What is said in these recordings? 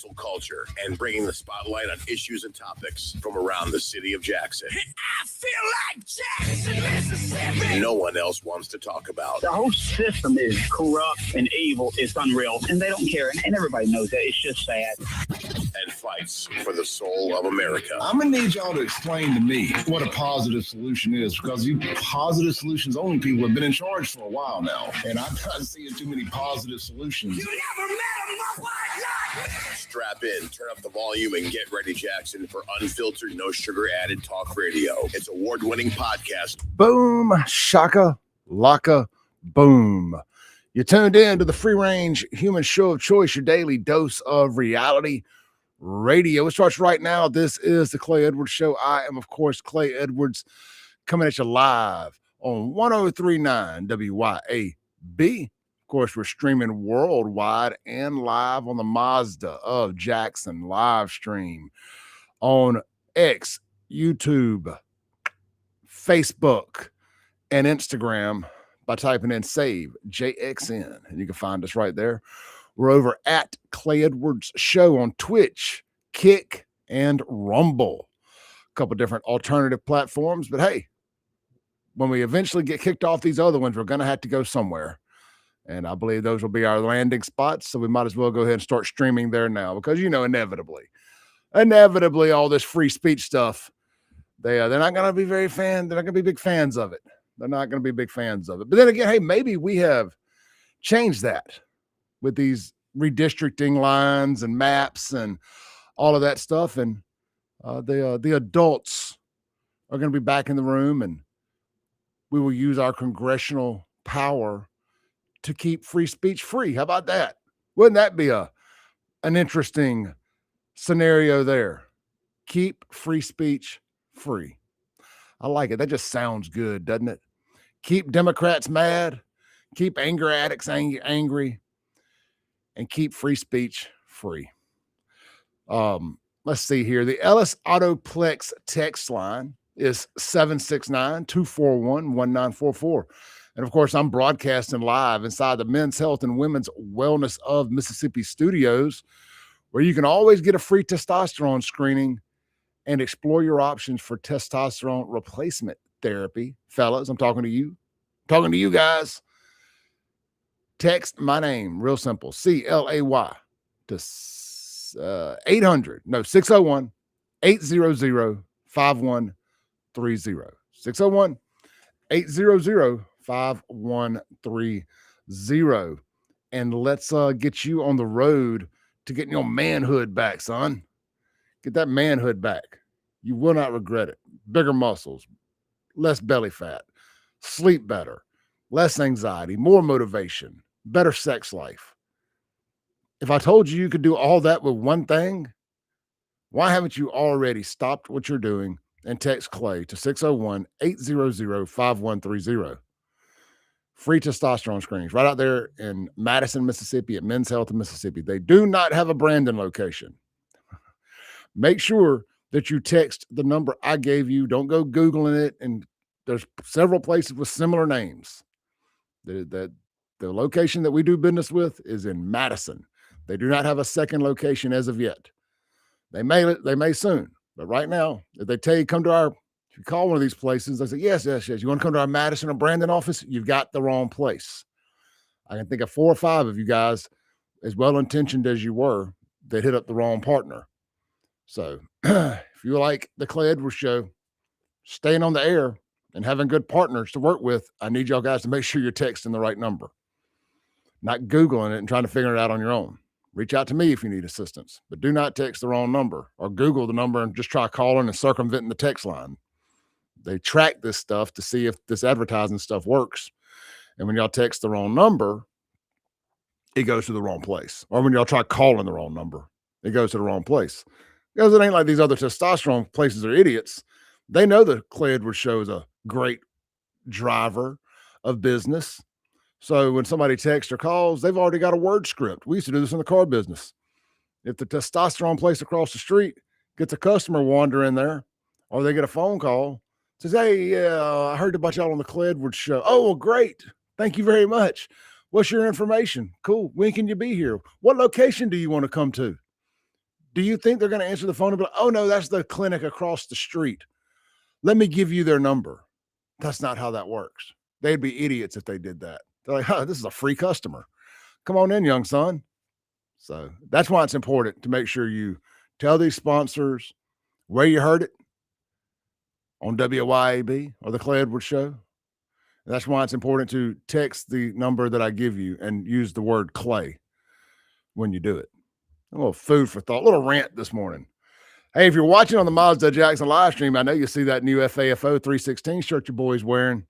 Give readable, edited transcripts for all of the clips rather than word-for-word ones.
cancel culture and bringing the spotlight on issues and topics from around the city of Jackson. I feel like Jackson, Mississippi. No one else wants to talk about. The whole system is corrupt and evil. It's unreal, and they don't care, and everybody knows that. It's just sad. And fights for the soul of America. I'm going to need y'all to explain to me what a positive solution is, because you positive solutions only people have been in charge for a while now, and I'm not seeing too many positive solutions. You never met a motherfucker like me. Strap in, turn up the volume, and get ready, Jackson, for unfiltered, no sugar added talk radio. It's award-winning podcast. Boom, shaka, laka, boom. You tuned in to the free-range human show of choice, your daily dose of reality radio. It starts right now. This is the Clay Edwards Show. I am, of course, Clay Edwards, coming at you live on 1039 WYAB. Of course, we're streaming worldwide and live on the Mazda of Jackson live stream on X, YouTube, Facebook, and Instagram by typing in Save JXN, and you can find us right there. We're over at Clay Edwards Show on Twitch, Kick, and Rumble. A couple different alternative platforms, but hey, when we eventually get kicked off these other ones, we're going to have to go somewhere. And I believe those will be our landing spots, so we might as well go ahead and start streaming there now, because, you know, inevitably, all this free speech stuff, they're not going to be they're not going to be big fans of it. They're not going to be big fans of it. But then again, hey, maybe we have changed that with these redistricting lines and maps and all of that stuff. And the adults are going to be back in the room, and we will use our congressional power to keep free speech free. How about that? Wouldn't that be an interesting scenario there? Keep free speech free. I like it. That just sounds good, doesn't it? Keep Democrats mad, keep anger addicts angry, and keep free speech free. Let's see here. The Ellis Autoplex text line is 769-241-1944. And of course, I'm broadcasting live inside the Men's Health and Women's Wellness of Mississippi studios, where you can always get a free testosterone screening and explore your options for testosterone replacement therapy. Fellas, I'm talking to you guys. Text my name, real simple, CLAY, to 601-800-5130. 601-800-5130. And let's get you on the road to getting your manhood back, son. Get that manhood back. You will not regret it. Bigger muscles, less belly fat, sleep better, less anxiety, more motivation, better sex life. If I told you you could do all that with one thing, why haven't you already stopped what you're doing and text Clay to 601-800-5130? Free testosterone screenings right out there in Madison, Mississippi at Men's Health in Mississippi. They do not have a Brandon location. Make sure that you text the number I gave you. Don't go Googling it. And there's several places with similar names. The location that we do business with is in Madison. They do not have a second location as of yet. They may soon. But right now, if they tell you if you call one of these places, they say, yes. You want to come to our Madison or Brandon office? You've got the wrong place. I can think of 4 or 5 of you guys, as well-intentioned as you were, that hit up the wrong partner. So if you like the Clay Edwards Show, staying on the air and having good partners to work with, I need y'all guys to make sure you're texting the right number, not Googling it and trying to figure it out on your own. Reach out to me if you need assistance, but do not text the wrong number or Google the number and just try calling and circumventing the text line. They track this stuff to see if this advertising stuff works. And when y'all text the wrong number, it goes to the wrong place. Or when y'all try calling the wrong number, it goes to the wrong place. Because it ain't like these other testosterone places are idiots. They know the Clay Edwards Show is a great driver of business. So when somebody texts or calls, they've already got a word script. We used to do this in the car business. If the testosterone place across the street gets a customer wander in there, or they get a phone call, says, hey, I heard about y'all on the Clay Edwards Show. Oh, well, great. Thank you very much. What's your information? Cool. When can you be here? What location do you want to come to? Do you think they're going to answer the phone and be like, oh, no, that's the clinic across the street. Let me give you their number. That's not how that works. They'd be idiots if they did that. They're like, this is a free customer. Come on in, young son. So that's why it's important to make sure you tell these sponsors where you heard it on WYAB or the Clay Edwards Show. And that's why it's important to text the number that I give you and use the word Clay when you do it. A little food for thought, a little rant this morning. Hey, if you're watching on the Mazda Jackson live stream, I know you see that new FAFO 316 shirt your boy's wearing.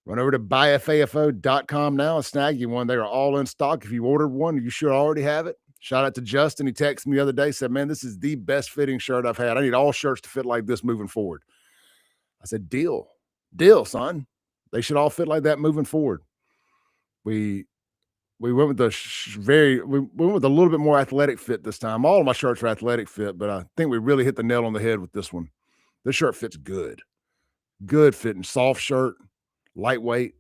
Run over to buyfafo.com now and snag you one. They are all in stock. If you ordered one, you should already have it. Shout out to Justin. He texted me the other day, said, man, this is the best fitting shirt I've had. I need all shirts to fit like this moving forward. I said, deal, son. They should all fit like that moving forward. We went with we went with a little bit more athletic fit this time. All of my shirts are athletic fit, but I think we really hit the nail on the head with this one. This shirt fits good. Good fitting, soft shirt, lightweight,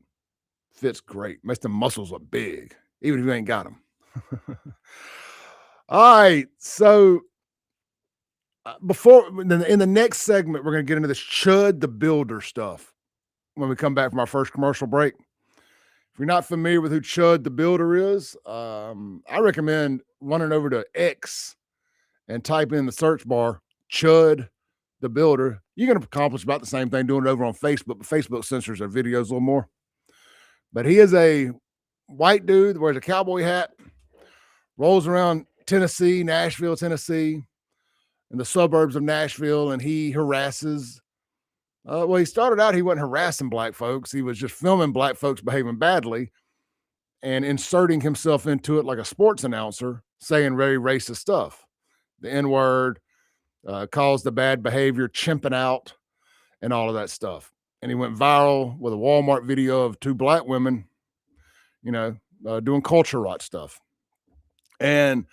fits great. Makes the muscles look big, even if you ain't got them. All right, so before in the next segment, we're going to get into this Chud the Builder stuff when we come back from our first commercial break. If you're not familiar with who Chud the Builder is, I recommend running over to X and type in the search bar, Chud the Builder. You're going to accomplish about the same thing doing it over on Facebook, but Facebook censors their videos a little more. But he is a white dude that wears a cowboy hat, rolls around Tennessee, Nashville, Tennessee, in the suburbs of Nashville, and he harasses. He started out, he wasn't harassing black folks. He was just filming black folks behaving badly and inserting himself into it like a sports announcer, saying very racist stuff. The N-word, calls the bad behavior, chimping out, and all of that stuff. And he went viral with a Walmart video of two black women, doing culture rot stuff. And,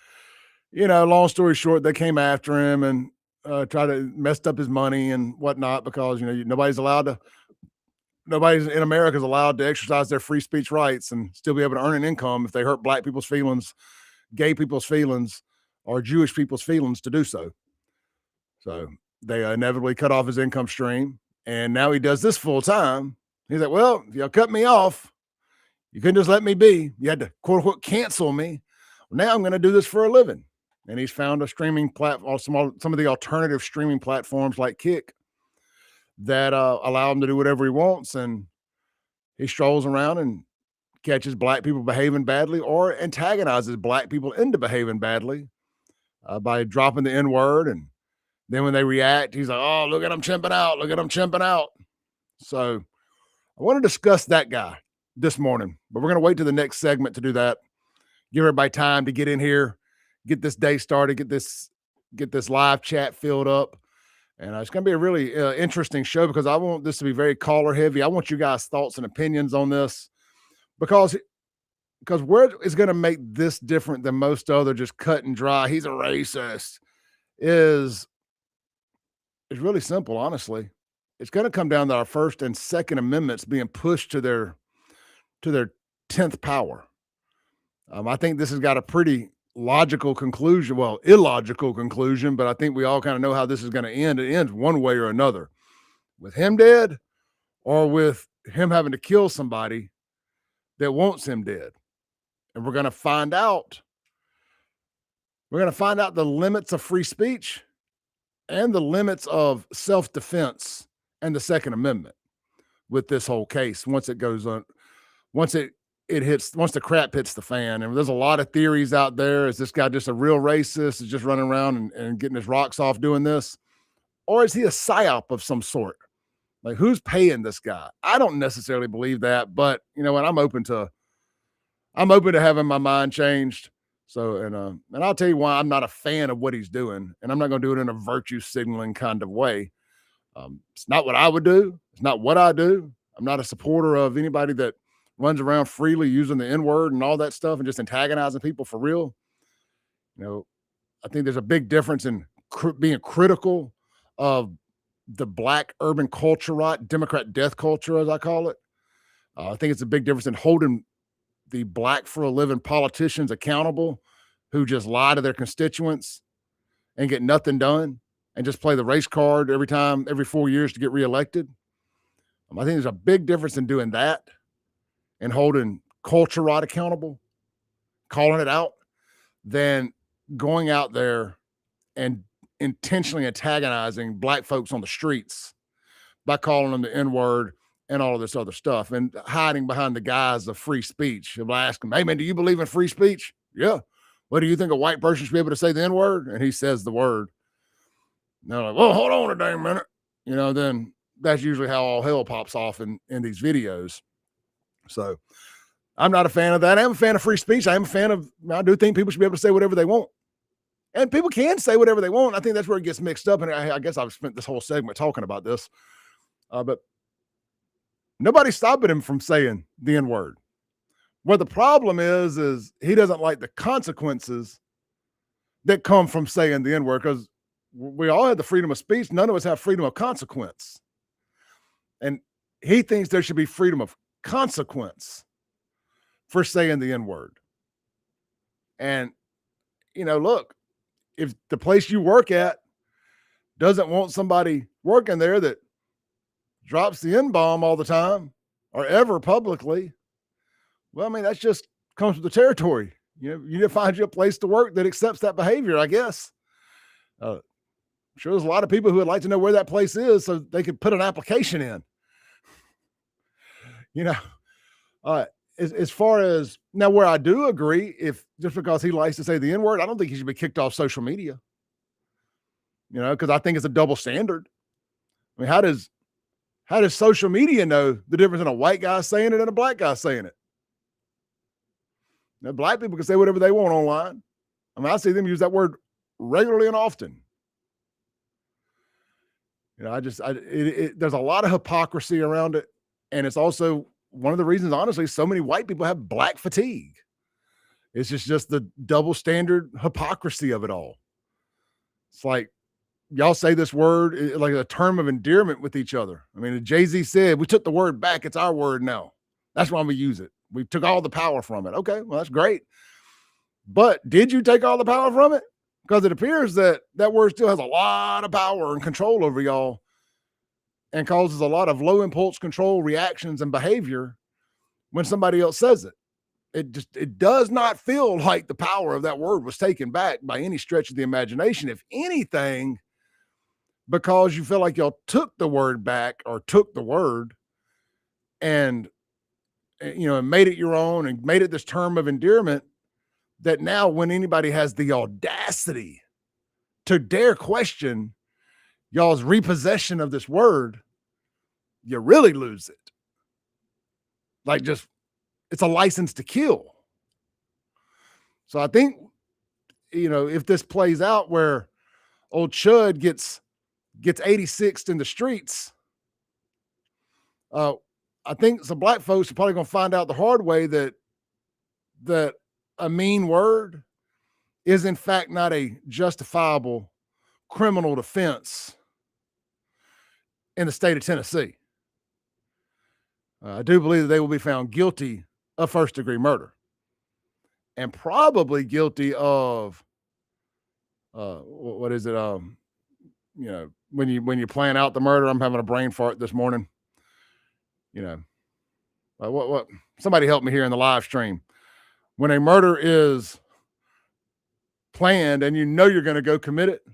long story short, they came after him and tried to messed up his money and whatnot because, nobody's in America is allowed to exercise their free speech rights and still be able to earn an income if they hurt black people's feelings, gay people's feelings, or Jewish people's feelings to do so. So they inevitably cut off his income stream. And now he does this full time. He's like, well, if y'all cut me off, you couldn't just let me be. You had to, quote unquote, cancel me. Well, now I'm going to do this for a living. And he's found a streaming platform, some of the alternative streaming platforms like Kick that allow him to do whatever he wants. And he strolls around and catches black people behaving badly or antagonizes black people into behaving badly by dropping the N-word. And then when they react, he's like, oh, look at him chimping out. Look at him chimping out. So I want to discuss that guy this morning, but we're going to wait to the next segment to do that. Give everybody time to get in here, get this day started, get this live chat filled up. And it's going to be a really interesting show because I want this to be very caller heavy. I want you guys' thoughts and opinions on this because where is going to make this different than most other just cut and dry, he's a racist, is really simple, honestly. It's going to come down to our First and Second Amendments being pushed to their 10th power. I think this has got a pretty logical conclusion, well, illogical conclusion, but I think we all kind of know how this is going to end. It ends one way or another, with him dead or with him having to kill somebody that wants him dead. And we're going to find out the limits of free speech and the limits of self-defense and the Second Amendment with this whole case once it goes on, once the crap hits the fan. And there's a lot of theories out there. Is this guy just a real racist? Is just running around and getting his rocks off doing this? Or is he a psyop of some sort? Like, who's paying this guy? I don't necessarily believe that, but you know what? I'm open to having my mind changed. So, and I'll tell you why I'm not a fan of what he's doing, and I'm not going to do it in a virtue signaling kind of way. It's not what I would do. It's not what I do. I'm not a supporter of anybody that runs around freely using the N-word and all that stuff and just antagonizing people for real. I think there's a big difference in being critical of the black urban culture rot, Democrat death culture, as I call it. I think it's a big difference in holding the black for a living politicians accountable who just lie to their constituents and get nothing done and just play the race card every 4 years to get reelected. I think there's a big difference in doing that and holding culture right accountable, calling it out, than going out there and intentionally antagonizing black folks on the streets by calling them the N-word and all of this other stuff and hiding behind the guise of free speech. You'll ask them, hey, man, do you believe in free speech? Yeah. What do you think a white person should be able to say the N-word? And he says the word. And they're like, well, hold on a dang minute. Then that's usually how all hell pops off in these videos. So I'm not a fan of that. I am a fan of free speech. I do think people should be able to say whatever they want. And people can say whatever they want. I think that's where it gets mixed up. And I guess I've spent this whole segment talking about this. But nobody's stopping him from saying the N-word. What the problem is he doesn't like the consequences that come from saying the N-word, because we all have the freedom of speech. None of us have freedom of consequence. And he thinks there should be freedom of consequence for saying the N-word. And, look, if the place you work at doesn't want somebody working there that drops the N-bomb all the time or ever publicly, well, I mean, that's just comes with the territory. You need to find you a place to work that accepts that behavior, I guess. I'm sure there's a lot of people who would like to know where that place is so they could put an application in. As far as now, where I do agree, if just because he likes to say the N-word, I don't think he should be kicked off social media. Because I think it's a double standard. I mean, how does social media know the difference in a white guy saying it and a black guy saying it? Now, black people can say whatever they want online. I mean, I see them use that word regularly and often. There's a lot of hypocrisy around it. And it's also one of the reasons, honestly, so many white people have black fatigue. It's just the double standard hypocrisy of it all. It's like, y'all say this word like a term of endearment with each other. I mean, Jay-Z said, we took the word back. It's our word now. That's why we use it. We took all the power from it. Okay, well, that's great. But did you take all the power from it? Because it appears that word still has a lot of power and control over y'all and causes a lot of low impulse control reactions and behavior when somebody else says it. It does not feel like the power of that word was taken back by any stretch of the imagination. If anything, because you feel like y'all took the word back or took the word and made it your own and made it this term of endearment, that now when anybody has the audacity to dare question y'all's repossession of this word, you really lose it. Like, just, it's a license to kill. So I think, if this plays out where old Chud gets 86'd in the streets, I think some black folks are probably going to find out the hard way that a mean word is in fact not a justifiable criminal defense in the state of Tennessee. I do believe that they will be found guilty of first-degree murder and probably guilty of what is it? When you plan out the murder. I'm having a brain fart this morning. What? Somebody help me here in the live stream. When a murder is planned and you're going to go commit it,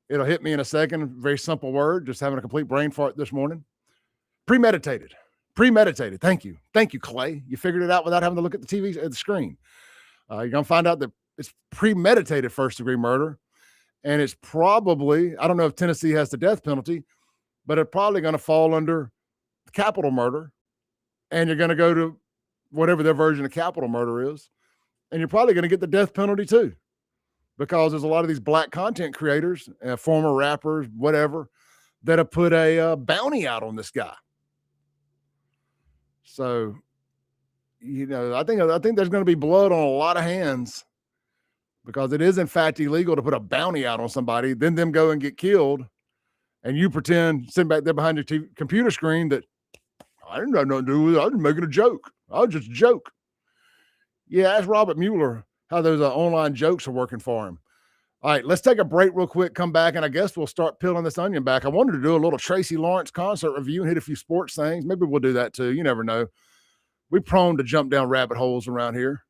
it'll hit me in a second. Very simple word. Just having a complete brain fart this morning. Premeditated. Thank you, Clay. You figured it out without having to look at the screen. You're going to find out that it's premeditated first-degree murder. And it's probably, I don't know if Tennessee has the death penalty, but it's probably going to fall under capital murder. And you're going to go to whatever their version of capital murder is. And you're probably going to get the death penalty too. Because there's a lot of these black content creators, former rappers, whatever, that have put a bounty out on this guy. So, I think there's going to be blood on a lot of hands, because it is in fact illegal to put a bounty out on somebody, then them go and get killed, and you pretend sitting back there behind your computer screen that I didn't have nothing to do with it. I was making a joke. I was just a joke. Yeah, ask Robert Mueller how those online jokes are working for him. All right, let's take a break real quick, come back, and I guess we'll start peeling this onion back. I wanted to do a little Tracy Lawrence concert review and hit a few sports things. Maybe we'll do that too. You never know. We're prone to jump down rabbit holes around here.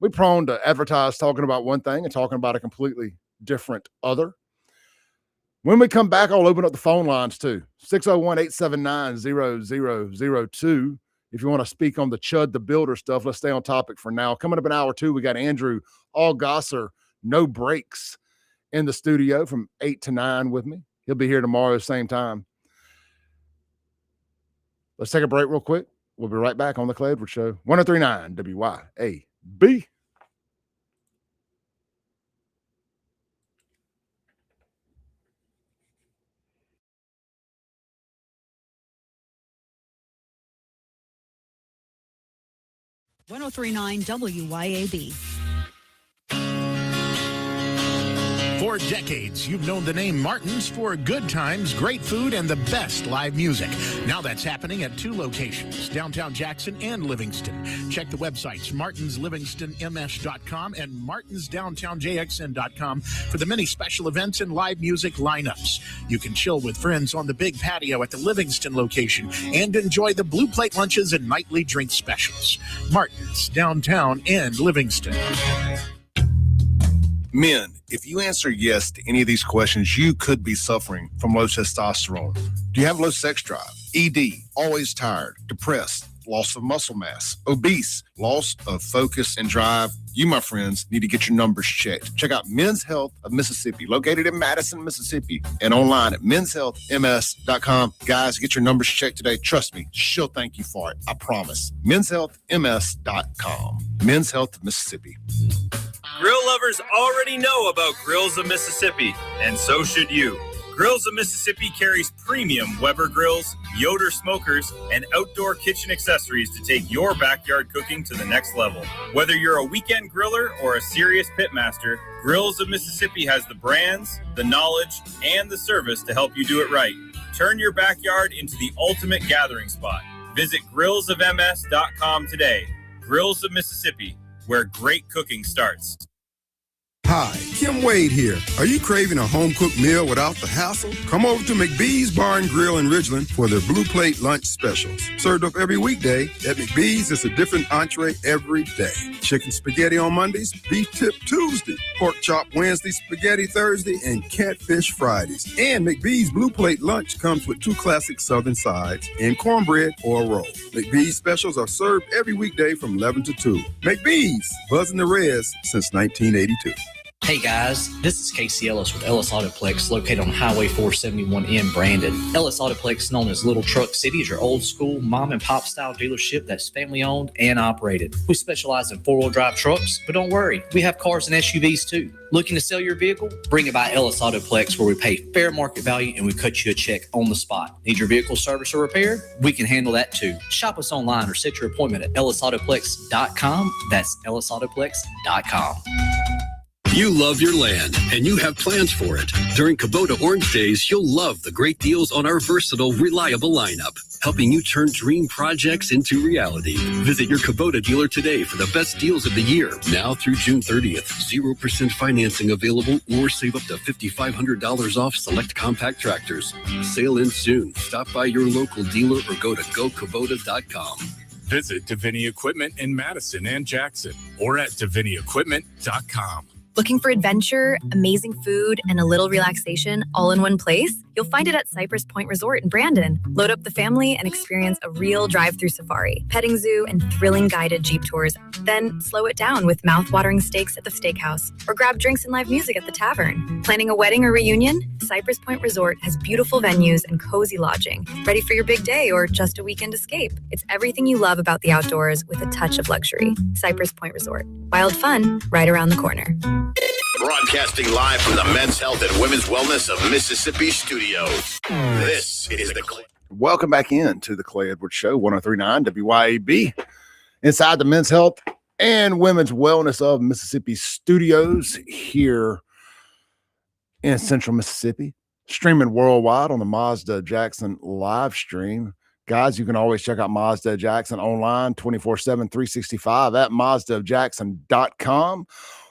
We're prone to advertise talking about one thing and talking about a completely different other. When we come back, I'll open up the phone lines too. 601-879-0002. If you want to speak on the Chud the Builder stuff, let's stay on topic for now. Coming up in hour 2, we got Andrew Allgosser, No Breaks, in the studio from 8 to 9 with me. He'll be here tomorrow, same time. Let's take a break real quick. We'll be right back on the Clay Edwards Show. 103.9 WYAB. .1039 WYAB. For decades, you've known the name Martin's for good times, great food, and the best live music. Now that's happening at 2 locations, downtown Jackson and Livingston. Check the websites, martinslivingstonms.com and martinsdowntownjxn.com for the many special events and live music lineups. You can chill with friends on the big patio at the Livingston location and enjoy the blue plate lunches and nightly drink specials. Martin's, downtown and Livingston. Men, if you answer yes to any of these questions, you could be suffering from low testosterone. Do you have low sex drive? ED, always tired, depressed, loss of muscle mass, obese, loss of focus and drive? You, my friends, need to get your numbers checked. Check out Men's Health of Mississippi, located in Madison, Mississippi, and online at menshealthms.com. Guys, get your numbers checked today. Trust me, she'll thank you for it. I promise. menshealthms.com. Men's Health of Mississippi. Grill lovers already know about Grills of Mississippi, and so should you. Grills of Mississippi carries premium Weber grills, Yoder smokers, and outdoor kitchen accessories to take your backyard cooking to the next level. Whether you're a weekend griller or a serious pitmaster, Grills of Mississippi has the brands, the knowledge, and the service to help you do it right. Turn your backyard into the ultimate gathering spot. Visit grillsofms.com today. Grills of Mississippi, where great cooking starts. Hi, Kim Wade here. Are you craving a home-cooked meal without the hassle? Come over to McBee's Bar and Grill in Ridgeland for their Blue Plate lunch specials. Served up every weekday, at McBee's it's a different entree every day. Chicken spaghetti on Mondays, beef tip Tuesday, pork chop Wednesday, spaghetti Thursday, and catfish Fridays. And McBee's Blue Plate lunch comes with 2 classic southern sides and cornbread or a roll. McBee's specials are served every weekday from 11 to 2. McBee's, buzzing the res since 1982. Hey guys, this is Casey Ellis with Ellis Autoplex, located on Highway 471 in Brandon. Ellis Autoplex, known as Little Truck City, is your old school mom and pop style dealership that's family owned and operated. We specialize in 4-wheel drive trucks, but don't worry, we have cars and SUVs too. Looking to sell your vehicle? Bring it by Ellis Autoplex, where we pay fair market value and we cut you a check on the spot. Need your vehicle serviced or repaired? We can handle that too. Shop us online or set your appointment at ellisautoplex.com. That's ellisautoplex.com. You love your land, and you have plans for it. During Kubota Orange Days, you'll love the great deals on our versatile, reliable lineup, helping you turn dream projects into reality. Visit your Kubota dealer today for the best deals of the year. Now through June 30th, 0% financing available, or save up to $5,500 off select compact tractors. Sale ends soon. Stop by your local dealer or go to gokubota.com. Visit Davini Equipment in Madison and Jackson, or at DaviniEquipment.com. Looking for adventure, amazing food, and a little relaxation all in one place? You'll find it at Cypress Point Resort in Brandon. Load up the family and experience a real drive-through safari, petting zoo, and thrilling guided Jeep tours. Then slow it down with mouth-watering steaks at the steakhouse, or grab drinks and live music at the tavern. Planning a wedding or reunion? Cypress Point Resort has beautiful venues and cozy lodging, ready for your big day or just a weekend escape. It's everything you love about the outdoors with a touch of luxury. Cypress Point Resort. Wild fun right around the corner. Broadcasting live from the Men's Health and Women's Wellness of Mississippi studios. This is the Welcome back in to the Clay Edwards Show, 103.9 WYAB, inside the Men's Health and Women's Wellness of Mississippi studios here in Central Mississippi, streaming worldwide on the Mazda Jackson live stream. Guys, you can always check out Mazda Jackson online 24/7, 365 at mazdajackson.com.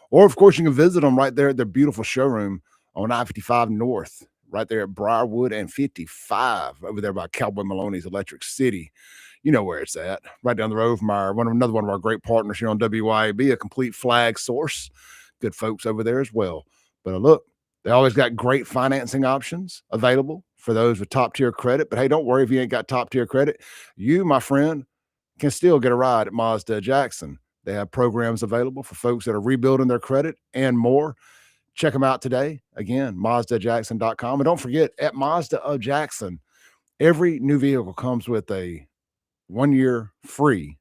Or, of course, you can visit them right there at their beautiful showroom on I-55 North, right there at Briarwood and 55 over there by Cowboy Maloney's Electric City. You know where it's at, right down the road from another one of our great partners here on WYAB, a complete flag source. Good folks over there as well. But look, they always got great financing options available for those with top-tier credit. But hey, don't worry if you ain't got top-tier credit. You, my friend, can still get a ride at Mazda Jackson. They have programs available for folks that are rebuilding their credit and more. Check them out today. Again, MazdaJackson.com. And don't forget, at Mazda of Jackson, every new vehicle comes with a 1 year free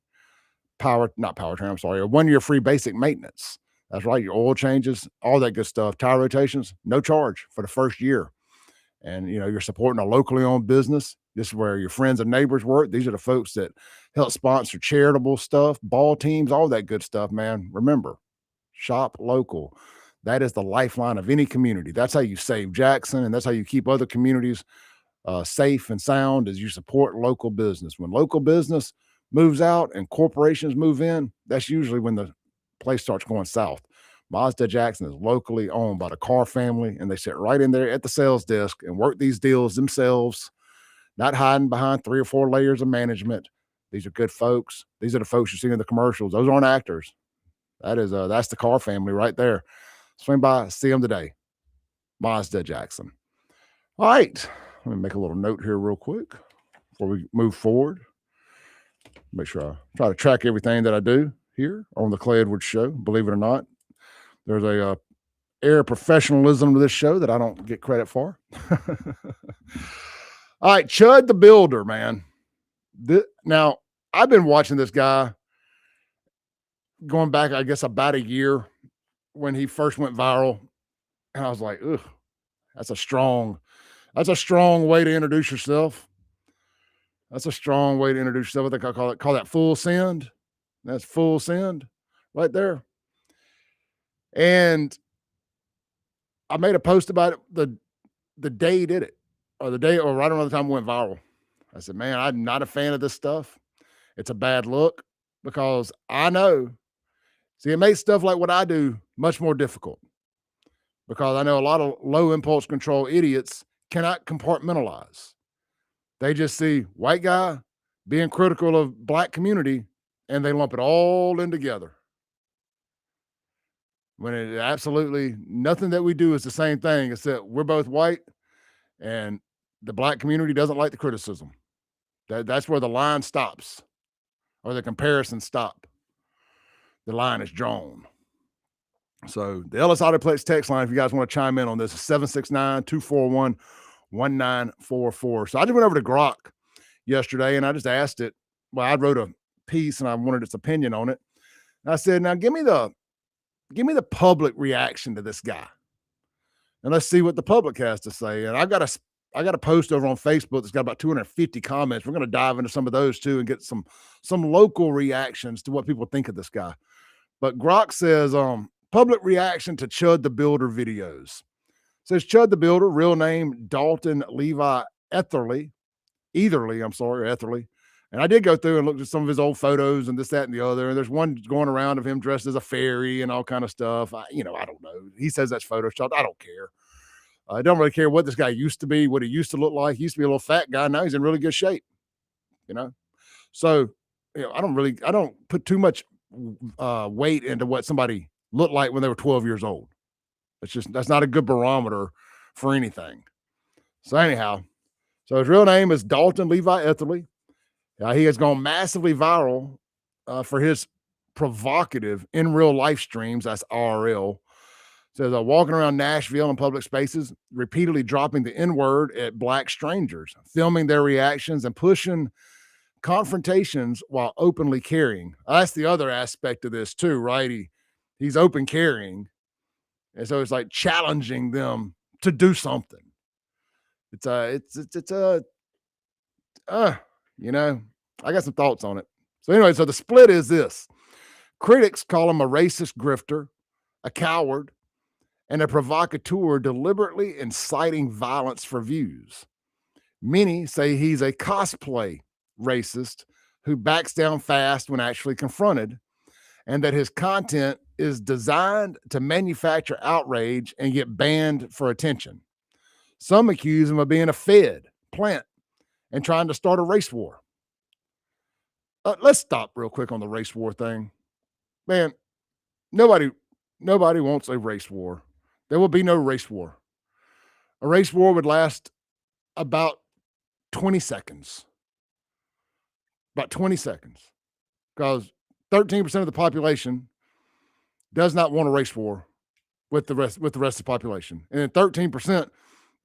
a 1 year free basic maintenance. That's right. Your oil changes, all that good stuff, tire rotations, no charge for the first year. And, you're supporting a locally owned business. This is where your friends and neighbors work. These are the folks that help sponsor charitable stuff, ball teams, all that good stuff, man. Remember, shop local. That is the lifeline of any community. That's how you save Jackson, and that's how you keep other communities safe and sound, as you support local business. When local business moves out and corporations move in, that's usually when the place starts going south. Mazda Jackson is locally owned by the Carr family, and they sit right in there at the sales desk and work these deals themselves, not hiding behind 3 or 4 layers of management. These are good folks. These are the folks you see in the commercials. Those aren't actors. That's the Carr family right there. Swing by, see them today. Mazda Jackson. All right. Let me make a little note here real quick before we move forward. Make sure I try to track everything that I do here on the Clay Edwards Show. Believe it or not, there's a air of professionalism to this show that I don't get credit for. All right, Chud the Builder, man. Now, I've been watching this guy going back, I guess, about a year when he first went viral. And I was like, ugh, that's a strong way to introduce yourself. That's a strong way to introduce yourself. I think I call that full send. That's full send right there. And I made a post about it the day he did it, or right around the time it went viral. I said, man, I'm not a fan of this stuff. It's a bad look because I know. See, it makes stuff like what I do much more difficult because I know a lot of low impulse control idiots cannot compartmentalize. They just see white guy being critical of black community and they lump it all in together. When it absolutely nothing that we do is the same thing, except we're both white and the black community doesn't like the criticism. That's where the line stops or the comparison stop. The line is drawn. So the Ellis Autoplex text line, if you guys want to chime in on this, is 769-241-1944. So I just went over to Grok yesterday and I just asked it. Well, I wrote a piece and I wanted its opinion on it. And I said, now give me the public reaction to this guy. And let's see what the public has to say. And I got a post over on Facebook that's got about 250 comments. We're going to dive into some of those too and get some local reactions to what people think of this guy. But Grok says, public reaction to Chud the Builder videos. Says Chud the Builder, real name Dalton Levi Etherly. And I did go through and look at some of his old photos and this, that, and the other. And there's one going around of him dressed as a fairy and all kind of stuff. I don't know. He says that's Photoshopped. I don't care. I don't really care what this guy used to be, what he used to look like. He used to be a little fat guy. Now he's in really good shape, So, I don't put too much weight into what somebody looked like when they were 12 years old. That's not a good barometer for anything. So anyhow, his real name is Dalton Levi Etherly. He has gone massively viral for his provocative in real life streams. That's RL. Says walking around Nashville in public spaces, repeatedly dropping the N-word at black strangers, filming their reactions and pushing confrontations while openly carrying. That's the other aspect of this too, right? He's open carrying. And so it's like challenging them to do something. I got some thoughts on it. So anyway, so the split is this. Critics call him a racist grifter, a coward, and a provocateur deliberately inciting violence for views. Many say he's a cosplay racist who backs down fast when actually confronted, and that his content is designed to manufacture outrage and get banned for attention. Some accuse him of being a Fed plant and trying to start a race war. Let's stop real quick on the race war thing. Man, nobody wants a race war. There will be no race war. A race war would last about 20 seconds. About 20 seconds. Because 13% of the population does not want a race war with the rest of the population. And 13%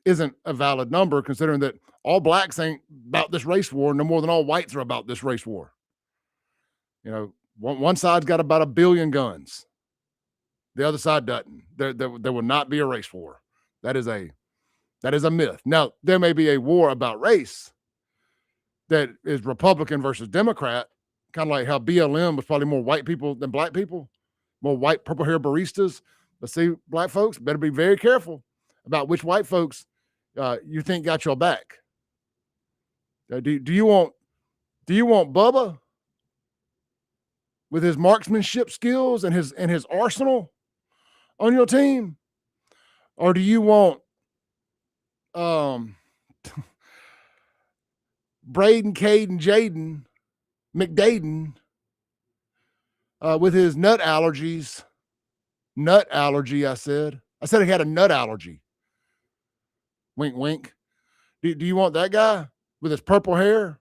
isn't a valid number, considering that all blacks ain't about this race war no more than all whites are about this race war. You know, one side's got about 1 billion guns. The other side doesn't. There will not be a race war. That is a myth. Now, there may be a war about race that is Republican versus Democrat, kind of like how BLM was probably more white people than black people, more white purple hair baristas. But see, black folks better be very careful about which white folks you think got your back. Do you want Bubba with his marksmanship skills and his arsenal on your team, or do you want Braden, Caden, Jaden, McDaden with his nut allergies? Nut allergy, I said he had a nut allergy. Wink, wink. Do you want that guy with his purple hair?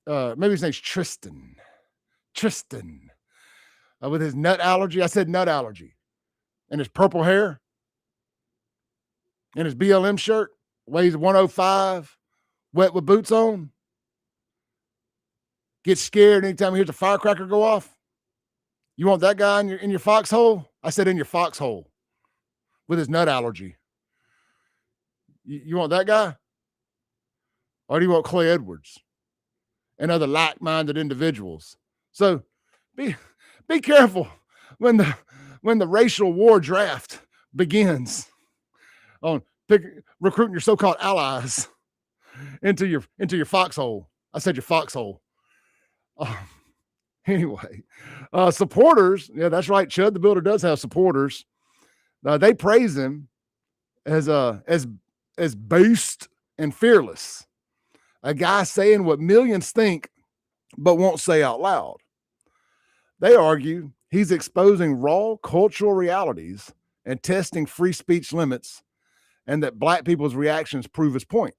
Maybe his name's Tristan. With his nut allergy. I said nut allergy. And his purple hair. And his BLM shirt. Weighs 105. Wet with boots on. Gets scared anytime he hears a firecracker go off. You want that guy in your foxhole? I said in your foxhole. With his nut allergy. You want that guy? Or do you want Clay Edwards and other like-minded individuals? So be careful when the racial war draft begins on recruiting your so-called allies into your foxhole. I said your foxhole. Anyway, supporters. Yeah, that's right. Chud the Builder does have supporters. They praise him as beast and fearless. A guy saying what millions think but won't say out loud. They argue he's exposing raw cultural realities and testing free speech limits, and that black people's reactions prove his point.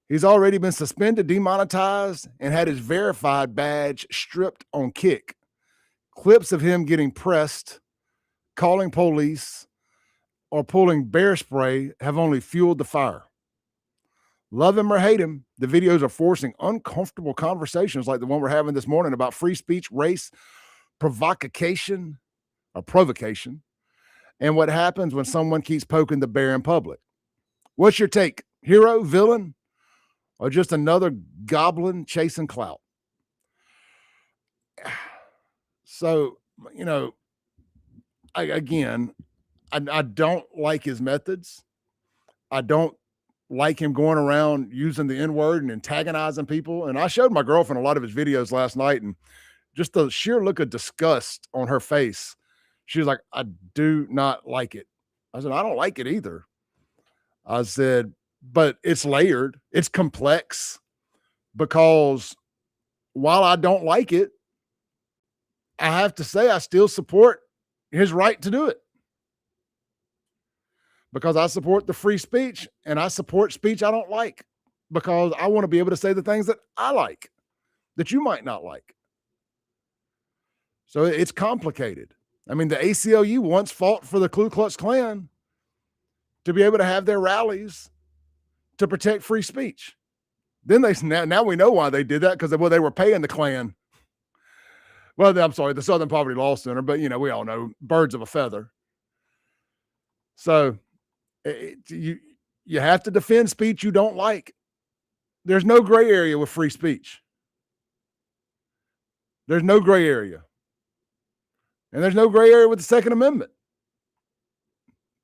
He's already been suspended, demonetized, and had his verified badge stripped on Kick. Clips of him getting pressed, calling police, or pulling bear spray have only fueled the fire. Love him or hate him, the videos are forcing uncomfortable conversations like the one we're having this morning about free speech, race, provocation, and what happens when someone keeps poking the bear in public. What's your take? Hero, villain, or just another goblin chasing clout? So, you know, I don't like his methods. I don't like him going around using the N-word and antagonizing people. And I showed my girlfriend a lot of his videos last night, and just the sheer look of disgust on her face. She was like, I do not like it. I said, I don't like it either. I said, but it's layered. It's complex, because while I don't like it, I have to say I still support his right to do it. Because I support the free speech, and I support speech I don't like, because I want to be able to say the things that I like that you might not like. So it's complicated. I mean, the ACLU once fought for the Ku Klux Klan to be able to have their rallies to protect free speech. Then now we know why they did that, because they were paying the Klan. Well, I'm sorry, the Southern Poverty Law Center, but we all know, birds of a feather. So you have to defend speech you don't like. There's no gray area with free speech. There's no gray area. And there's no gray area with the Second Amendment.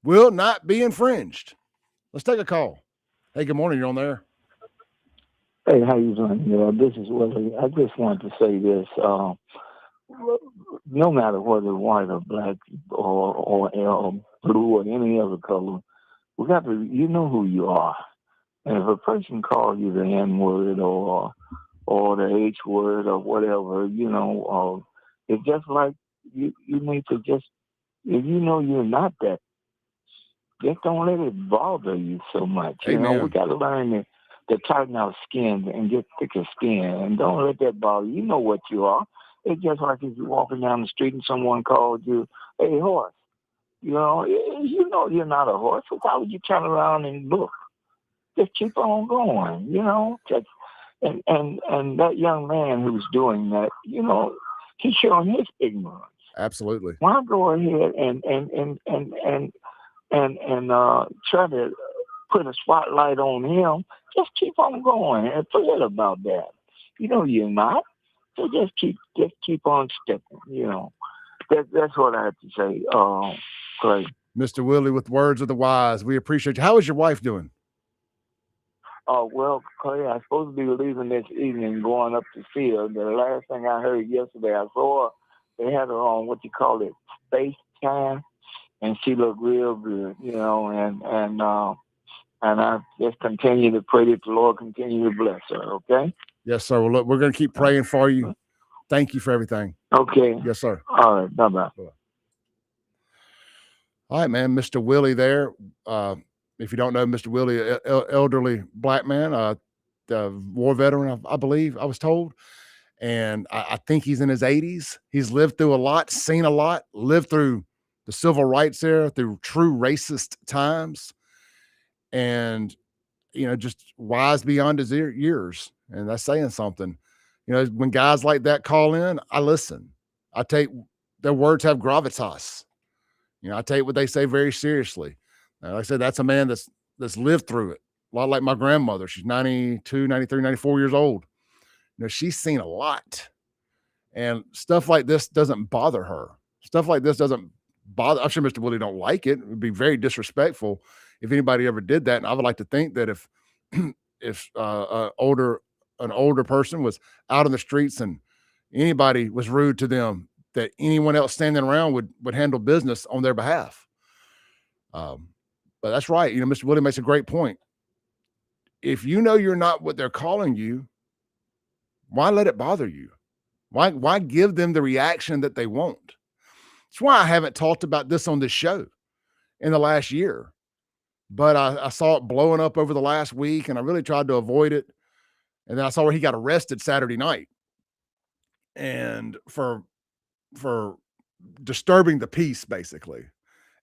Will not be infringed. Let's take a call. Hey, good morning. You're on there. Hey, how you doing? This is Willie. I just wanted to say this. no matter whether white or black or blue or any other color, we got to, you know who you are. And if a person calls you the N word or the H word or whatever, it's just like you need to just, if you know you're not that, just don't let it bother you so much. Amen. We got to learn to tighten our skin and get thicker skin, and don't let that bother you. You know what you are. It's just like if you're walking down the street and someone called you a horse. You know you're not a horse, so why would you turn around and look? Just keep on going, and that young man who's doing that, he's showing his ignorance. Absolutely. Why go ahead and try to put a spotlight on him? Just keep on going and forget about that. You're not, so just keep on stepping. That's what I have to say. Clay. Mr. Willie with words of the wise. We appreciate you. How is your wife doing? Well, Clay, I'm supposed to be leaving this evening, going up to see her. The last thing I heard yesterday, I saw her. They had her on FaceTime, and she looked real good, and I just continue to pray that the Lord continue to bless her. Okay. Yes, sir. Well, look, we're going to keep praying for you. Thank you for everything. Okay. Yes, sir. All right. Bye-bye. All right, man. Mr. Willie there. If you don't know Mr. Willie, elderly black man, war veteran, I believe I was told. And I think he's in his 80s. He's lived through a lot, seen a lot, lived through the civil rights era, through true racist times. And, just wise beyond his years. And that's saying something. When guys like that call in, I listen. I take their words have gravitas. I take what they say very seriously. Like I said, that's a man that's lived through it. A lot like my grandmother. She's 92, 93, 94 years old. She's seen a lot. And stuff like this doesn't bother her. Stuff like this doesn't bother. I'm sure Mr. Willie don't like it. It would be very disrespectful if anybody ever did that. And I would like to think that if an older person was out on the streets and anybody was rude to them, that anyone else standing around would handle business on their behalf. But that's right. Mr. Willie makes a great point. If you know you're not what they're calling you, why let it bother you? Why give them the reaction that they want? That's why I haven't talked about this on this show in the last year. But I saw it blowing up over the last week, and I really tried to avoid it. And then I saw where he got arrested Saturday night, and for disturbing the peace, basically.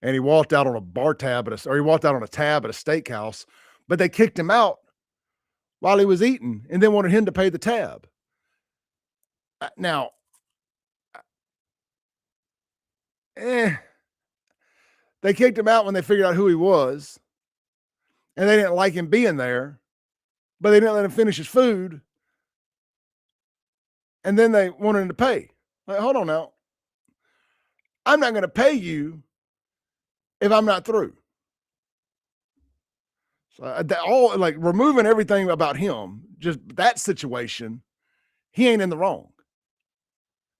And he walked out on a tab at a steakhouse, but they kicked him out while he was eating and then wanted him to pay the tab. Now, they kicked him out when they figured out who he was, and they didn't like him being there, but they didn't let him finish his food, and then they wanted him to pay. Like, hold on now. I'm not going to pay you if I'm not through. So removing everything about him, just that situation, he ain't in the wrong.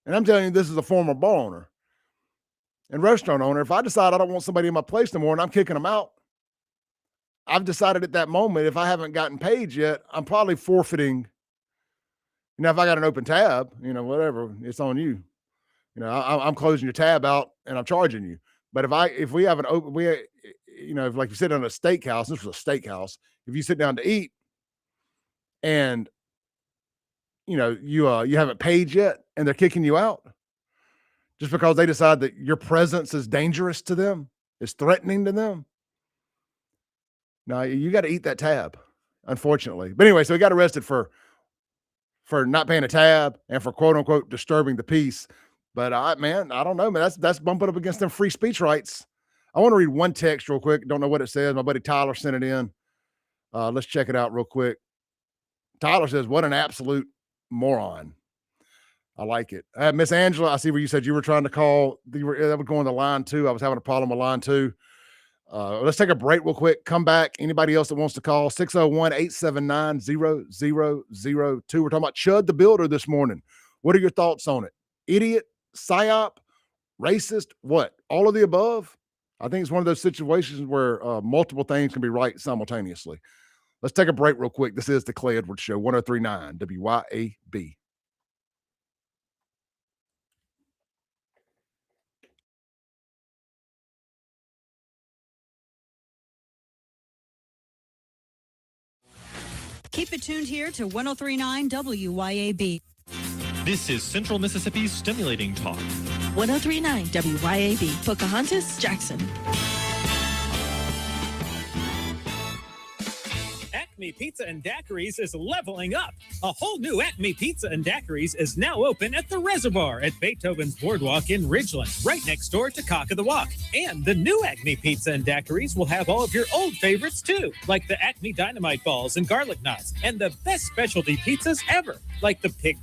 And I'm telling you, this is a former bar owner and restaurant owner. If I decide I don't want somebody in my place no more and I'm kicking them out, I've decided at that moment, if I haven't gotten paid yet, I'm probably forfeiting. If I got an open tab, whatever, it's on you. I'm closing your tab out and I'm charging you. But if we have an open, if like you sit down at a steakhouse, this was a steakhouse. If you sit down to eat and, you haven't paid yet and they're kicking you out just because they decide that your presence is dangerous to them, is threatening to them. Now you got to eat that tab, unfortunately. But anyway, so he got arrested for not paying a tab and for quote unquote disturbing the peace. But I don't know, man. That's bumping up against them free speech rights. I want to read one text real quick. Don't know what it says. My buddy Tyler sent it in. Let's check it out real quick. Tyler says, "What an absolute moron." I like it. Miss Angela, I see where you said you were trying to call. That would go on the line 2. I was having a problem with line 2. Let's take a break real quick. Come back. Anybody else that wants to call, 601-879-0002. We're talking about Chud the Builder this morning. What are your thoughts on it? Idiot PSYOP, racist, what? All of the above? I think it's one of those situations where multiple things can be right simultaneously. Let's take a break real quick. This is the Clay Edwards Show, 103.9 WYAB. Keep it tuned here to 103.9 WYAB. This is Central Mississippi's Stimulating Talk. 103.9 WYAB. Pocahontas, Jackson. Acme Pizza and Daiquiris is leveling up. A whole new Acme Pizza and Daiquiris is now open at the Reservoir at Beethoven's Boardwalk in Ridgeland, right next door to Cock of the Walk. And the new Acme Pizza and Daiquiris will have all of your old favorites too, like the Acme Dynamite Balls and Garlic Knots, and the best specialty pizzas ever, like the Pig,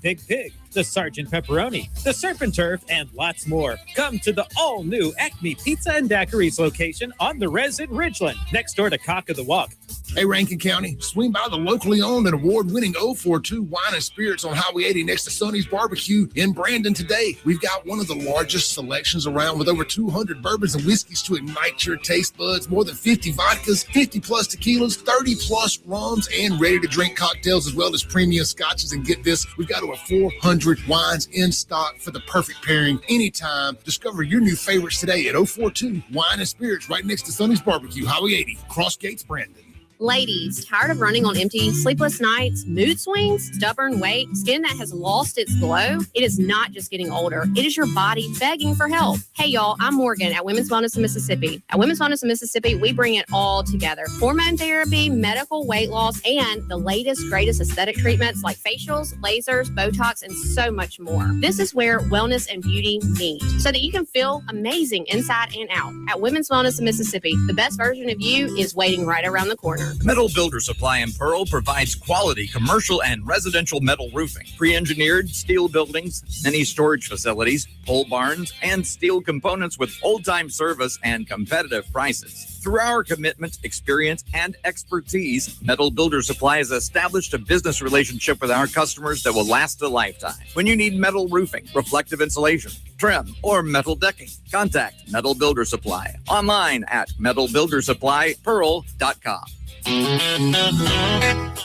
the Sergeant Pepperoni, the Surf and Turf, and lots more. Come to the all-new Acme Pizza and Daiquiris location on the Res in Ridgeland, next door to Cock of the Walk. Hey, Rankin County, swing by the locally owned and award-winning 042 Wine and Spirits on Highway 80 next to Sonny's Barbecue in Brandon today. We've got one of the largest selections around with over 200 bourbons and whiskeys to ignite your taste buds, more than 50 vodkas, 50-plus tequilas, 30-plus rums, and ready-to-drink cocktails, as well as premium scotches. And get this, we've got over 400 wines in stock for the perfect pairing anytime. Discover your new favorites today at 042 Wine and Spirits right next to Sonny's Barbecue, Highway 80, Cross Gates, Brandon. Ladies, tired of running on empty, sleepless nights, mood swings, stubborn weight, skin that has lost its glow? It is not just getting older. It is your body begging for help. Hey, y'all, I'm Morgan at Women's Wellness in Mississippi. At Women's Wellness in Mississippi, we bring it all together. Hormone therapy, medical weight loss, and the latest, greatest aesthetic treatments like facials, lasers, Botox, and so much more. This is where wellness and beauty meet so that you can feel amazing inside and out. At Women's Wellness in Mississippi, the best version of you is waiting right around the corner. Metal Builder Supply in Pearl provides quality commercial and residential metal roofing, pre-engineered steel buildings, mini storage facilities, pole barns, and steel components with old-time service and competitive prices. Through our commitment, experience, and expertise, Metal Builder Supply has established a business relationship with our customers that will last a lifetime. When you need metal roofing, reflective insulation, trim, or metal decking, contact Metal Builder Supply online at metalbuildersupplypearl.com.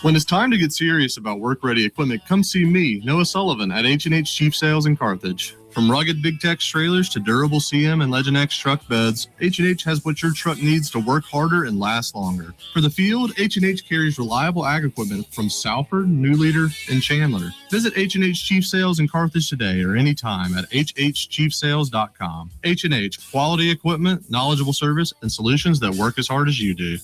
When it's time to get serious about work-ready equipment, come see me, Noah Sullivan, at H&H Chief Sales in Carthage. From rugged Big Tex trailers to durable CM and Legend X truck beds, H&H has what your truck needs to work harder and last longer. For the field, H&H carries reliable ag equipment from Salford, New Leader, and Chandler. Visit H&H Chief Sales in Carthage today or anytime at hhchiefsales.com. H&H, quality equipment, knowledgeable service, and solutions that work as hard as you do.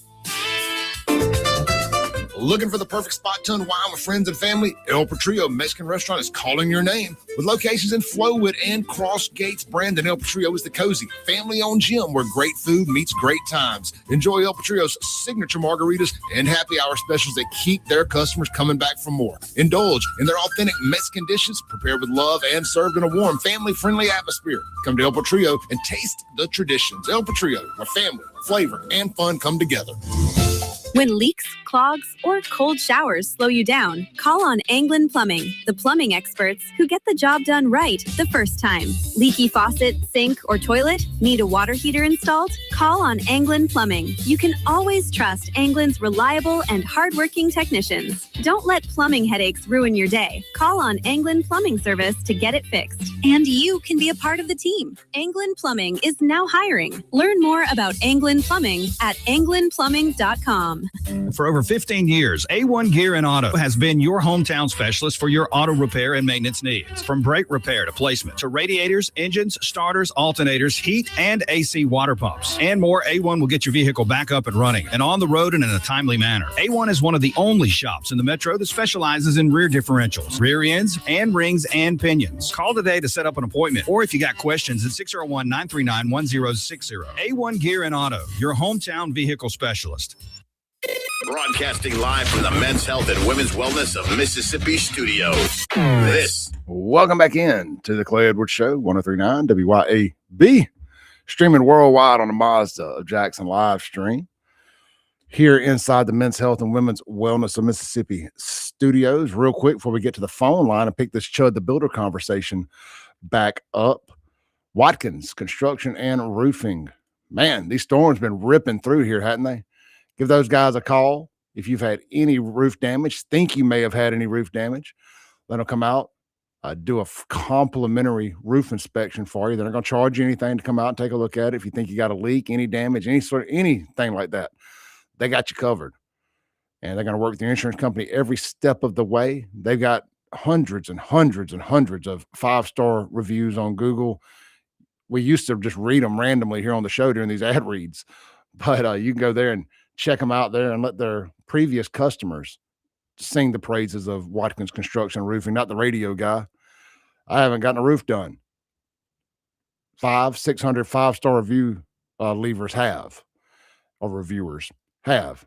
Looking for the perfect spot to unwind with friends and family? El Patrio Mexican Restaurant is calling your name. With locations in Flowood and Cross Gates, Brandon, El Patrio is the cozy, family-owned gym where great food meets great times. Enjoy El Patrio's signature margaritas and happy hour specials that keep their customers coming back for more. Indulge in their authentic Mexican dishes prepared with love and served in a warm, family-friendly atmosphere. Come to El Patrio and taste the traditions. El Patrio, where family, flavor, and fun come together. When leaks, clogs, or cold showers slow you down, call on Anglin Plumbing, the plumbing experts who get the job done right the first time. Leaky faucet, sink, or toilet? Need a water heater installed? Call on Anglin Plumbing. You can always trust Anglin's reliable and hardworking technicians. Don't let plumbing headaches ruin your day. Call on Anglin Plumbing Service to get it fixed. And you can be a part of the team. Anglin Plumbing is now hiring. Learn more about Anglin Plumbing at anglinplumbing.com. For over 15 years, A1 Gear and Auto has been your hometown specialist for your auto repair and maintenance needs. From brake repair to placement to radiators, engines, starters, alternators, heat, and AC water pumps. And more, A1 will get your vehicle back up and running and on the road and in a timely manner. A1 is one of the only shops in the metro that specializes in rear differentials, rear ends, and rings and pinions. Call today to set up an appointment, or if you got questions, at 601-939-1060. A1 Gear and Auto, your hometown vehicle specialist. Broadcasting live from the Men's Health and Women's Wellness of Mississippi studios. Welcome back in to the Clay Edwards Show, 103.9 WYAB, streaming worldwide on the Mazda of Jackson live stream here inside the Men's Health and Women's Wellness of Mississippi studios. Real quick before we get to the phone line and pick this Chud the Builder conversation back up. Watkins Construction and Roofing. Man, these storms been ripping through here, hadn't they? Give those guys a call if you've had any roof damage, think you may have had any roof damage. Let them come out, do a complimentary roof inspection for you. They're not going to charge you anything to come out and take a look at it. If you think you got a leak, any damage, anything like that, they got you covered. And they're going to work with your insurance company every step of the way. They've got hundreds and hundreds and hundreds of 5-star reviews on Google. We used to just read them randomly here on the show during these ad reads, but you can go there and check them out there and let their previous customers sing the praises of Watkins Construction and Roofing, not the radio guy. I haven't gotten a roof done. 600 5-star review leavers have, or reviewers have.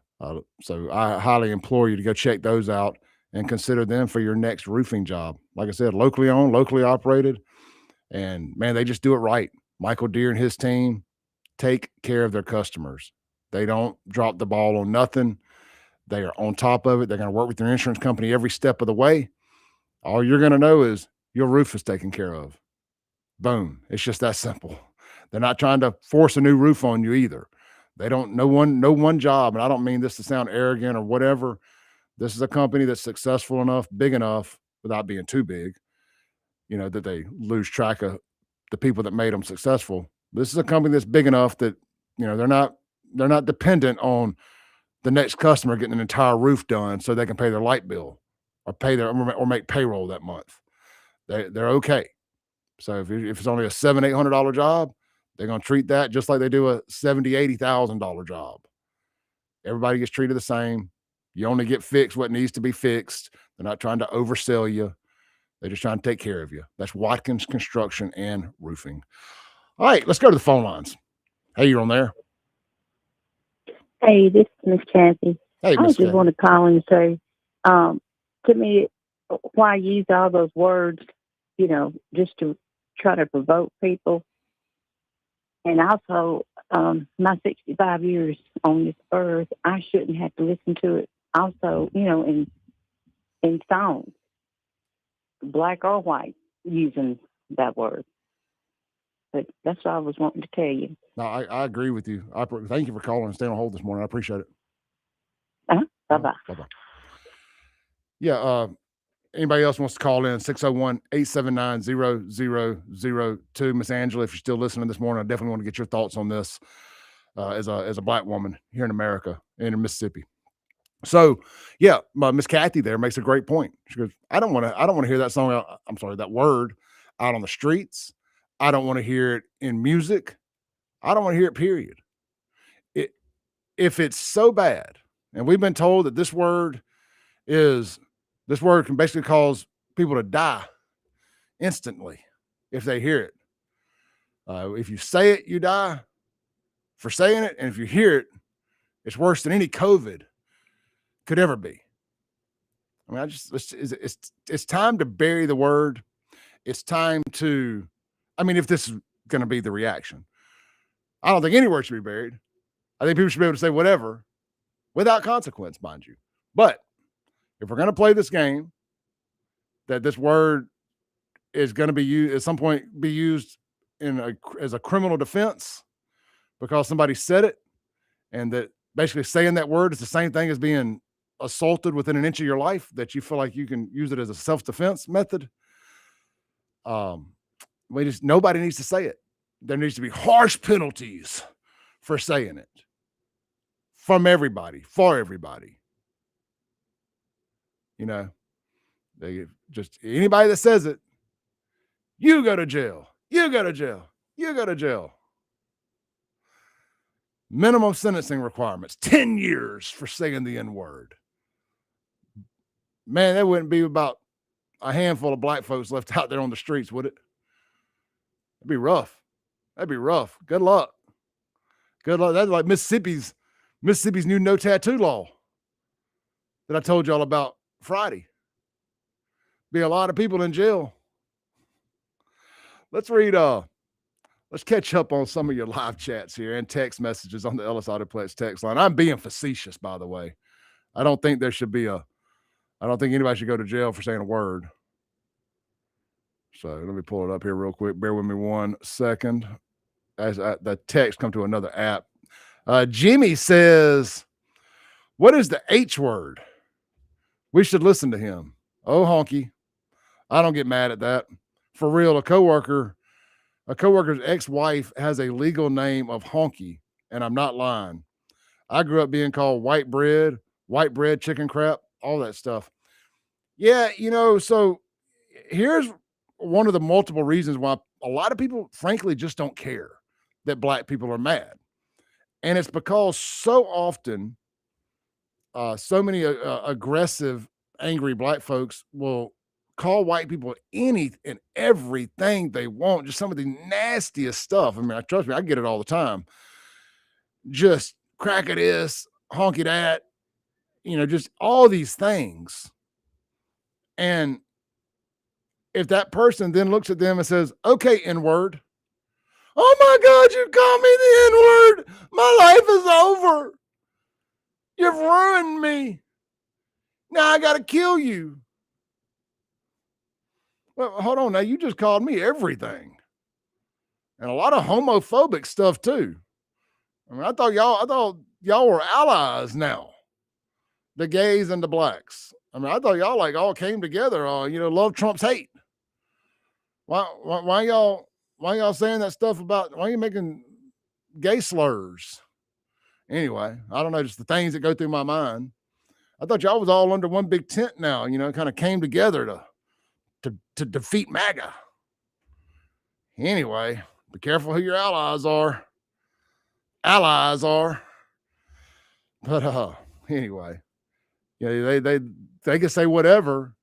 So I highly implore you to go check those out and consider them for your next roofing job. Like I said, locally owned, locally operated. And man, they just do it right. Michael Deere and his team take care of their customers. They don't drop the ball on nothing. They are on top of it. They're going to work with their insurance company every step of the way. All you're going to know is your roof is taken care of. Boom. It's just that simple. They're not trying to force a new roof on you either. They don't know one job. And I don't mean this to sound arrogant or whatever. This is a company that's successful enough, big enough, without being too big, that they lose track of the people that made them successful. This is a company that's big enough that, they're not dependent on the next customer getting an entire roof done so they can pay their light bill or make payroll that month. They're okay. So if it's only a $700-800 job, they're going to treat that just like they do a $70,000-80,000 job. Everybody gets treated the same. You only get fixed what needs to be fixed. They're not trying to oversell you. They're just trying to take care of you. That's Watkins Construction and Roofing. All right, let's go to the phone lines. Hey, you're on there. Hey, this is Miss Kathy. Hey, I Miss just Kathy. want to call and say, to me, why use all those words, just to try to provoke people. And also, my 65 years on this earth, I shouldn't have to listen to it. Also, in songs, black or white, using that word. But that's what I was wanting to tell you. No, I agree with you. Thank you for calling and staying on hold this morning. I appreciate it. Bye-bye. Bye-bye. Yeah, anybody else wants to call in, 601-879-0002. Miss Angela, if you're still listening this morning, I definitely want to get your thoughts on this as a black woman here in America and in Mississippi. So, yeah, Miss Kathy there makes a great point. She goes, I don't want to hear that song. That word out on the streets. I don't want to hear it in music. I don't want to hear it, period. If it's so bad, and we've been told that this word can basically cause people to die instantly if they hear it. If you say it, you die for saying it. And if you hear it, it's worse than any COVID could ever be. I mean, it's time to bury the word. It's time to, if this is going to be the reaction, I don't think any word should be buried. I think people should be able to say whatever without consequence, mind you. But if we're going to play this game, that this word is going to be used at some point, be used as a criminal defense because somebody said it, and that basically saying that word is the same thing as being assaulted within an inch of your life, that you feel like you can use it as a self-defense method. Nobody needs to say it. There needs to be harsh penalties for saying it from everybody, for everybody. They just, anybody that says it, you go to jail, you go to jail, you go to jail. Minimum sentencing requirements, 10 years for saying the N-word. Man, that wouldn't be about a handful of black folks left out there on the streets, would it? That'd be rough. That'd be rough. Good luck. Good luck. That's like Mississippi's new no tattoo law that I told y'all about Friday. Be a lot of people in jail. Let's catch up on some of your live chats here and text messages on the Ellis Autoplex text line. I'm being facetious, by the way. I don't think anybody should go to jail for saying a word. So let me pull it up here real quick. Bear with me 1 second as the text come to another app. Jimmy says, what is the H word? We should listen to him. Oh, honky. I don't get mad at that. For real, a coworker's ex-wife has a legal name of honky, and I'm not lying. I grew up being called white bread, chicken crap, all that stuff. Yeah, so here's one of the multiple reasons why a lot of people, frankly, just don't care that black people are mad. And it's because so often, so many aggressive, angry black folks will call white people any and everything they want, just some of the nastiest stuff. I mean, trust me, I get it all the time. Just crack at this, honky that, just all these things. And if that person then looks at them and says, okay, N-word. Oh my God, you call me the N-word. My life is over. You've ruined me. Now I got to kill you. Well, hold on. Now you just called me everything. And a lot of homophobic stuff too. I mean, I thought y'all were allies now. The gays and the blacks. I mean, I thought y'all all came together. Love trumps hate. Why y'all saying that stuff about? Why are you making gay slurs? Anyway, I don't know, just the things that go through my mind. I thought y'all was all under one big tent now. Kind of came together to defeat MAGA. Anyway, be careful who your allies are. But anyway, they can say whatever,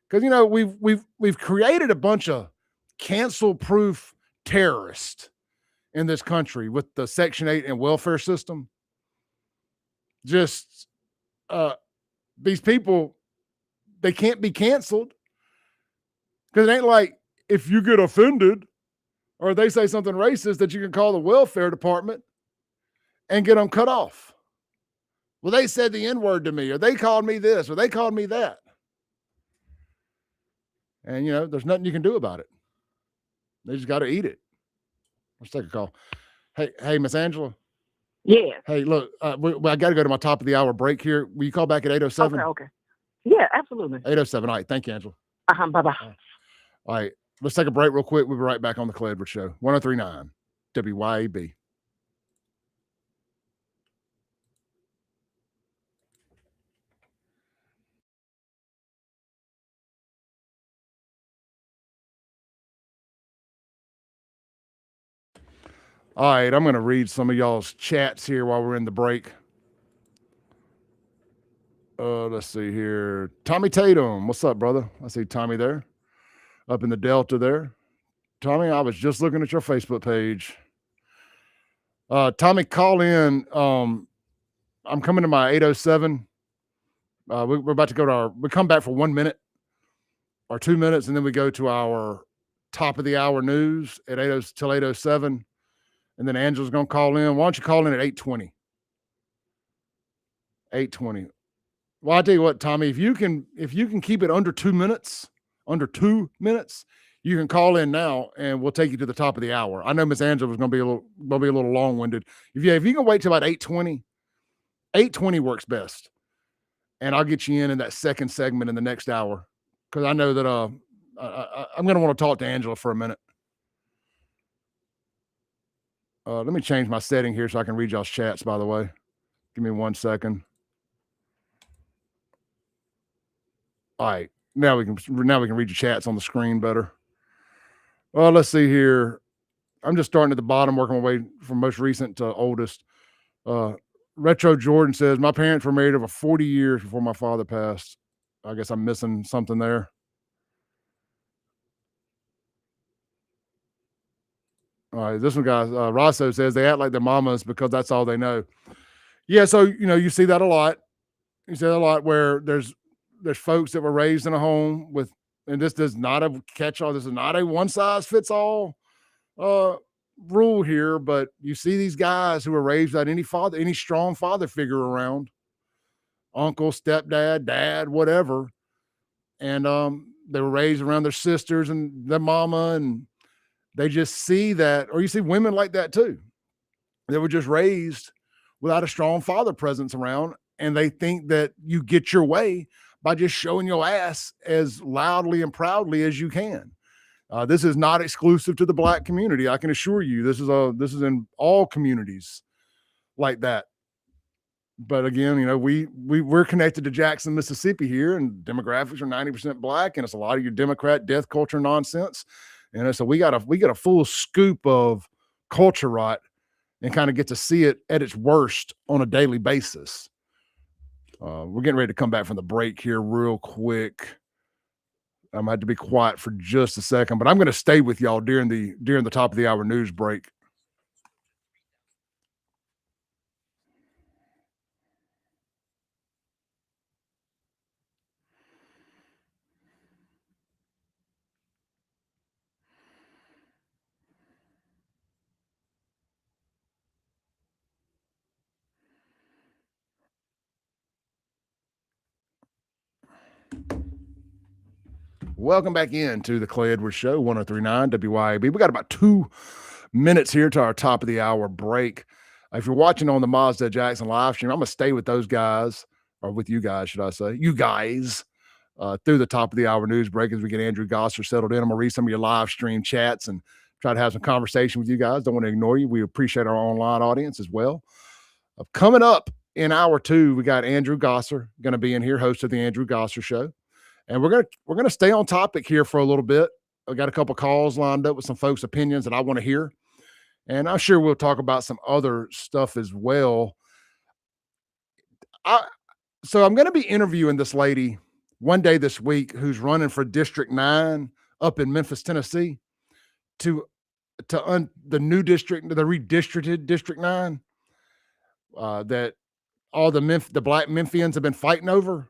because we've created a bunch of cancel-proof terrorists in this country with the Section 8 and welfare system. Just these people, they can't be canceled, because it ain't like if you get offended or they say something racist that you can call the welfare department and get them cut off. Well, they said the N-word to me, or they called me this, or they called me that. And, there's nothing you can do about it. They just got to eat it. Let's take a call. Hey, Miss Angela. Yeah. Hey, look, I got to go to my top of the hour break here. Will you call back at 8:07? Okay. Yeah, absolutely. 8:07. All right. Thank you, Angela. Bye-bye. All right. Let's take a break real quick. We'll be right back on the Clay Edwards Show. 103.9 WYAB. All right, I'm going to read some of y'all's chats here while we're in the break. Let's see here. Tommy Tatum, what's up, brother? I see Tommy there, up in the Delta there. Tommy, I was just looking at your Facebook page. Tommy, call in. I'm coming to my 8:07. We're about to go to we come back for 1 minute or 2 minutes, and then we go to our top of the hour news at 8:00 till 8:07. And then Angela's going to call in. Why don't you call in at 8:20? 8:20. Well, I'll tell you what, Tommy, if you can keep it under 2 minutes, you can call in now and we'll take you to the top of the hour. I know Miss Angela was going to be a little long-winded. If you can wait till about 8:20, 8:20 works best. And I'll get you in that second segment in the next hour, because I know that I'm going to want to talk to Angela for a minute. Let me change my setting here so I can read y'all's chats, by the way. Give me 1 second. All right. Now we can read your chats on the screen better. Well, let's see here. I'm just starting at the bottom, working my way from most recent to oldest. Retro Jordan says, my parents were married over 40 years before my father passed. I guess I'm missing something there. All right, this one, guys. Rosso says they act like their mamas because that's all they know. Yeah, so you see that a lot. You see that a lot where there's folks that were raised in a home with, and this is not a catch-all. This is not a one-size-fits-all rule here. But you see these guys who were raised without any strong father figure around, uncle, stepdad, dad, whatever, and they were raised around their sisters and their mama, and they just see that, or you see women like that too. They were just raised without a strong father presence around, and they think that you get your way by just showing your ass as loudly and proudly as you can. This is not exclusive to the Black community. I can assure you, this is in all communities like that. But again, you know, we're connected to Jackson, Mississippi here, and demographics are 90% Black, and it's a lot of your Democrat death culture nonsense. And so we got a full scoop of culture rot, and kind of get to see it at its worst on a daily basis. We're getting ready to come back from the break here real quick. I'm going to have to be quiet for just a second, but I'm going to stay with y'all during the top of the hour news break. Welcome back into the Clay Edwards Show, 103.9 WYAB. We got about 2 minutes here to our top of the hour break. If you're watching on the Mazda Jackson live stream, I'm going to stay with those guys, or with you guys, should I say, you guys, through the top of the hour news break as we get Andrew Gosser settled in. I'm going to read some of your live stream chats and try to have some conversation with you guys. Don't want to ignore you. We appreciate our online audience as well. Coming up in hour 2, we got Andrew Gosser going to be in here, host of the Andrew Gosser Show. And we're gonna stay on topic here for a little bit. I got a couple calls lined up with some folks' opinions that I want to hear, and I'm sure we'll talk about some other stuff as well. So I'm going to be interviewing this lady one day this week who's running for District 9 up in Memphis, Tennessee, to the new district, the redistricted District 9 that all the Black Memphians have been fighting over.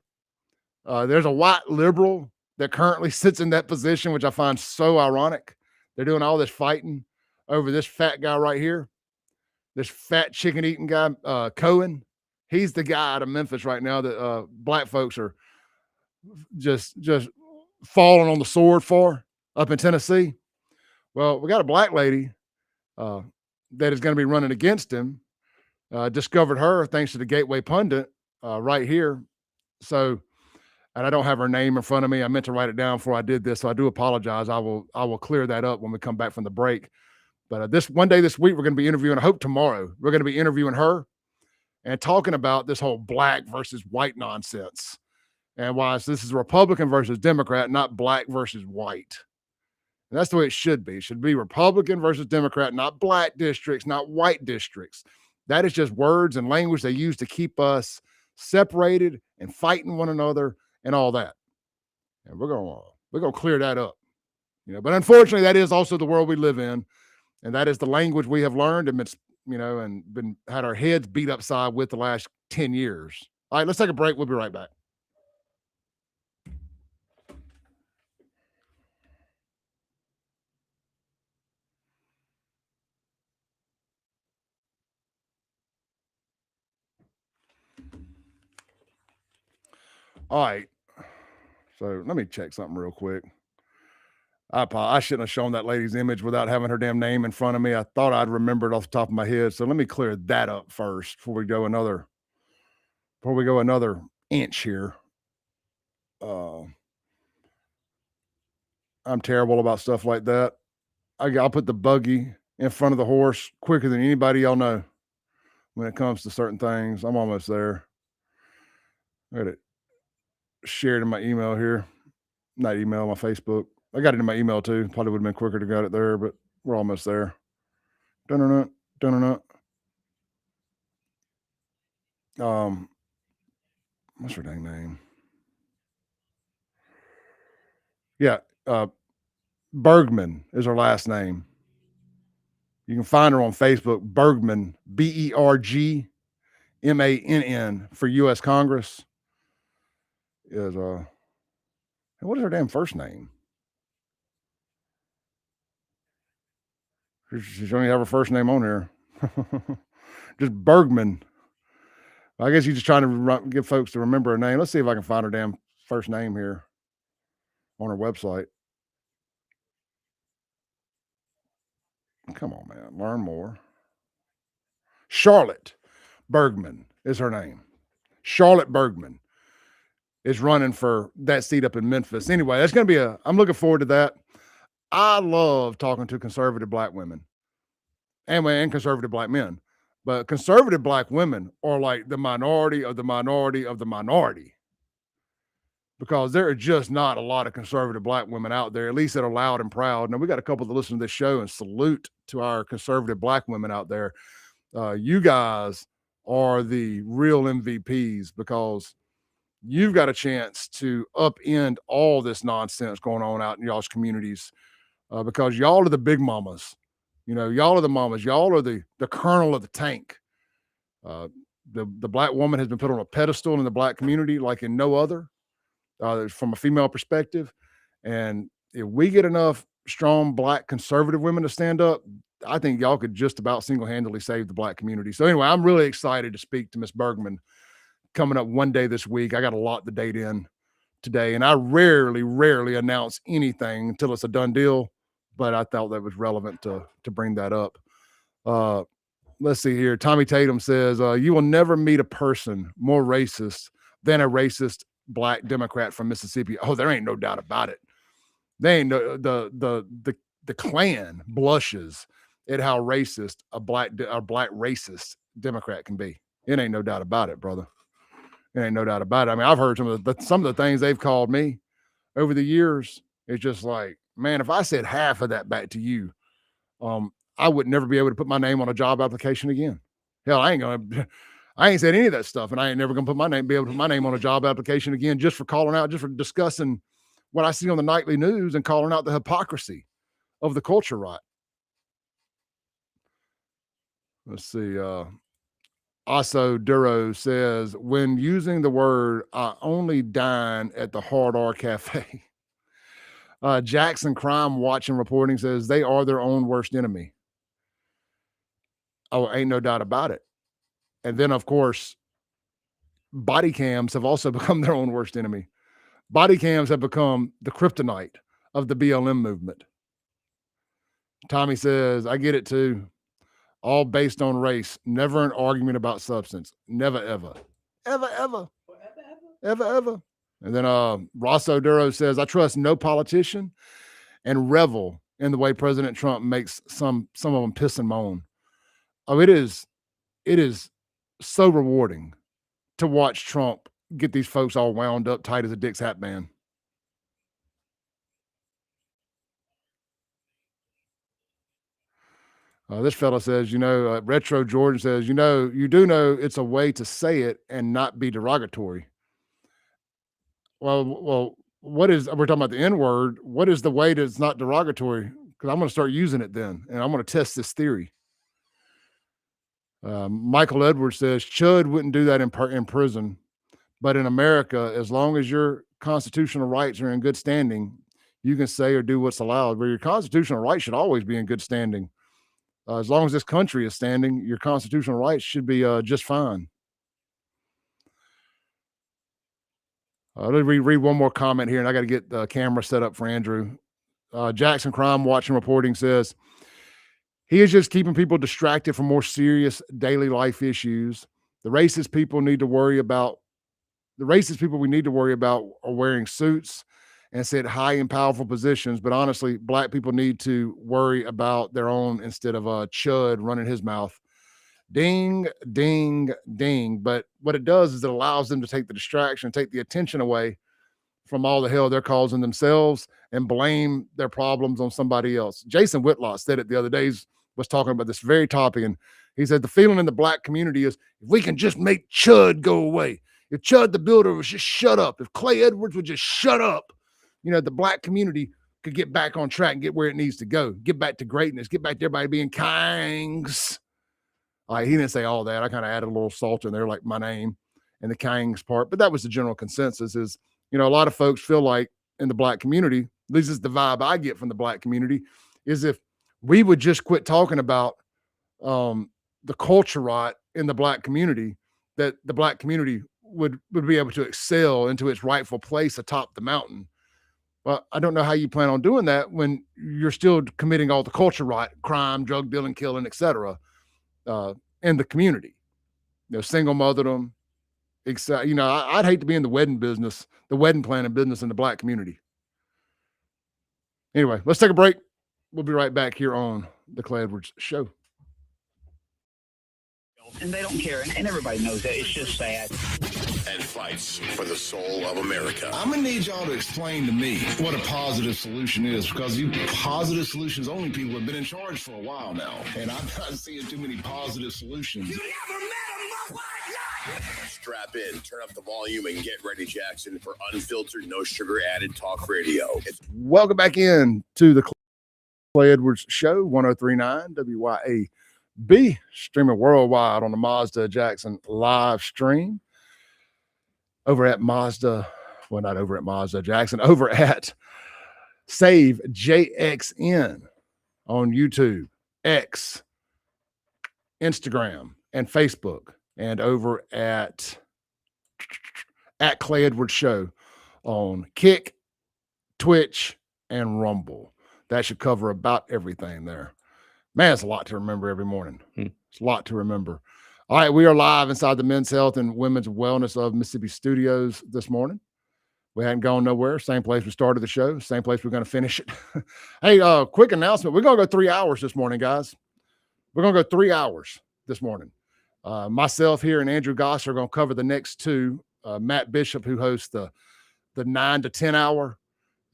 There's a white liberal that currently sits in that position, which I find so ironic. They're doing all this fighting over this fat guy right here, this fat chicken eating guy, Cohen. He's the guy out of Memphis right now that Black folks are just falling on the sword for up in Tennessee. Well, we got a Black lady that is going to be running against him. Discovered her thanks to the Gateway Pundit right here. So. And I don't have her name in front of me. I meant to write it down before I did this, so I do apologize. I will clear that up when we come back from the break. But this one day this week, we're going to be interviewing, I hope tomorrow, we're going to be interviewing her and talking about this whole Black versus white nonsense and why this is Republican versus Democrat, not Black versus white. And that's the way it should be. It should be Republican versus Democrat, not Black districts, not white districts. That is just words and language they use to keep us separated and fighting one another and all that. And we're gonna clear that up. You know, but unfortunately, that is also the world we live in, and that is the language we have learned and been had our heads beat upside with the last 10 years. All right, let's take a break. We'll be right back. All right. So let me check something real quick. I shouldn't have shown that lady's image without having her damn name in front of me. I thought I'd remember it off the top of my head. So let me clear that up first before we go another inch here. I'm terrible about stuff like that. I'll put the buggy in front of the horse quicker than anybody y'all know when it comes to certain things. I'm almost there. I got it shared in my email here. Not email, my Facebook. I got it in my email too. Probably would have been quicker to got it there, but we're almost there. What's her dang name? Yeah, Bergman is her last name. You can find her on Facebook, Bergman, Bergmann for U.S. Congress. Is what is her damn first name? She only have her first name on here. Just Bergman. I guess you're just trying to get folks to remember her name. Let's see if I can find her damn first name here. on her website. Come on, man. Learn more. Charlotte Bergman is her name. Charlotte Bergman is running for that seat up in Memphis. Anyway, that's going to be I'm looking forward to that. I love talking to conservative black women and conservative black men. But conservative black women are like the minority of the minority of the minority, because there are just not a lot of conservative black women out there, at least that are loud and proud. Now, we got a couple that listen to this show, and salute to our conservative black women out there. You guys are the real MVPs, because you've got a chance to upend all this nonsense going on out in y'all's communities, because y'all are the big mamas. You know, y'all are the mamas. Y'all are the kernel of the tank. The black woman has been put on a pedestal in the black community like in no other, from a female perspective. And if we get enough strong black conservative women to stand up, I think y'all could just about single-handedly save the black community. So anyway, I'm really excited to speak to Miss Bergman coming up one day this week. I got to lock the date in today, and I rarely announce anything until it's a done deal, but I thought that was relevant to bring that up. Let's see here. Tommy Tatum says, you will never meet a person more racist than a racist black Democrat from Mississippi. Oh, there ain't no doubt about it. They ain't no, the Klan blushes at how racist a black racist Democrat can be. It ain't no doubt about it, brother. It ain't no doubt about it. I mean, I've heard some of the things they've called me over the years. It's just like, man, if I said half of that back to you, I would never be able to put my name on a job application again. Hell, I ain't said any of that stuff, and I ain't never gonna be able to put my name on a job application again, just for calling out, just for discussing what I see on the nightly news and calling out the hypocrisy of the culture right. Let's see. Aso Duro says, when using the word, I only dine at the Hard R Cafe. Jackson Crime Watching Reporting says they are their own worst enemy. Oh, ain't no doubt about it. And then, of course, body cams have also become their own worst enemy. Body cams have become the kryptonite of the BLM movement. Tommy says, I get it too. All based on race. Never an argument about substance. Never, ever. Ever, ever. Ever, ever. And then Rosso Duro says, I trust no politician and revel in the way President Trump makes some of them piss and moan. Oh, it is so rewarding to watch Trump get these folks all wound up tight as a Dick's hat band. This fella says, Retro Jordan says, you do know it's a way to say it and not be derogatory. Well, we're talking about the N-word. What is the way that it's not derogatory? Because I'm going to start using it then, and I'm going to test this theory. Michael Edwards says, Chud wouldn't do that in prison, but in America, as long as your constitutional rights are in good standing, you can say or do what's allowed. But your constitutional rights should always be in good standing. As long as this country is standing, your constitutional rights should be just fine. Let me read one more comment here, and I got to get the camera set up for Andrew. Jackson Crime Watching Reporting says, he is just keeping people distracted from more serious daily life issues. The racist people we need to worry about are wearing suits and sit high and powerful positions. But honestly, black people need to worry about their own instead of Chud running his mouth. Ding, ding, ding. But what it does is it allows them to take the distraction, take the attention away from all the hell they're causing themselves and blame their problems on somebody else. Jason Whitlock said it the other day, was talking about this very topic, and he said the feeling in the black community is, if we can just make Chud go away, if Chud the Builder was just shut up, if Clay Edwards would just shut up, the black community could get back on track and get where it needs to go, get back to greatness, get back to everybody being kings. He didn't say all that. I kind of added a little salt in there, like my name and the kings part, but that was the general consensus is, a lot of folks feel like in the black community, at least is the vibe I get from the black community, is if we would just quit talking about the culture rot in the black community, that the black community would be able to excel into its rightful place atop the mountain. Well, I don't know how you plan on doing that when you're still committing all the culture right, crime, drug dealing, killing, etc. In the community. Single motherdom, etc. I'd hate to be in the wedding business, the wedding planning business in the Black community. Anyway, let's take a break. We'll be right back here on the Clay Edwards Show. And they don't care, and everybody knows that. It's just sad. And fights for the soul of America. I'm gonna need y'all to explain to me what a positive solution is, because you positive solutions only people have been in charge for a while now, and I'm not seeing too many positive solutions. You never met a motherfucker! Strap in, turn up the volume, and get ready, Jackson, for unfiltered, no sugar added talk radio. Welcome back in to the Clay Edwards Show, 103.9 WYAB, streaming worldwide on the Mazda Jackson live stream. Over at Mazda, well, not over at Mazda Jackson, over at Save JXN on YouTube, X, Instagram, and Facebook, and over at Clay Edwards Show on Kick, Twitch, and Rumble. That should cover about everything there. Man, it's a lot to remember every morning. It's a lot to remember. All right, we are live inside the Men's Health and Women's Wellness of Mississippi Studios this morning. We hadn't gone nowhere. Same place we started the show. Same place we're going to finish it. Hey, quick announcement. We're going to go 3 hours this morning, guys. We're going to go 3 hours this morning. Myself here and Andrew Goss are going to cover the next two. Matt Bishop, who hosts the 9 to 10 hour,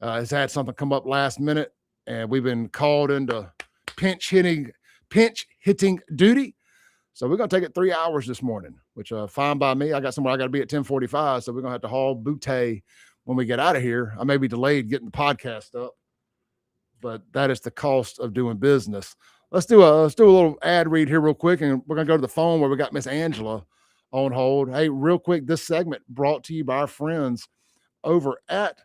has had something come up last minute, and we've been called into pinch hitting duty. So we're going to take it 3 hours this morning, which fine by me. I got somewhere I got to be at 10:45, so we're going to have to haul booty when we get out of here. I may be delayed getting the podcast up, but that is the cost of doing business. Let's do a little ad read here real quick, and we're going to go to the phone where we got Miss Angela on hold. Hey, real quick, this segment brought to you by our friends over at,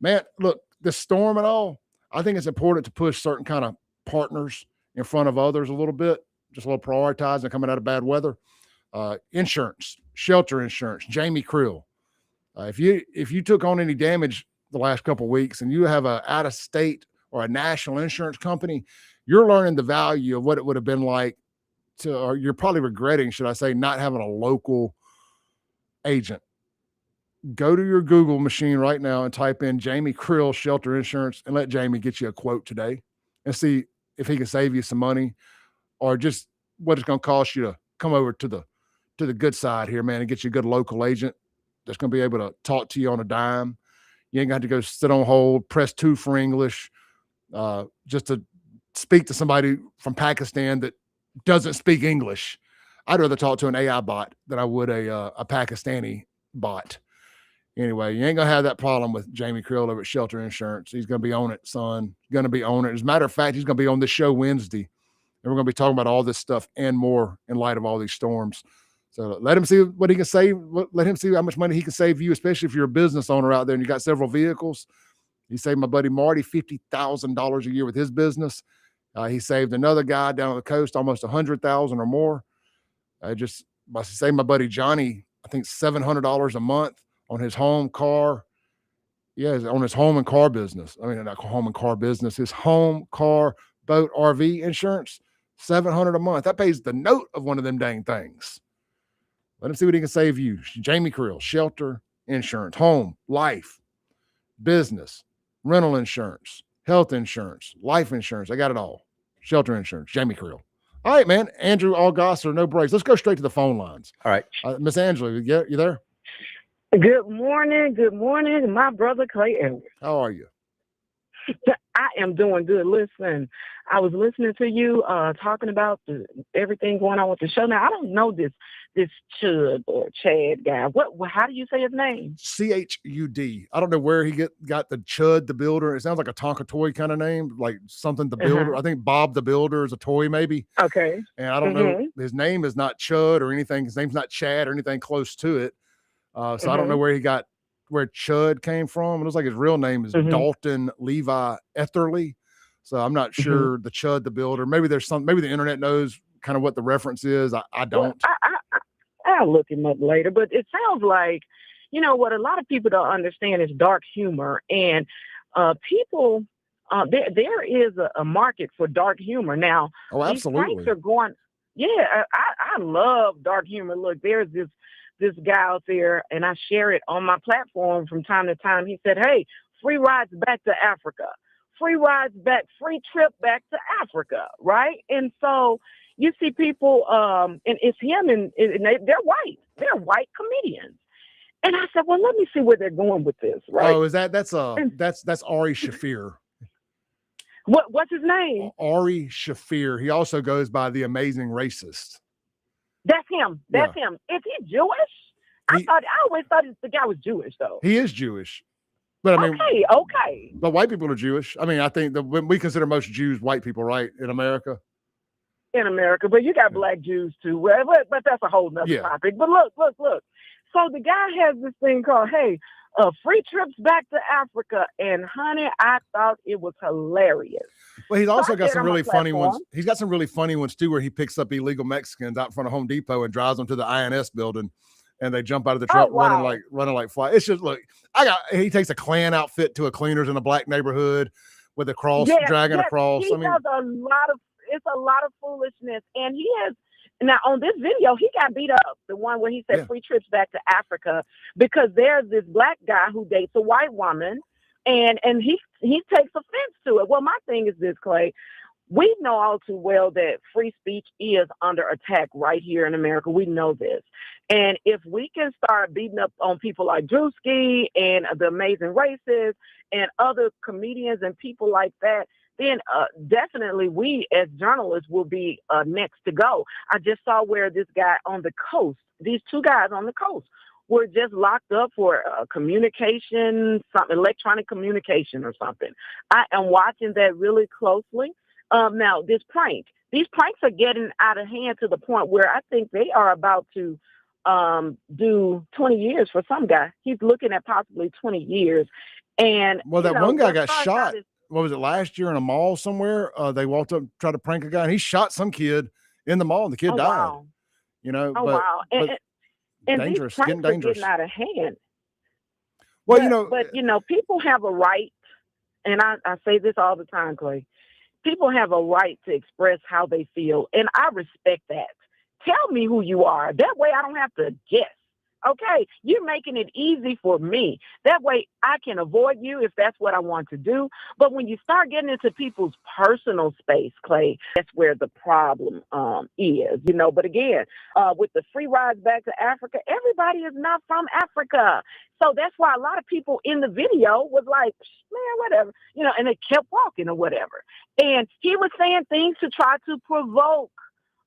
man, look, the storm and all, I think it's important to push certain kind of partners in front of others a little bit. Just a little prioritizing coming out of bad weather. Insurance, shelter insurance, Jamie Krill. If you took on any damage the last couple of weeks and you have a out of state or a national insurance company, you're learning the value of what it would have been like to, or you're probably regretting, should I say, not having a local agent. Go to your Google machine right now and type in Jamie Krill shelter insurance and let Jamie get you a quote today and see if he can save you some money, or just what it's going to cost you to come over to the good side here, man, and get you a good local agent that's going to be able to talk to you on a dime. You ain't got to go sit on hold, press 2 for English, just to speak to somebody from Pakistan that doesn't speak English. I'd rather talk to an AI bot than I would a Pakistani bot. Anyway, you ain't going to have that problem with Jamie Krill over at Shelter Insurance. He's going to be on it, son. Going to be on it. As a matter of fact, he's going to be on this show Wednesday. And we're going to be talking about all this stuff and more in light of all these storms. So let him see what he can save. Let him see how much money he can save you, especially if you're a business owner out there and you got several vehicles. He saved my buddy Marty $50,000 a year with his business. He saved another guy down on the coast almost $100,000 or more. I saved my buddy Johnny, I think $700 a month on his home car. Yeah, on his home and car business. I mean, not home and car business, his home, car, boat, RV insurance. $700 a month. That pays the note of one of them dang things. Let him see what he can save you. Jamie Krill, shelter insurance, home, life, business, rental insurance, health insurance, life insurance. I got it all. Shelter insurance, Jamie Krill. All right, man. Andrew Allgosser, no breaks. Let's go straight to the phone lines. All right. Miss Angela, you there? Good morning, my brother Clay Edwards. How are you? I am doing good. Listen, I was listening to you talking about everything going on with the show. Now, I don't know this Chud or Chad guy. How do you say his name? Chud. I don't know where he got the Chud the Builder. It sounds like a Tonka toy kind of name, like something the Builder. I think Bob the Builder is a toy maybe. Okay. And I don't know. His name is not Chud or anything. His name's not Chad or anything close to it. So I don't know where Chud came from. It looks like his real name is Dalton Levi Etherly. So I'm not sure the Chud the Builder. Maybe maybe the internet knows kind of what the reference is. I don't. Well, I'll look him up later, but it sounds like, what a lot of people don't understand is dark humor. And people, there is a market for dark humor. Now, Oh, these pranks absolutely. are going, yeah, I love dark humor. Look, there's this guy out there, and I share it on my platform from time to time. He said, hey, free rides back to Africa, free rides back, free trip back to Africa, right? And so you see people, and it's him, and they're white. They're white comedians. And I said, well, let me see where they're going with this, right? Oh, is that's Ari Shafir. What's his name? Ari Shafir. He also goes by the Amazing Racist. That's him. That's him. Is he Jewish? I always thought the guy was Jewish, though. He is Jewish. But I mean, okay. But white people are Jewish. I mean, I think that when we consider most Jews white people, right, in America. In America, but you got black Jews too. Well, but that's a whole nother topic. But look. So the guy has this thing called, hey, free trips back to Africa. And honey, I thought it was hilarious. Well, he's also got some really funny ones. He's got some really funny ones too, where he picks up illegal Mexicans out in front of Home Depot and drives them to the INS building, and they jump out of the truck running like fly. It's just, look, he takes a Klan outfit to a cleaners in a black neighborhood with a cross dragging across. He does it's a lot of foolishness, and he has. Now, on this video, he got beat up, the one where he said free trips back to Africa, because there's this black guy who dates a white woman, and he takes offense to it. Well, my thing is this, Clay. We know all too well that free speech is under attack right here in America. We know this. And if we can start beating up on people like Drewski and the Amazing Racists and other comedians and people like that, then definitely we as journalists will be next to go. I just saw where this guy on the coast, these two guys on the coast, were just locked up for communication, something, electronic communication or something. I am watching that really closely. Now, these pranks are getting out of hand to the point where I think they are about to do 20 years for some guy. He's looking at possibly 20 years. And that one guy got shot. What was it, last year in a mall somewhere? They walked up, tried to prank a guy, and he shot some kid in the mall, and the kid died. Wow. Wow. And dangerous, these getting pranks dangerous. are getting out of hand. Well, but people have a right, and I say this all the time, Clay. People have a right to express how they feel, and I respect that. Tell me who you are. That way I don't have to guess. Okay, you're making it easy for me. That way I can avoid you if that's what I want to do. But when you start getting into people's personal space, Clay, that's where the problem is, But again, with the free rides back to Africa, everybody is not from Africa. So that's why a lot of people in the video was like, man, whatever, and they kept walking or whatever. And he was saying things to try to provoke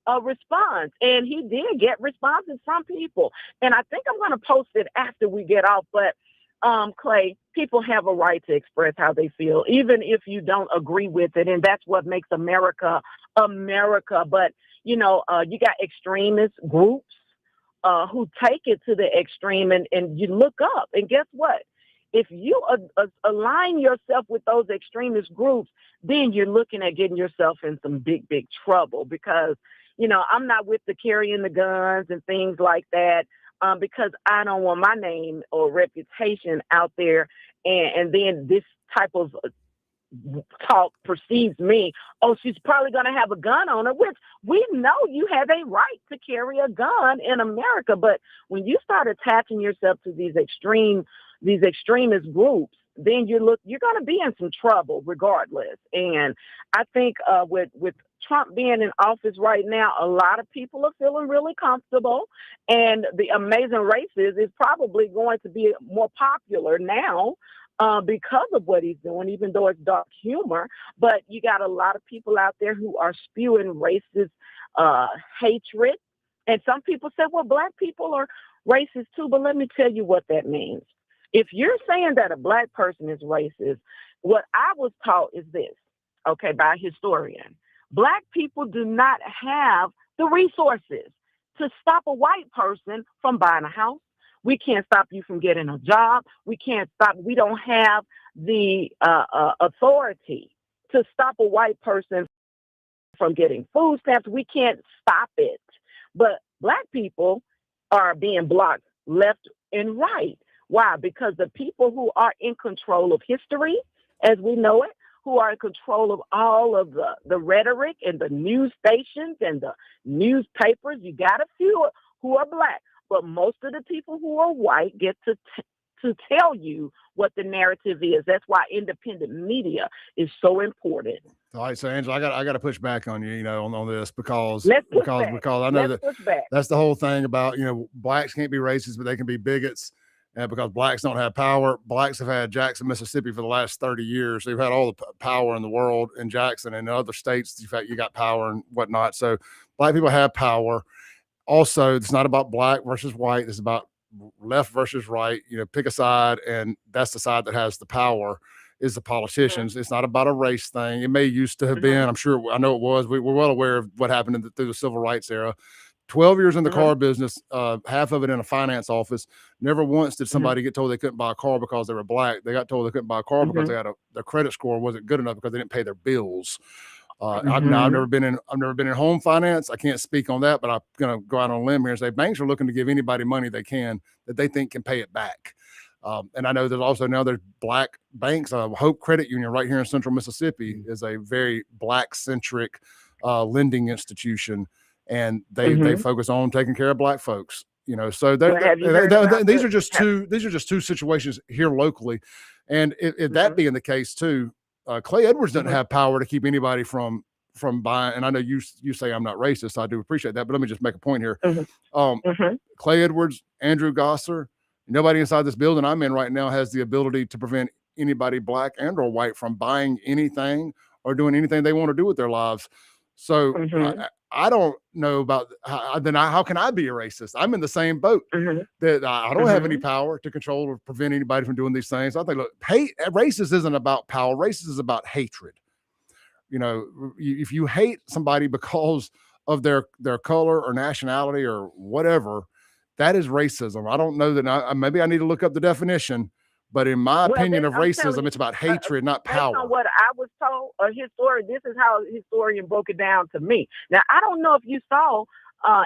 a response, and he did get responses from people. And I think I'm going to post it after we get off. But Clay, people have a right to express how they feel, even if you don't agree with it, and that's what makes America America. But you got extremist groups who take it to the extreme, and you look up, and guess what? If you align yourself with those extremist groups, then you're looking at getting yourself in some big trouble, because I'm not with the carrying the guns and things like that, because I don't want my name or reputation out there. And then this type of talk perceives me, she's probably going to have a gun on her, which we know you have a right to carry a gun in America. But when you start attaching yourself to these extremist groups, then you're going to be in some trouble regardless. And I think with Trump being in office right now, a lot of people are feeling really comfortable, and the Amazing Racist is probably going to be more popular now because of what he's doing, even though it's dark humor. But you got a lot of people out there who are spewing racist hatred. And some people say, well, black people are racist too. But let me tell you what that means. If you're saying that a black person is racist, what I was taught is this, okay, by a historian. Black people do not have the resources to stop a white person from buying a house. We can't stop you from getting a job. We don't have the authority to stop a white person from getting food stamps. We can't stop it. But black people are being blocked left and right. Why? Because the people who are in control of history, as we know it, who are in control of all of the rhetoric and the news stations and the newspapers. You got a few who are black, but most of the people who are white get to tell you what the narrative is. That's why independent media is so important. All right, so Angela, I got to push back on you, on this because because I know that's the whole thing about blacks can't be racist, but they can be bigots. Because blacks don't have power. Blacks have had Jackson, Mississippi for the last 30 years. They've had all the power in the world in Jackson and in other states. In fact, you got power and whatnot. So black people have power. Also, it's not about black versus white. It's about left versus right. Pick a side, and that's the side that has the power is the politicians. It's not about a race thing. It may used to have been. I know it was. We're well aware of what happened through the civil rights era. 12 years in the car business, half of it in a finance office. Never once did somebody get told they couldn't buy a car because they were black. They got told they couldn't buy a car because they had their credit score wasn't good enough because they didn't pay their bills. I've never been in home finance. I can't speak on that, but I'm going to go out on a limb here and say banks are looking to give anybody money they can that they think can pay it back. And I know there's also now there's black banks. Hope Credit Union right here in Central Mississippi is a very black centric lending institution. And they focus on taking care of black folks, So these are just two situations here locally, and if that being the case too, Clay Edwards doesn't have power to keep anybody from buying. And I know you say I'm not racist, so I do appreciate that, but let me just make a point here. Clay Edwards, Andrew Gosser, nobody inside this building I'm in right now has the ability to prevent anybody black and or white from buying anything or doing anything they want to do with their lives. So I don't know about how can I be a racist? I'm in the same boat that I don't have any power to control or prevent anybody from doing these things. I think, look, racist isn't about power. Racist is about hatred. If you hate somebody because of their color or nationality or whatever, that is racism. I don't know that maybe I need to look up the definition. But in my opinion of racism, it's about hatred, not power. Based on what I was told, a historian, this is how a historian broke it down to me. Now, I don't know if you saw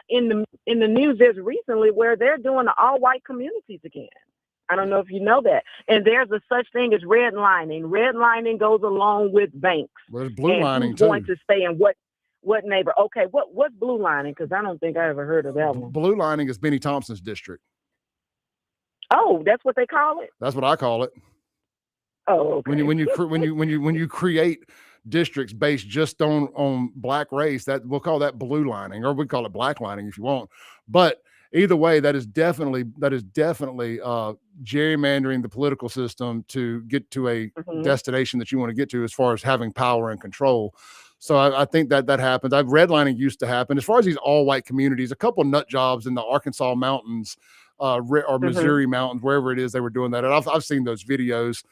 in the news there's recently where they're doing the all-white communities again. I don't know if you know that. And there's a such thing as redlining. Redlining goes along with banks. Well, there's blue lining too. Going to stay in what neighbor? Okay, what's blue lining? Because I don't think I ever heard of that one. Blue lining is Benny Thompson's district. Oh, that's what they call it? That's what I call it. Oh, okay. When you create districts based just on black race, that we'll call that blue lining, or we call it black lining if you want. But either way, that is definitely gerrymandering the political system to get to a destination that you want to get to as far as having power and control. So I think that happens. Redlining used to happen. As far as these all white communities, a couple nut jobs in the Arkansas mountains or Missouri mountains, wherever it is, they were doing that. And I've seen those videos.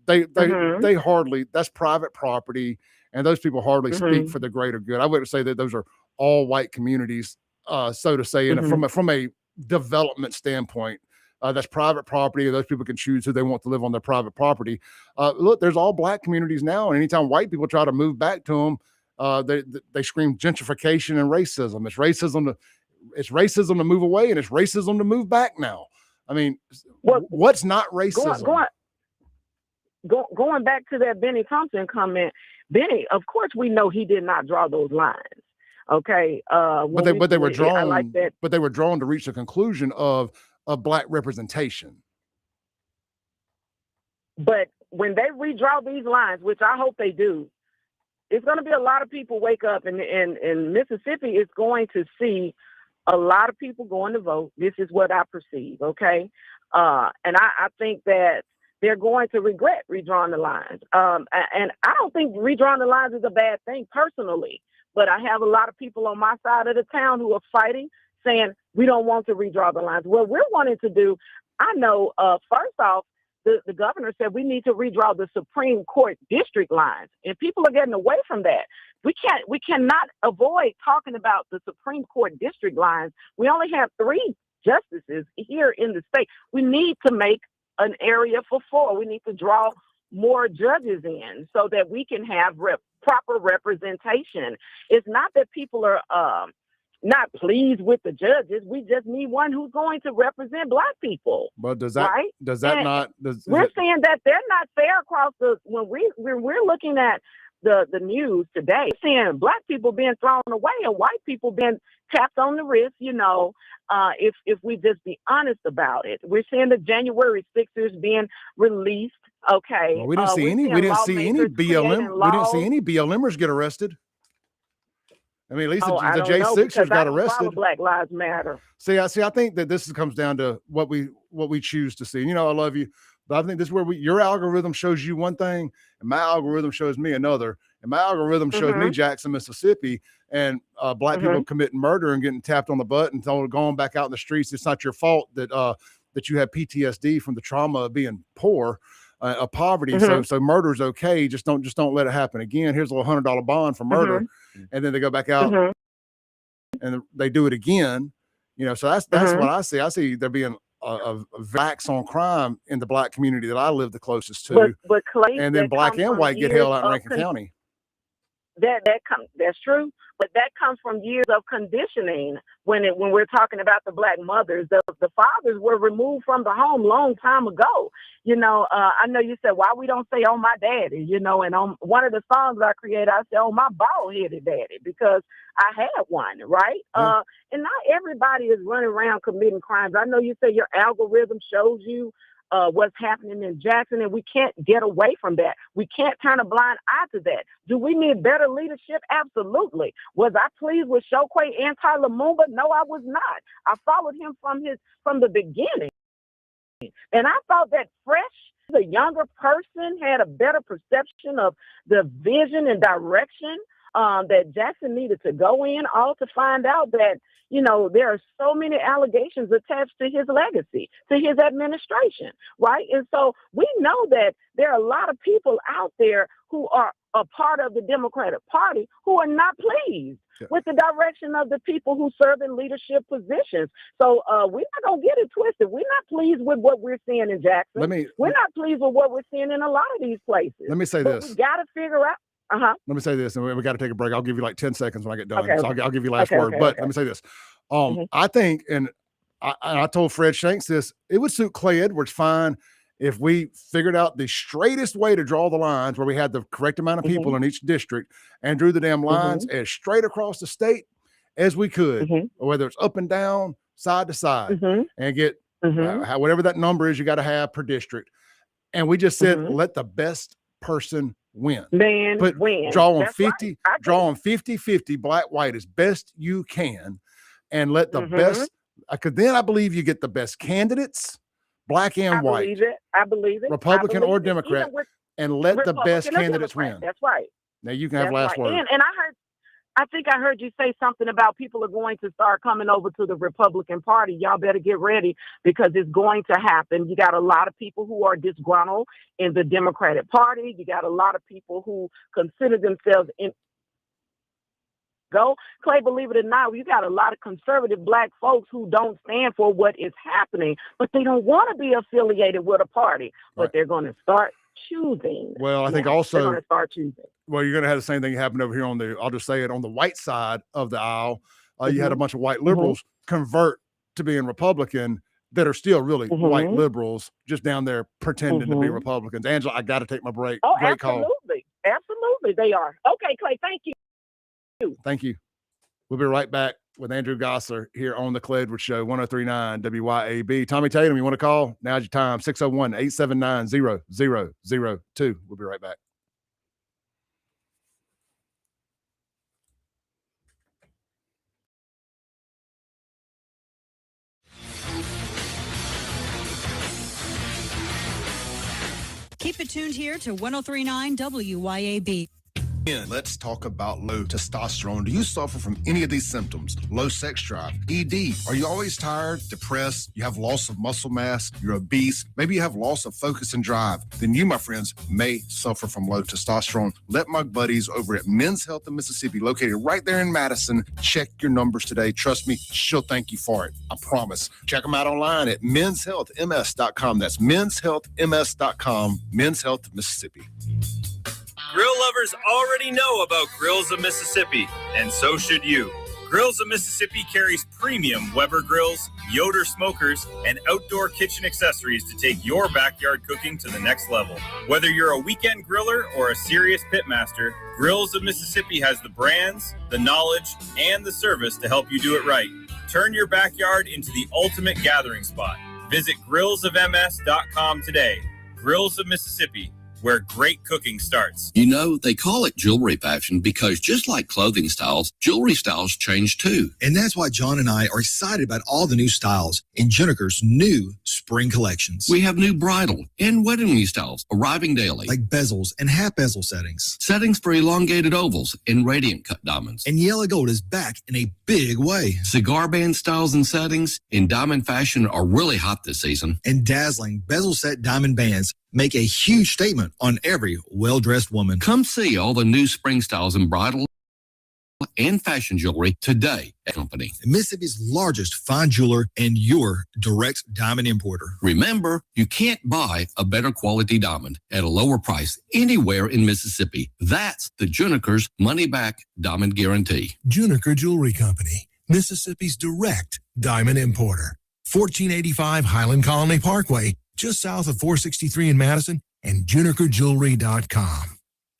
They hardly, that's private property, and those people hardly speak for the greater good. I wouldn't say that those are all white communities, so to say, and from a development standpoint. That's private property. Those people can choose who they want to live on their private property. Look, there's all black communities now, and anytime white people try to move back to them, they scream gentrification and racism. It's racism to move away, and it's racism to move back now. I mean, what's not racism? Going back to that Benny Thompson comment, Benny, of course, we know he did not draw those lines. Okay, but they were drawn. I like that. But they were drawn to reach the conclusion of black representation. But when they redraw these lines, which I hope they do, it's going to be a lot of people wake up, and Mississippi is going to see a lot of people going to vote. This is what I perceive, okay? And I think that they're going to regret redrawing the lines. And I don't think redrawing the lines is a bad thing personally, but I have a lot of people on my side of the town who are fighting, saying we don't want to redraw the lines. What we're wanting to do, I know, first off, the governor said we need to redraw the Supreme Court district lines, and people are getting away from that. We cannot avoid talking about the Supreme Court district lines. We only have 3 justices here in the state. We need to make an area for 4. We need to draw more judges in so that we can have proper representation. It's not that people are not pleased with the judges. We just need one who's going to represent Black people. But does that right? We're saying that they're not fair across the when we're looking at the news today, seeing Black people being thrown away and white people being tapped on the wrist. If we just be honest about it, we're seeing the January 6ers being released. Okay, well, we didn't see any. We didn't see any BLM. We didn't see any BLMers get arrested. I mean, at least the J6ers got arrested. Black Lives Matter. See, I think that this comes down to what we choose to see. I love you, but I think this is where your algorithm shows you one thing, and my algorithm shows me another. And my algorithm shows me Jackson, Mississippi, and Black people committing murder and getting tapped on the butt and going back out in the streets. It's not your fault that you have PTSD from the trauma of being poor. Of poverty, so murder's okay. Just don't let it happen again. Here's a little $100 bond for murder, and then they go back out and they do it again. So that's what I see. I see there being a vax on crime in the Black community that I live the closest to, but Clay, and then Black and white get held out in Rankin County. That's true, but that comes from years of conditioning. When we're talking about the Black mothers, the fathers were removed from the home long time ago. I know you said why we don't say "Oh my daddy," and on one of the songs I created, I said "Oh my bald-headed daddy" because I had one, right? And not everybody is running around committing crimes. I know you say your algorithm shows you what's happening in Jackson, and we can't get away from that. We can't turn a blind eye to that. Do we need better leadership? Absolutely. Was I pleased with Chokwe Anti-Lumumba? No, I was not. I followed him from the beginning. And I thought that Fresh, the younger person, had a better perception of the vision and direction that Jackson needed to go in, all to find out that, there are so many allegations attached to his legacy, to his administration, right? And so we know that there are a lot of people out there who are a part of the Democratic Party who are not pleased with the direction of the people who serve in leadership positions. So we're not going to get it twisted. We're not pleased with what we're seeing in Jackson. We're not pleased with what we're seeing in a lot of these places. Let me say this. We got to figure out. Let me say this, and we got to take a break. I'll give you like 10 seconds when I get done. Okay. So I'll give you last word. But let me say this. I think, and I told Fred Shanks this, it would suit Clay Edwards fine if we figured out the straightest way to draw the lines where we had the correct amount of people in each district and drew the damn lines as straight across the state as we could, whether it's up and down, side to side, and get whatever that number is you got to have per district. And we just said, let the best person win. Win. Draw on 50, draw on 50-50 black, white as best you can, and let the best, because then I believe you get the best candidates, black and white. I believe it. Republican or Democrat, and let the best candidates win. That's right. Now you can have last word. And I think I heard you say something about people are going to start coming over to the Republican Party. Y'all better get ready because it's going to happen. You got a lot of people who are disgruntled in the Democratic Party. You got a lot of people who consider themselves Clay, believe it or not, you got a lot of conservative black folks who don't stand for what is happening, but they don't want to be affiliated with a party, but they're going to start choosing. Well, I think also they're going to start choosing. Well, you're going to have the same thing happen over here I'll just say it, on the white side of the aisle. You had a bunch of white liberals convert to being Republican that are still really white liberals, just down there pretending to be Republicans. Angela, I got to take my break. Oh, Great absolutely. Call. Absolutely, they are. Okay, Clay, thank you. Thank you. We'll be right back with Andrew Gosler here on the Clay Edwards Show, 103.9 WYAB. Tommy Tatum, you want to call? Now's your time, 601-879-0002. We'll be right back. Keep it tuned here to 103.9 WYAB. Let's talk about low testosterone. Do you suffer from any of these symptoms? Low sex drive, ED. Are you always tired, depressed? You have loss of muscle mass? You're obese? Maybe you have loss of focus and drive? Then you, my friends, may suffer from low testosterone. Let my buddies over at Men's Health in Mississippi, located right there in Madison, check your numbers today. Trust me, she'll thank you for it. I promise. Check them out online at menshealthms.com. That's menshealthms.com. Men's Health Mississippi. Grill lovers already know about Grills of Mississippi, and so should you. Grills of Mississippi carries premium Weber grills, Yoder smokers, and outdoor kitchen accessories to take your backyard cooking to the next level. Whether you're a weekend griller or a serious pitmaster, Grills of Mississippi has the brands, the knowledge, and the service to help you do it right. Turn your backyard into the ultimate gathering spot. Visit grillsofms.com today. Grills of Mississippi, where great cooking starts. You know, they call it jewelry fashion because just like clothing styles, jewelry styles change too. And that's why John and I are excited about all the new styles in Juniker's new spring collections. We have new bridal and wedding styles arriving daily. Like bezels and half bezel settings. Settings for elongated ovals and radiant cut diamonds. And yellow gold is back in a big way. Cigar band styles and settings in diamond fashion are really hot this season. And dazzling bezel set diamond bands make a huge statement on every well-dressed woman. Come see all the new spring styles in bridal and fashion jewelry today at Company. Mississippi's largest fine jeweler and your direct diamond importer. Remember, you can't buy a better quality diamond at a lower price anywhere in Mississippi. That's the Juniker's money-back diamond guarantee. Juniker Jewelry Company, Mississippi's direct diamond importer. 1485 Highland Colony Parkway, just south of 463 in Madison, and junikerjewelry.com.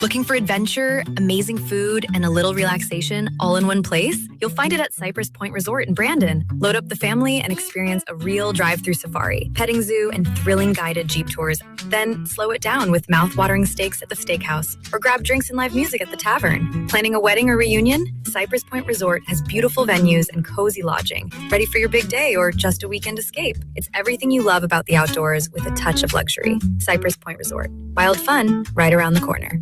Looking for adventure, amazing food, and a little relaxation all in one place? You'll find it at Cypress Point Resort in Brandon. Load up the family and experience a real drive-through safari, petting zoo, and thrilling guided Jeep tours. Then slow it down with mouth-watering steaks at the steakhouse, or grab drinks and live music at the tavern. Planning a wedding or reunion? Cypress Point Resort has beautiful venues and cozy lodging. Ready for your big day or just a weekend escape? It's everything you love about the outdoors with a touch of luxury. Cypress Point Resort. Wild fun right around the corner.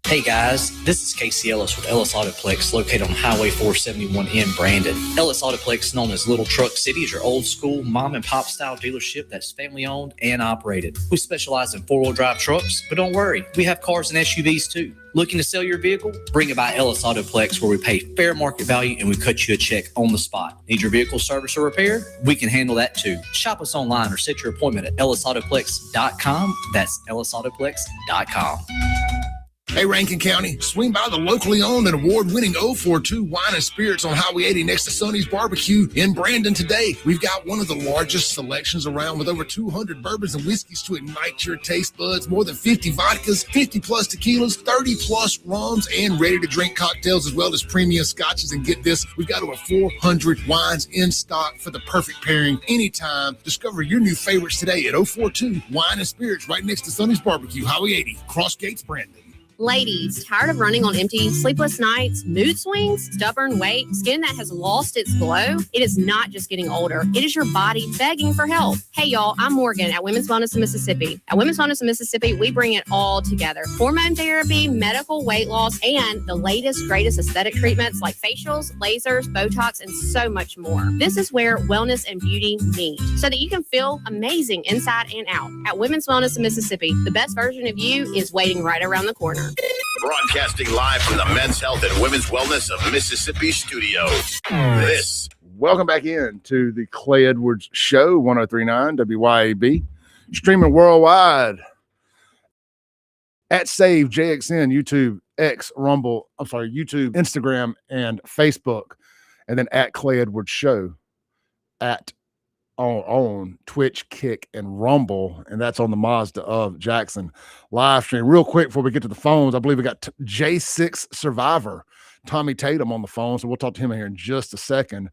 Hey guys, this is Casey Ellis with Ellis Autoplex, located on Highway 471 in Brandon. Ellis Autoplex, known as Little Truck City, is your old school mom and pop style dealership that's family owned and operated. We specialize in 4-wheel drive trucks, but don't worry, we have cars and SUVs too. Looking to sell your vehicle? Bring it by Ellis Autoplex, where we pay fair market value and we cut you a check on the spot. Need your vehicle service or repaired? We can handle that too. Shop us online or set your appointment at ellisautoplex.com. That's ellisautoplex.com. Hey, Rankin County, swing by the locally owned and award-winning 042 Wine and Spirits on Highway 80 next to Sonny's Barbecue in Brandon today. We've got one of the largest selections around with over 200 bourbons and whiskeys to ignite your taste buds, more than 50 vodkas, 50-plus tequilas, 30-plus rums, and ready-to-drink cocktails, as well as premium scotches. And get this, we've got over 400 wines in stock for the perfect pairing anytime. Discover your new favorites today at 042 Wine and Spirits right next to Sonny's Barbecue, Highway 80, Cross Gates, Brandon. Ladies, tired of running on empty, sleepless nights, mood swings, stubborn weight, skin that has lost its glow? It is not just getting older. It is your body begging for help. Hey, y'all, I'm Morgan at Women's Wellness of Mississippi. At Women's Wellness of Mississippi, we bring it all together. Hormone therapy, medical weight loss, and the latest, greatest aesthetic treatments like facials, lasers, Botox, and so much more. This is where wellness and beauty meet, so that you can feel amazing inside and out. At Women's Wellness of Mississippi, the best version of you is waiting right around the corner. Broadcasting live from the Men's Health and Women's Wellness of Mississippi studios. This. Welcome back in to the Clay Edwards Show, 1039 WYAB, streaming worldwide at Save JXN, YouTube, X, Rumble, YouTube, Instagram, and Facebook, and then at Clay Edwards Show at on Twitch, Kick, and Rumble, and that's on the Mazda of Jackson live stream. Real quick before we get to the phones, I believe we got J6 Survivor Tommy Tatum on the phone, so we'll talk to him here in just a second.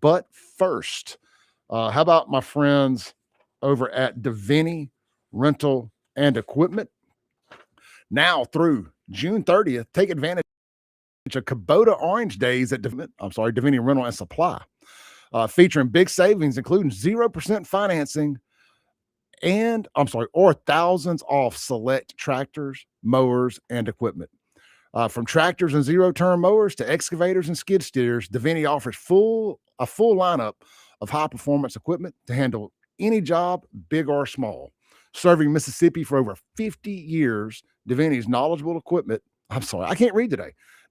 But first, how about my friends over at Davini Rental and Equipment? Now through June 30th, take advantage of Kubota Orange Days at Davini Rental and Supply. Featuring big savings, including 0% financing or thousands off select tractors, mowers, and equipment. From tractors and zero-turn mowers to excavators and skid steers, Davini offers a full lineup of high-performance equipment to handle any job, big or small. Serving Mississippi for over 50 years, Davini's knowledgeable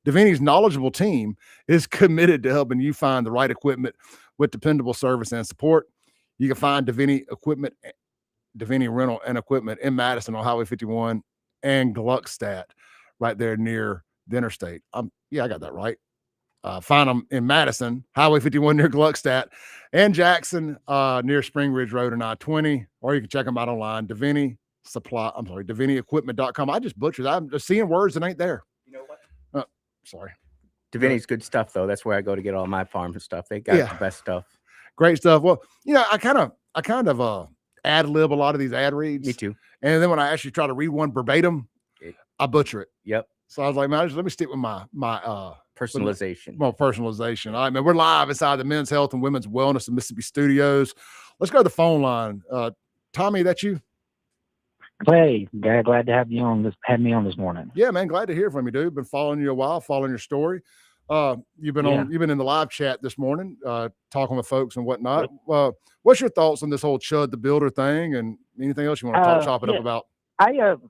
Davini's knowledgeable team is committed to helping you find the right equipment with dependable service and support. You can find Davini Rental and Equipment in Madison on Highway 51 and Gluckstadt, right there near the interstate. I got that right. Find them in Madison, Highway 51 near Gluckstadt, and Jackson near Spring Ridge Road and I-20, or you can check them out online, DaviniEquipment.com. I just butchered that. I'm just seeing words that ain't there. You know what? Sorry. Davini's good stuff, though. That's where I go to get all my farm and stuff. They got the best stuff. Great stuff. Well, I kind of ad lib a lot of these ad reads. Me too. And then when I actually try to read one verbatim, I butcher it. Yep. So I was like, man, let me stick with my personalization. Well, personalization. All right, man. We're live inside the Men's Health and Women's Wellness in Mississippi Studios. Let's go to the phone line. Tommy, that you? Hey, glad to have you on this. Had me on this morning. Yeah, man. Glad to hear from you, dude. Been following you a while, following your story. You've been in the live chat this morning, talking with folks and whatnot. What's your thoughts on this whole Chud the Builder thing, and anything else you want to chop it up about? I've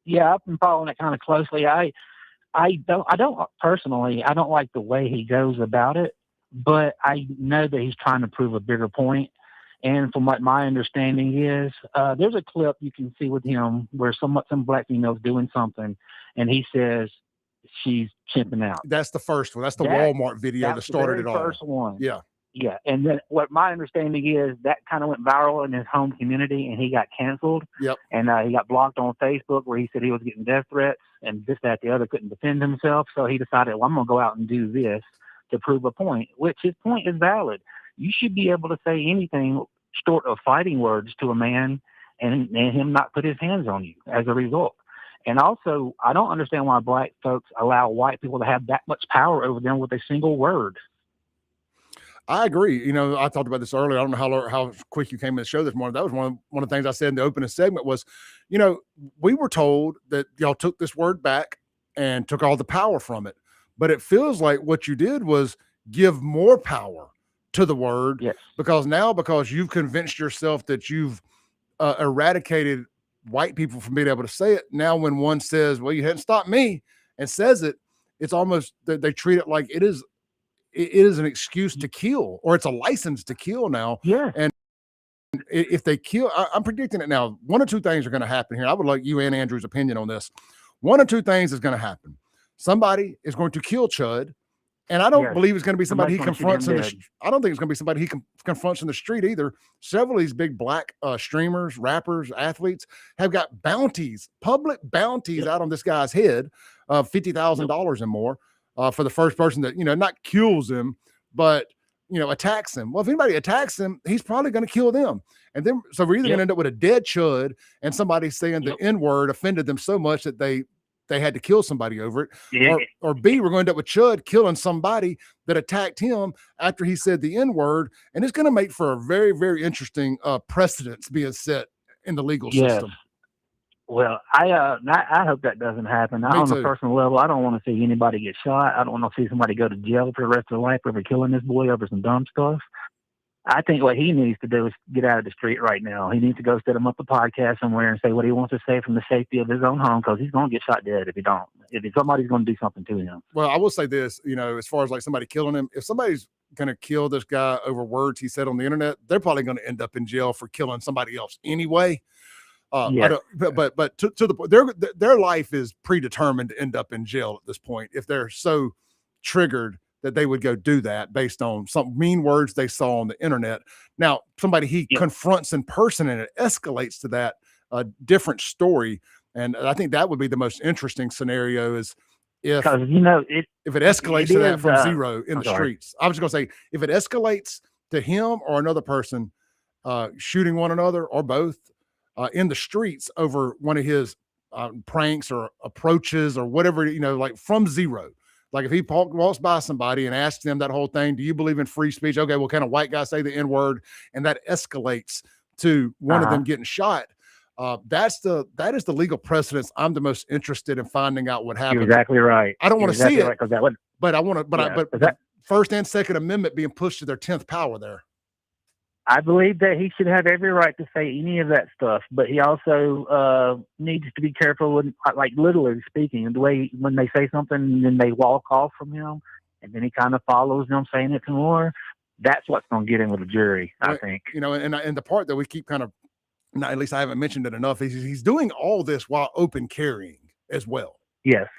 been following it kind of closely. I don't personally, I don't like the way he goes about it, but I know that he's trying to prove a bigger point. And from what my understanding is, there's a clip you can see with him where some black female's doing something, and he says she's chimping out. That's the first one. That's the Walmart video that started it all. First one. Yeah. Yeah. And then what my understanding is that kind of went viral in his home community, and he got canceled. Yep. And he got blocked on Facebook where he said he was getting death threats and this, that, the other, couldn't defend himself. So he decided, well, I'm going to go out and do this to prove a point, which his point is valid. You should be able to say anything short of fighting words to a man and him not put his hands on you as a result. And also, I don't understand why black folks allow white people to have that much power over them with a single word. I agree. I talked about this earlier. I don't know how quick you came in the show this morning. That was one of the things I said in the opening segment was, we were told that y'all took this word back and took all the power from it. But it feels like what you did was give more power to the word. Yes. Because you've convinced yourself that you've eradicated white people from being able to say it. Now, when one says, well, you hadn't stopped me, and says it, it's almost that they treat it like it is an excuse to kill, or it's a license to kill now. Yeah. And if they kill, I'm predicting it now. One or two things are going to happen here. I would like you and Andrew's opinion on this. One or two things is going to happen. Somebody is going to kill Chud. And I don't believe it's going to be somebody he confronts I don't think it's going to be somebody he confronts in the street either. Several of these big black streamers, rappers, athletes have got bounties, public bounties out on this guy's head of $50,000 and more for the first person that, not kills him, but, attacks him. Well, if anybody attacks him, he's probably going to kill them. And then, so we're either going to end up with a dead Chud and somebody saying the N-word offended them so much that they had to kill somebody over it. Yeah. Or B, we're going to end up with Chud killing somebody that attacked him after he said the N-word. And it's going to make for a very, very interesting precedence being set in the legal system. Well, I hope that doesn't happen. On a personal level, I don't want to see anybody get shot. I don't want to see somebody go to jail for the rest of their life over killing this boy over some dumb stuff. I think what he needs to do is get out of the street right now. He needs to go set him up a podcast somewhere and say what he wants to say from the safety of his own home, because he's going to get shot dead if he don't. If somebody's going to do something to him. Well, I will say this, as far as like somebody killing him, if somebody's going to kill this guy over words he said on the internet, they're probably going to end up in jail for killing somebody else anyway. But to the point, their life is predetermined to end up in jail at this point if they're so triggered that they would go do that based on some mean words they saw on the internet. Now, somebody he confronts in person and it escalates to that different story. And I think that would be the most interesting scenario is if it escalates to that from zero in the streets. I was just going to say, if it escalates to him or another person shooting one another or both in the streets over one of his pranks or approaches or whatever, like from zero. Like if he walks by somebody and asks them that whole thing, do you believe in free speech? Okay, well, can a white guy say the N-word? And that escalates to one of them getting shot. That is the legal precedence I'm the most interested in finding out what happened. You're exactly right. I don't want to see it, right, but I want to. But First and Second Amendment being pushed to their 10th power there. I believe that he should have every right to say any of that stuff, but he also needs to be careful with, like, literally speaking, the way when they say something and then they walk off from him, and then he kind of follows them saying it some more. That's what's going to get him with the jury, I think. And the part that we keep kind of, at least I haven't mentioned it enough, he's doing all this while open carrying as well. Yes.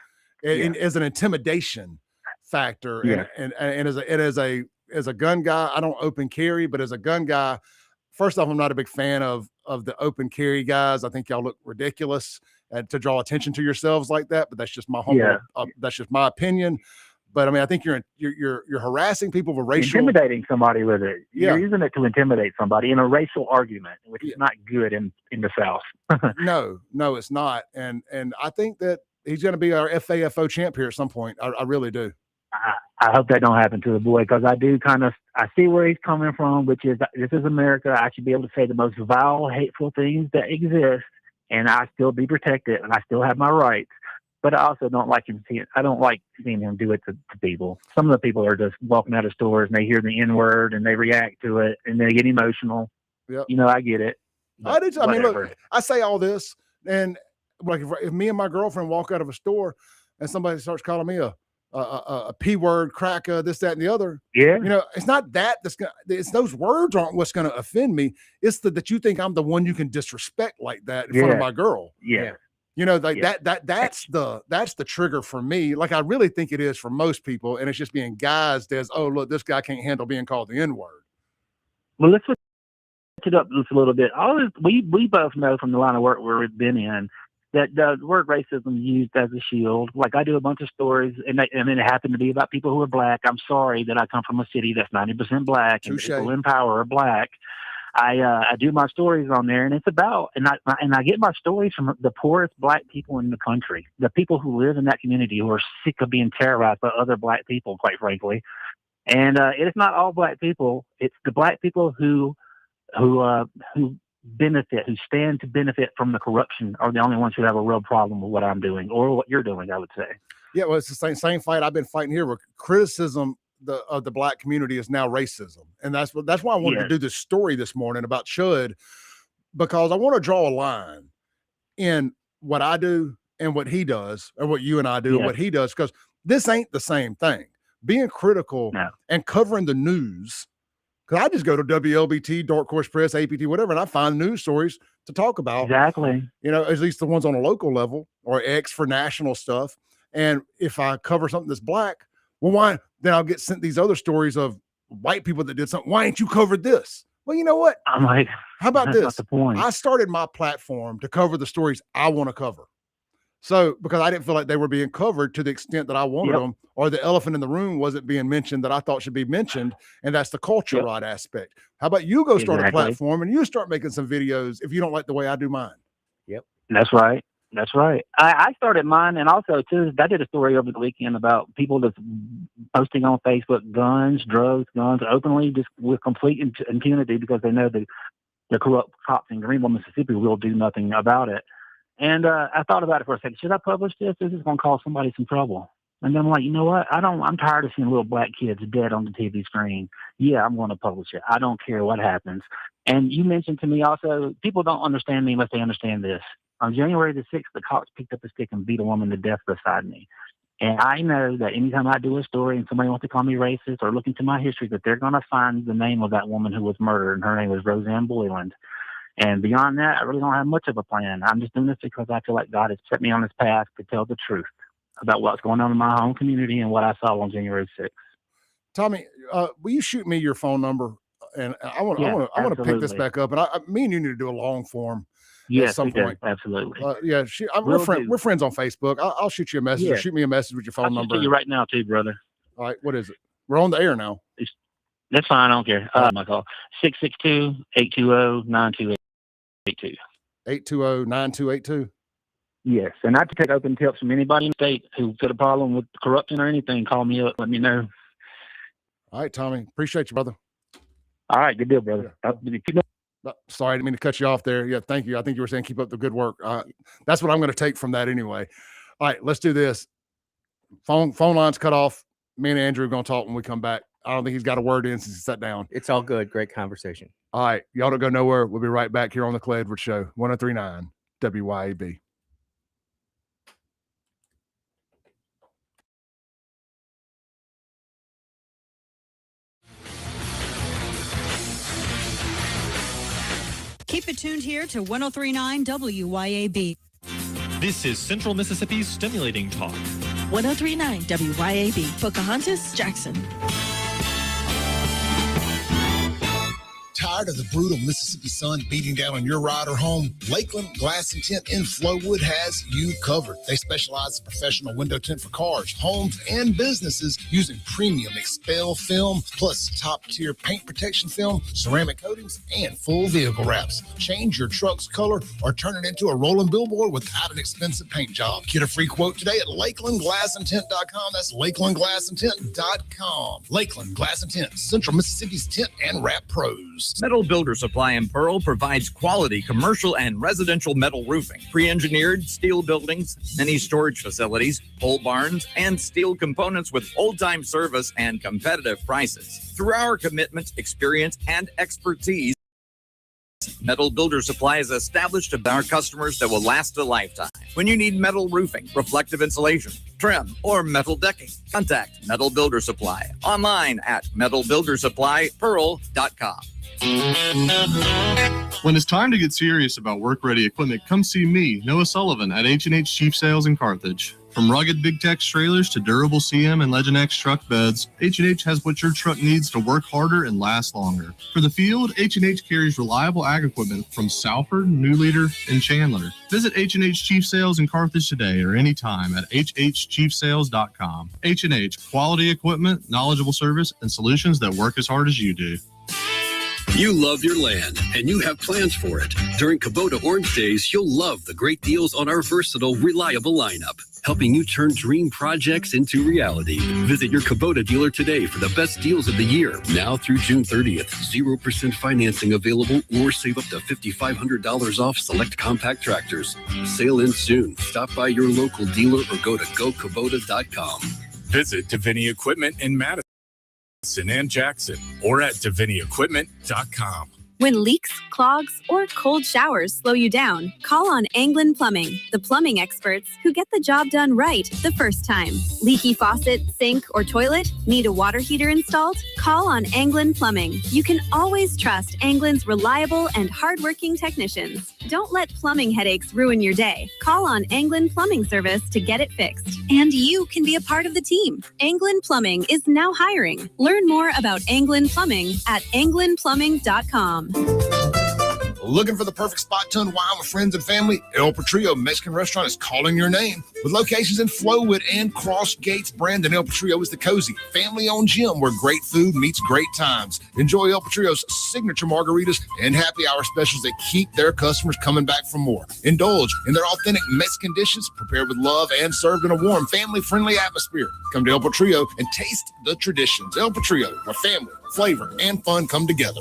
And as an intimidation factor. Yeah. And as a gun guy, I don't open carry, but as a gun guy, first off, I'm not a big fan of the open carry guys. I think y'all look ridiculous to draw attention to yourselves like that. But that's just my humble. That's just my opinion. But I mean, I think you're harassing people with racial, intimidating somebody with it. Yeah. You're using it to intimidate somebody in a racial argument, which is not good in the South. No, it's not. And I think that he's going to be our FAFO champ here at some point. I really do. I hope that don't happen to the boy, because I see where he's coming from, which is, this is America. I should be able to say the most vile, hateful things that exist, and I still be protected, and I still have my rights. But I also don't like I don't like seeing him do it to people. Some of the people are just walking out of stores and they hear the N-word and they react to it and they get emotional. Yep. I get it. I do. I mean, look, I say all this, and like if me and my girlfriend walk out of a store and somebody starts calling me a P word, cracker, this, that, and the other. Yeah. It's not that it's those words aren't what's going to offend me. It's that you think I'm the one you can disrespect like that in front of my girl. Yeah. That's the trigger for me. Like I really think it is for most people, and it's just being guys. Oh, look, this guy can't handle being called the N-word. Well, let's switch it up just a little bit. We both know from the line of work where we've been in that the word racism is used as a shield. Like I do a bunch of stories, and it happened to be about people who are black. I'm sorry that I come from a city that's 90% black, and people in power are black. I do my stories on there, and it's about, and I get my stories from the poorest black people in the country, the people who live in that community who are sick of being terrorized by other black people, quite frankly. And it's not all black people; it's the black people who benefit, who stand to benefit from the corruption, are the only ones who have a real problem with what I'm doing or what you're doing, I would say. Yeah, well, it's the same fight I've been fighting here. Where criticism of the black community is now racism, and that's why I wanted to do this story this morning about Chud, because I want to draw a line in what I do and what he does, or what you and I do and what he does, because this ain't the same thing. Being critical and covering the news, because I just go to WLBT, Dark Horse Press, APT, whatever, and I find news stories to talk about. Exactly. At least the ones on a local level, or X for national stuff. And if I cover something that's black, well, why? Then I'll get sent these other stories of white people that did something. Why ain't you covered this? Well, you know what? I'm like, how about that's this? not the point. I started my platform to cover the stories I want to cover. So, because I didn't feel like they were being covered to the extent that I wanted them, or the elephant in the room wasn't being mentioned that I thought should be mentioned, and that's the culture rod aspect. How about you go start a platform and you start making some videos if you don't like the way I do mine? Yep. That's right. That's right. I started mine, and also too, I did a story over the weekend about people that's posting on Facebook guns openly, just with complete impunity, because they know the corrupt cops in Greenville, Mississippi will do nothing about it. And I thought about it for a second. Should I publish this? This is going to cause somebody some trouble. And then I'm like, you know what? I'm tired of seeing little black kids dead on the TV screen. Yeah, I'm going to publish it. I don't care what happens. And you mentioned to me also, people don't understand me unless they understand this. On January the 6th, the cops picked up a stick and beat a woman to death beside me. And I know that anytime I do a story and somebody wants to call me racist or look into my history, that they're going to find the name of that woman who was murdered, and her name was Roseanne Boyland. And beyond that, I really don't have much of a plan. I'm just doing this because I feel like God has set me on this path to tell the truth about what's going on in my home community and what I saw on January 6th. Tommy, will you shoot me your phone number? And I want to pick this back up. And me and you need to do a long form. Yes, at some point. Absolutely. We're friends on Facebook. I'll shoot you a message. Or shoot me a message with your phone number. I'll shoot you right now too, brother. All right. What is it? We're on the air now. That's fine. I don't care. My call 662-820-9282. 820-9282. Yes, and I can take open tips from anybody in the state who's got a problem with corruption or anything. Call me up. Let me know. All right, Tommy. Appreciate you, brother. All right. Good deal, brother. Sorry, I didn't mean to cut you off there. Yeah, thank you. I think you were saying keep up the good work. That's what I'm going to take from that anyway. All right, let's do this. Phone line's cut off. Me and Andrew are going to talk when we come back. I don't think he's got a word in since he sat down. It's all good. Great conversation. All right. Y'all don't go nowhere. We'll be right back here on the Clay Edwards Show, 103.9 WYAB. Keep it tuned here to 103.9 WYAB. This is Central Mississippi's Stimulating Talk. 1039 WYAB. Pocahontas, Jackson. Tired of the brutal Mississippi sun beating down on your ride or home? Lakeland Glass and Tint in Flowood has you covered. They specialize in professional window tint for cars, homes, and businesses using premium Expel film, plus top-tier paint protection film, ceramic coatings, and full vehicle wraps. Change your truck's color or turn it into a rolling billboard without an expensive paint job. Get a free quote today at LakelandGlassandTint.com. That's LakelandGlassandTint.com. Lakeland Glass and Tint, Central Mississippi's tint and wrap pros. Metal Builder Supply in Pearl provides quality commercial and residential metal roofing, pre-engineered steel buildings, many storage facilities, pole barns, and steel components with old-time service and competitive prices. Through our commitment, experience, and expertise, Metal Builder Supply is established to our customers that will last a lifetime. When you need metal roofing, reflective insulation, trim, or metal decking, contact Metal Builder Supply online at metalbuildersupplypearl.com. When it's time to get serious about work-ready equipment, come see me, Noah Sullivan, at H&H Chief Sales in Carthage. From rugged Big Tex trailers to durable CM and Legend X truck beds, H&H has what your truck needs to work harder and last longer. For the field, H&H carries reliable ag equipment from Salford, New Leader, and Chandler. Visit H&H Chief Sales in Carthage today or anytime at hhchiefsales.com. H&H, quality equipment, knowledgeable service, and solutions that work as hard as you do. You love your land, and you have plans for it. During Kubota Orange Days, you'll love the great deals on our versatile, reliable lineup, helping you turn dream projects into reality. Visit your Kubota dealer today for the best deals of the year. Now through June 30th, 0% financing available or save up to $5,500 off select compact tractors. Sale ends soon. Stop by your local dealer or go to gokubota.com. Visit Davini Equipment in Madison and Jackson or at DaviniEquipment.com. When leaks, clogs, or cold showers slow you down, call on Anglin Plumbing, the plumbing experts who get the job done right the first time. Leaky faucet, sink, or toilet? Need a water heater installed? Call on Anglin Plumbing. You can always trust Anglin's reliable and hardworking technicians. Don't let plumbing headaches ruin your day. Call on Anglin Plumbing Service to get it fixed. And you can be a part of the team. Anglin Plumbing is now hiring. Learn more about Anglin Plumbing at anglinplumbing.com. Looking for the perfect spot to unwind with friends and family? El Patrio Mexican Restaurant is calling your name. With locations in Flowood and Cross Gates, Brandon, El Patrio is the cozy, family-owned gym where great food meets great times. Enjoy El Patrio's signature margaritas and happy hour specials that keep their customers coming back for more. Indulge in their authentic Mexican dishes prepared with love and served in a warm, family-friendly atmosphere. Come to El Patrio and taste the traditions. El Patrio, where family, flavor, and fun come together.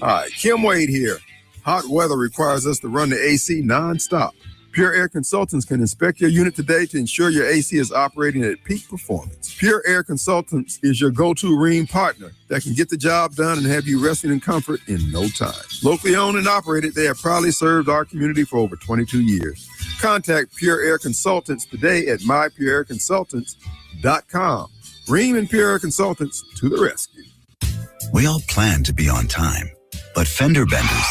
Hi, Kim Wade here. Hot weather requires us to run the AC nonstop. Pure Air Consultants can inspect your unit today to ensure your AC is operating at peak performance. Pure Air Consultants is your go-to Rheem partner that can get the job done and have you resting in comfort in no time. Locally owned and operated, they have proudly served our community for over 22 years. Contact Pure Air Consultants today at mypureairconsultants.com. Rheem and Pure Air Consultants to the rescue. We all plan to be on time, but fender benders,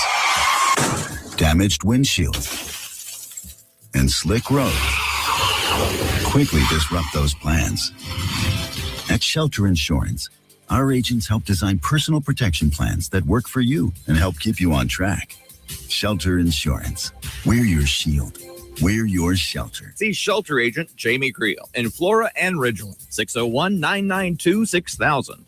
damaged windshields, and slick roads quickly disrupt those plans. At Shelter Insurance, our agents help design personal protection plans that work for you and help keep you on track. Shelter Insurance. We're your shield. We're your shelter. See Shelter Agent Jamie Creel in Flora and Ridgeland, 601-992-6000.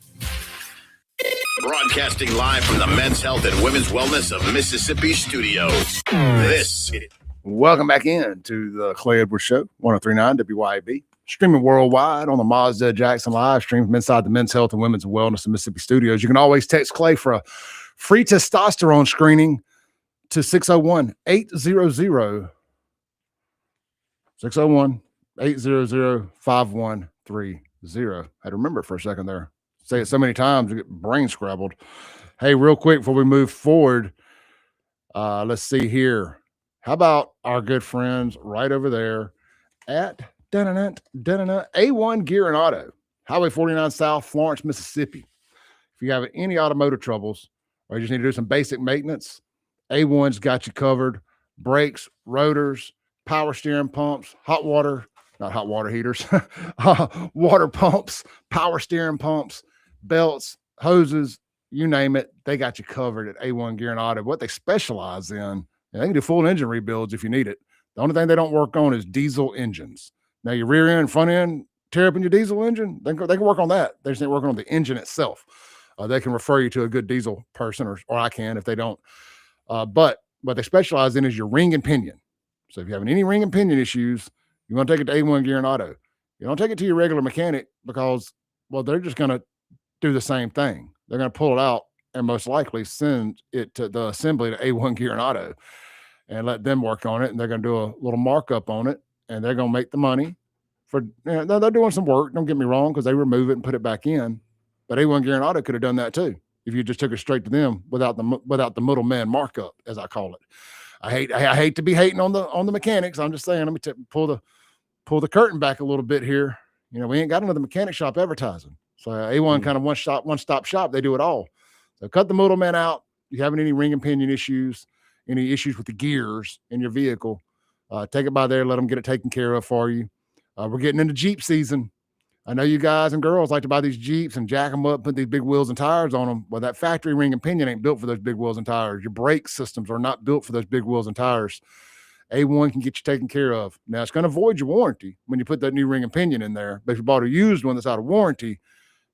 Broadcasting live from the Men's Health and Women's Wellness of Mississippi studios. This is... Welcome back in to the Clay Edwards Show, 103.9 WYAB. Streaming worldwide on the Mazda Jackson live stream from inside the Men's Health and Women's Wellness of Mississippi studios. You can always text Clay for a free testosterone screening to 601-800-5130. I had to remember it for a second there. Say it so many times, you get brain scrabbled. Hey, real quick before we move forward, let's see here. How about our good friends right over there at A1 Gear and Auto, Highway 49 South, Florence, Mississippi. If you have any automotive troubles or you just need to do some basic maintenance, A1's got you covered. Brakes, rotors, power steering pumps, not hot water heaters, water pumps, power steering pumps, belts, hoses, you name it. They got you covered at A1 Gear and Auto. What they specialize in, they can do full engine rebuilds if you need it. The only thing they don't work on is diesel engines. Now, your rear end, front end, tear up in your diesel engine, they can work on that. They just ain't working on the engine itself. They can refer you to a good diesel person, or I can if they don't. But what they specialize in is your ring and pinion. So if you're having any ring and pinion issues, you want to take it to A1 Gear and Auto. You don't take it to your regular mechanic because, well, they're just going to do the same thing. They're going to pull it out and most likely send it to the assembly to A1 Gear and Auto and let them work on it. And they're going to do a little markup on it, and they're going to make the money for, they're doing some work. Don't get me wrong, because they remove it and put it back in. But A1 Gear and Auto could have done that too if you just took it straight to them without the middleman markup, as I call it. I hate to be hating on the mechanics. I'm just saying, let me pull the curtain back a little bit here. You know, we ain't got another mechanic shop advertising. So A1 kind of one-stop shop. They do it all. So cut the middleman out. If you having any ring and pinion issues, any issues with the gears in your vehicle, take it by there. Let them get it taken care of for you. We're getting into Jeep season. I know you guys and girls like to buy these Jeeps and jack them up, put these big wheels and tires on them. Well, that factory ring and pinion ain't built for those big wheels and tires. Your brake systems are not built for those big wheels and tires. A1 can get you taken care of. Now, it's going to void your warranty when you put that new ring and pinion in there. But if you bought a used one that's out of warranty,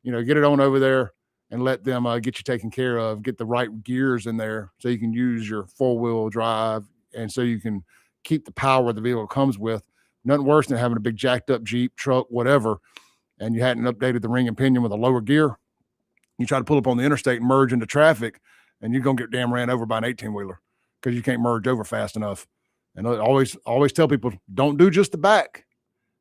you know, get it on over there and let them get you taken care of. Get the right gears in there so you can use your four-wheel drive and so you can keep the power the vehicle comes with. Nothing worse than having a big jacked up Jeep, truck, whatever, and you hadn't updated the ring and pinion with a lower gear. You try to pull up on the interstate and merge into traffic, and you're going to get damn ran over by an 18-wheeler because you can't merge over fast enough. And I always tell people, don't do just the back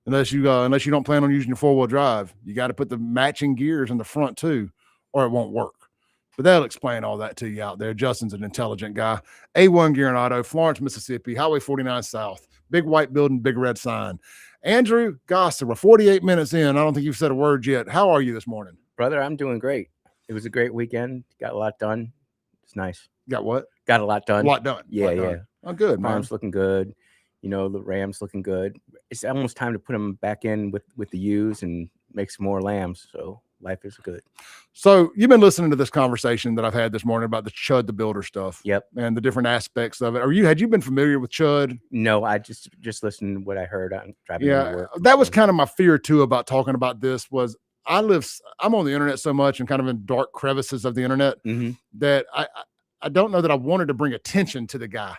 unless you don't plan on using your four-wheel drive. You got to put the matching gears in the front too, or it won't work. But they'll explain all that to you out there. Justin's an intelligent guy. A1 Gear and Auto, Florence, Mississippi, Highway 49 South, big white building, big red sign. Andrew Gosser, we're 48 minutes in. I don't think you've said a word yet. How are you this morning? Brother, I'm doing great. It was a great weekend. Got a lot done. It's nice. Got what? Got a lot done. A lot done. Yeah, lot yeah. Done. Oh, good, man. Farm's looking good. You know, the Rams looking good. It's almost time to put them back in with the ewes and make some more lambs. So life is good. So you've been listening to this conversation that I've had this morning about the Chud the Builder stuff. Yep. And the different aspects of it. Had you been familiar with Chud? No, I just listened to what I heard on driving to work. That was kind of my fear too about talking about this was I'm on the internet so much and kind of in dark crevices of the internet that I don't know that I wanted to bring attention to the guy,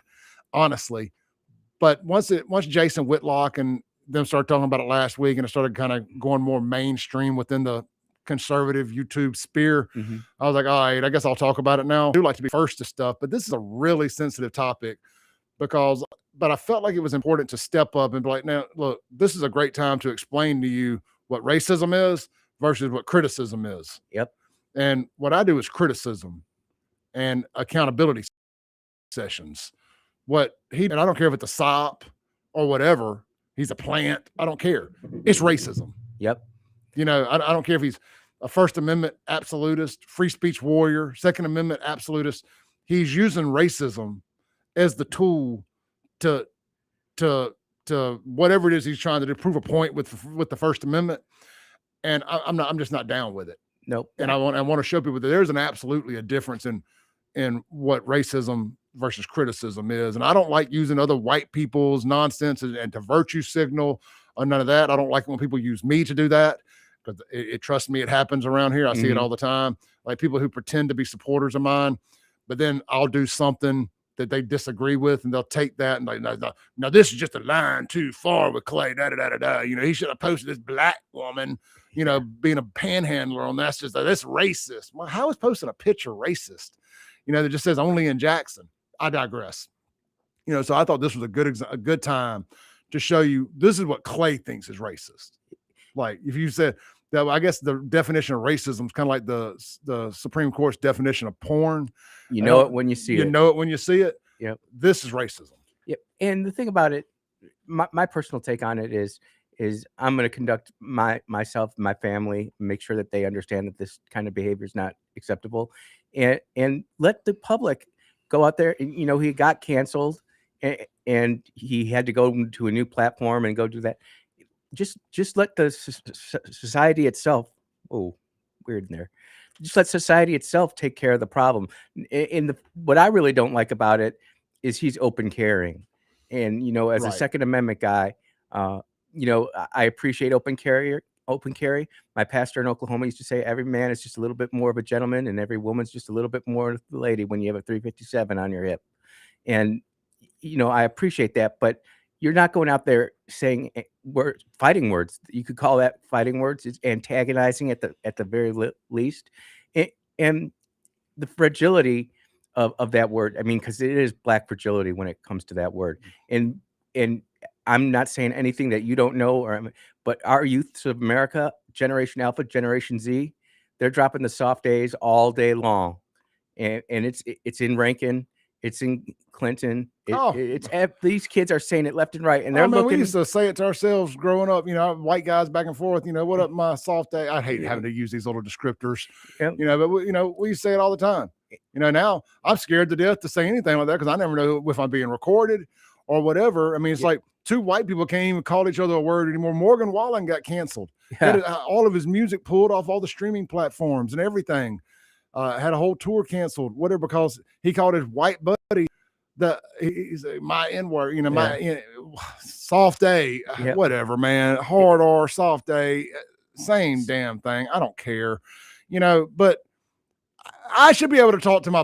honestly. But once Jason Whitlock and them started talking about it last week and it started kind of going more mainstream within the conservative YouTube sphere, I was like, all right, I guess I'll talk about it now. I do like to be first to stuff, but this is a really sensitive topic but I felt like it was important to step up and be like, now, look, this is a great time to explain to you what racism is versus what criticism is. Yep. And what I do is criticism and accountability sessions. And I don't care if it's a PSYOP or whatever, he's a plant. I don't care. It's racism. Yep. You know, I don't care if he's a First Amendment absolutist, free speech warrior, Second Amendment absolutist. He's using racism as the tool to whatever it is he's trying to do, prove a point with the First Amendment. And I'm just not down with it. Nope. And I want to show people that there's absolutely a difference in what racism versus criticism is. And I don't like using other white people's nonsense and to virtue signal or none of that. I don't like it when people use me to do that because trust me, it happens around here. I see it all the time. Like people who pretend to be supporters of mine, but then I'll do something that they disagree with and they'll take that and like, no, this is just a line too far with Clay, You know, he should have posted this black woman, you know, being a panhandler on that's racist. Well, how is posting a picture racist? You know, that just says only in Jackson. I digress. You know, so I thought this was a good time to show you this is what Clay thinks is racist. Like if you said that, I guess the definition of racism is kind of like the Supreme Court's definition of porn. You know it when you see it. You know it when you see it. Yep. This is racism. Yep. And the thing about it, my personal take on it is I'm going to conduct myself, my family, make sure that they understand that this kind of behavior is not acceptable, and let the public go out there. And, you know, he got canceled. and he had to go to a new platform and go do that. Just let the society itself. Oh, weird in there. Just let society itself take care of the problem. What I really don't like about it is he's open carrying, and as a Second Amendment guy, I appreciate open carry. My pastor in Oklahoma used to say every man is just a little bit more of a gentleman, and every woman's just a little bit more of a lady when you have a 357 on your hip. And I appreciate that, but you're not going out there saying fighting words. You could call that fighting words. It's antagonizing at the very least, and the fragility of that word. I mean, because it is Black fragility when it comes to that word. And I'm not saying anything that you don't know, but our youths of America, Generation Alpha, Generation Z, they're dropping the soft A's all day long, and it's in Rankin. It's in Clinton. These kids are saying it left and right, and they're looking. We used to say it to ourselves growing up. White guys back and forth. What up, my soft day? I hate having to use these little descriptors. But we used to say it all the time. Now I'm scared to death to say anything like that because I never know if I'm being recorded or whatever. I mean, it's like two white people can't even call each other a word anymore. Morgan Wallen got canceled. Had all of his music pulled off all the streaming platforms and everything. Had a whole tour canceled, whatever, because he called his white buddy he's my N-word, my soft A, whatever, man, hard R, soft A, same damn thing. I don't care, but I should be able to talk to my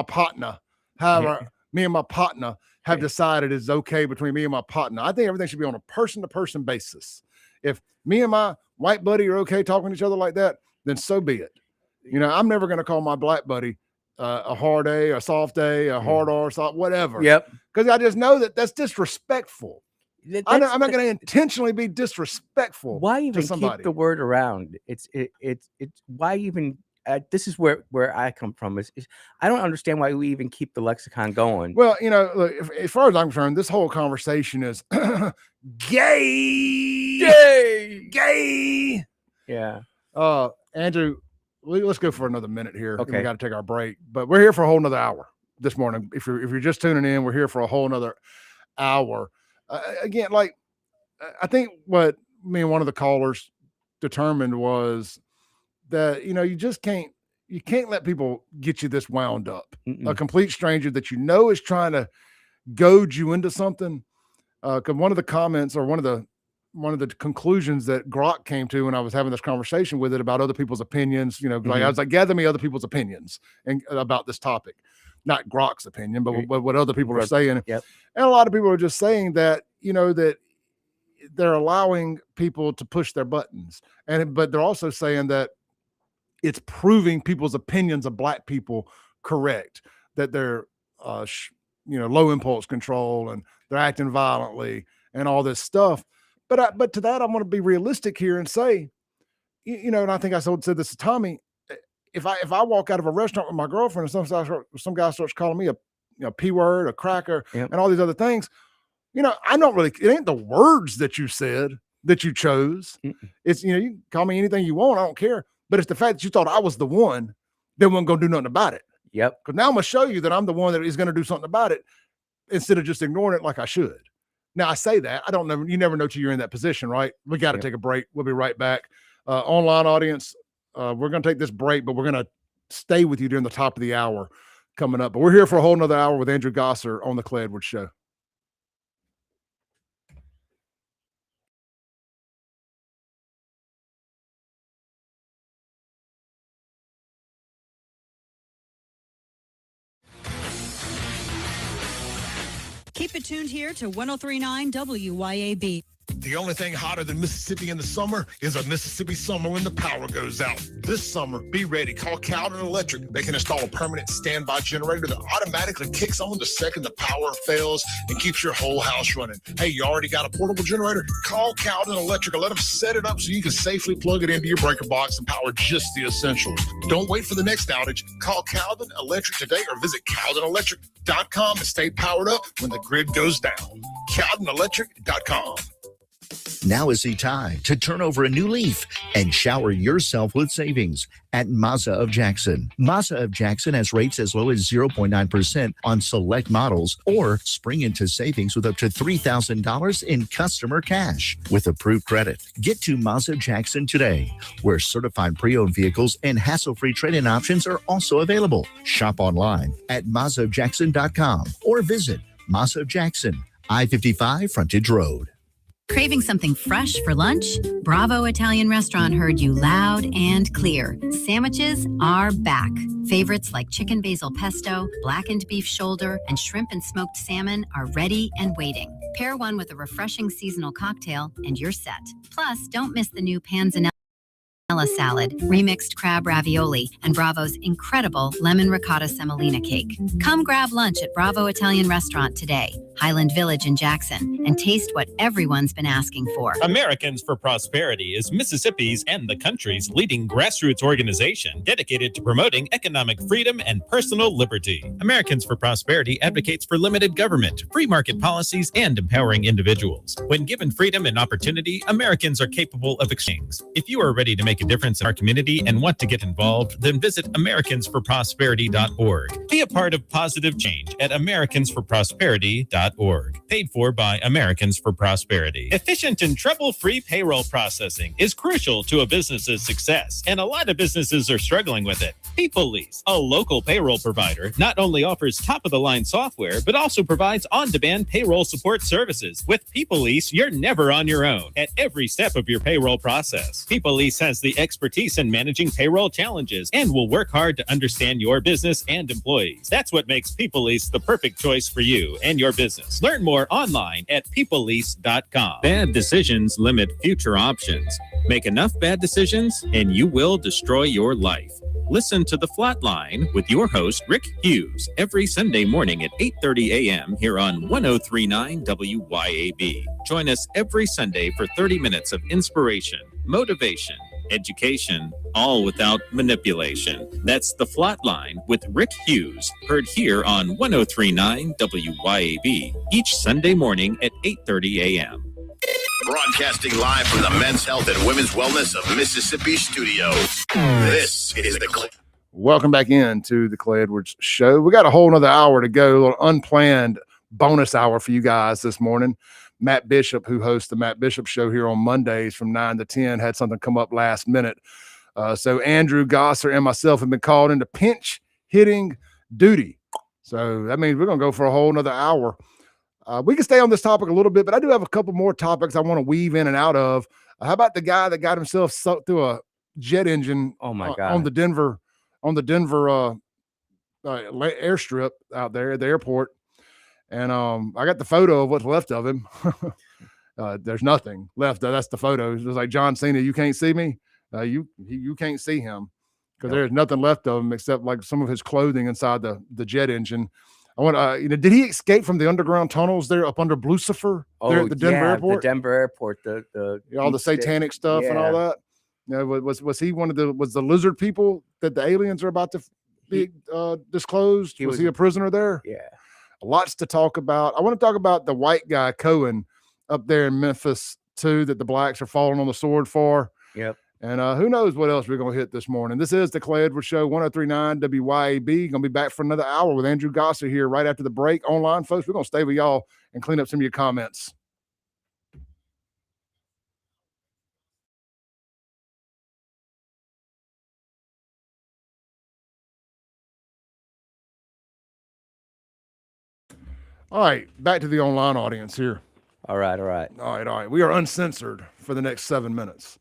partner. However, me and my partner have decided it's okay between me and my partner. I think everything should be on a person-to-person basis. If me and my white buddy are okay talking to each other like that, then so be it. I'm never going to call my Black buddy a hard A, a soft A, a hard R, soft, whatever. Yep. Because I just know that's disrespectful. I'm not going to intentionally be disrespectful. Why even to somebody. Keep the word around? It's why even. This is where I come from. Is I don't understand why we even keep the lexicon going. Well, look, as far as I'm concerned, this whole conversation is gay. Yeah. Andrew, let's go for another minute here. Okay. We got to take our break, but we're here for a whole nother hour this morning. If you're just tuning in, we're here for a whole nother hour. Again, I think what me and one of the callers determined was that, you just can't let people get you this wound up. A complete stranger that is trying to goad you into something. Because one of the comments or one of the conclusions that Grok came to when I was having this conversation with it about other people's opinions, I was like, gather me other people's opinions and about this topic, not Grok's opinion, but what other people are saying. Yep. And a lot of people are just saying that, that they're allowing people to push their buttons. But they're also saying that it's proving people's opinions of Black people correct, that they're, low impulse control and they're acting violently and all this stuff. But to that, I want to be realistic here and say, and I think I said this to Tommy, if I walk out of a restaurant with my girlfriend and some guy starts calling me a P word, a cracker, and all these other things, I don't really, it ain't the words that you said that you chose. It's, you can call me anything you want. I don't care. But it's the fact that you thought I was the one that wasn't going to do nothing about it. Yep. Because now I'm going to show you that I'm the one that is going to do something about it instead of just ignoring it like I should. Now, I say that. I don't know. You never know till you're in that position, right? We got to take a break. We'll be right back. Online audience, we're going to take this break, but we're going to stay with you during the top of the hour coming up. But we're here for a whole nother hour with Andrew Gosser on the Clay Edwards Show. Keep it tuned here to 103.9 WYAB. The only thing hotter than Mississippi in the summer is a Mississippi summer when the power goes out. This summer, be ready. Call Cowden Electric. They can install a permanent standby generator that automatically kicks on the second the power fails and keeps your whole house running. Hey, you already got a portable generator? Call Cowden Electric and let them set it up so you can safely plug it into your breaker box and power just the essentials. Don't wait for the next outage. Call Cowden Electric today or visit CowdenElectric.com and stay powered up when the grid goes down. CowdenElectric.com. Now is the time to turn over a new leaf and shower yourself with savings at Mazda of Jackson. Mazda of Jackson has rates as low as 0.9% on select models, or spring into savings with up to $3,000 in customer cash with approved credit. Get to Mazda of Jackson today, where certified pre-owned vehicles and hassle-free trade-in options are also available. Shop online at MazdaofJackson.com or visit Mazda of Jackson, I-55 Frontage Road. Craving something fresh for lunch? Bravo Italian Restaurant heard you loud and clear. Sandwiches are back. Favorites like chicken basil pesto, blackened beef shoulder, and shrimp and smoked salmon are ready and waiting. Pair one with a refreshing seasonal cocktail and you're set. Plus, don't miss the new panzanella salad, remixed crab ravioli, and Bravo's incredible lemon ricotta semolina cake. Come grab lunch at Bravo Italian Restaurant today, Highland Village in Jackson, and taste what everyone's been asking for. Americans for Prosperity is Mississippi's and the country's leading grassroots organization dedicated to promoting economic freedom and personal liberty. Americans for Prosperity advocates for limited government, free market policies, and empowering individuals. When given freedom and opportunity, Americans are capable of exchange. If you are ready to make a difference in our community and want to get involved, then visit AmericansForProsperity.org. Be a part of positive change at AmericansForProsperity.org. Paid for by Americans for Prosperity. Efficient and trouble-free payroll processing is crucial to a business's success, and a lot of businesses are struggling with it. PeopleLease, a local payroll provider, not only offers top-of-the-line software, but also provides on-demand payroll support services. With PeopleLease, you're never on your own at every step of your payroll process. PeopleLease has the expertise in managing payroll challenges and will work hard to understand your business and employees. That's what makes PeopleLease the perfect choice for you and your business. Learn more online at peoplelease.com. Bad decisions limit future options. Make enough bad decisions and you will destroy your life. Listen to The Flatline with your host, Rick Hughes, every Sunday morning at 8:30 a.m. here on 1039 WYAB. Join us every Sunday for 30 minutes of inspiration, motivation, education, all without manipulation. That's The Flatline with Rick Hughes, heard here on 1039 WYAB each Sunday morning at 8:30 a.m. Broadcasting live from the Men's Health and Women's Wellness of Mississippi studios. This is the Welcome back into the Clay Edwards Show. We got a whole nother hour to go, a little unplanned bonus hour for you guys this morning. Matt Bishop, who hosts the Matt Bishop Show here on Mondays from 9 to 10, had something come up last minute. So Andrew Gosser and myself have been called into pinch hitting duty. So that means we're going to go for a whole nother hour. We can stay on this topic a little bit, but I do have a couple more topics I want to weave in and out of. How about the guy that got himself sucked through a jet engine Oh my God. on the Denver airstrip out there at the airport? And I got the photo of what's left of him. There's nothing left. That's the photo. It's just like John Cena. You can't see me. You can't see him because there's nothing left of him except like some of his clothing inside the jet engine. I want did he escape from the underground tunnels there up under Lucifer there at the Denver airport? The Denver airport. The all the satanic stuff and all that. Was he one of the lizard people that the aliens are about to be disclosed? Was he a prisoner there? Yeah. Lots to talk about. I want to talk about the white guy Cohen up there in Memphis too, that the blacks are falling on the sword for. Yep. And who knows what else we're going to hit this morning. This is the Clay Edwards Show, 1039 WYAB. Going to be back for another hour with Andrew Gosser here right after the break. Online, folks, we're going to stay with y'all and clean up some of your comments. All right, back to the online audience here. All right. We are uncensored for the next 7 minutes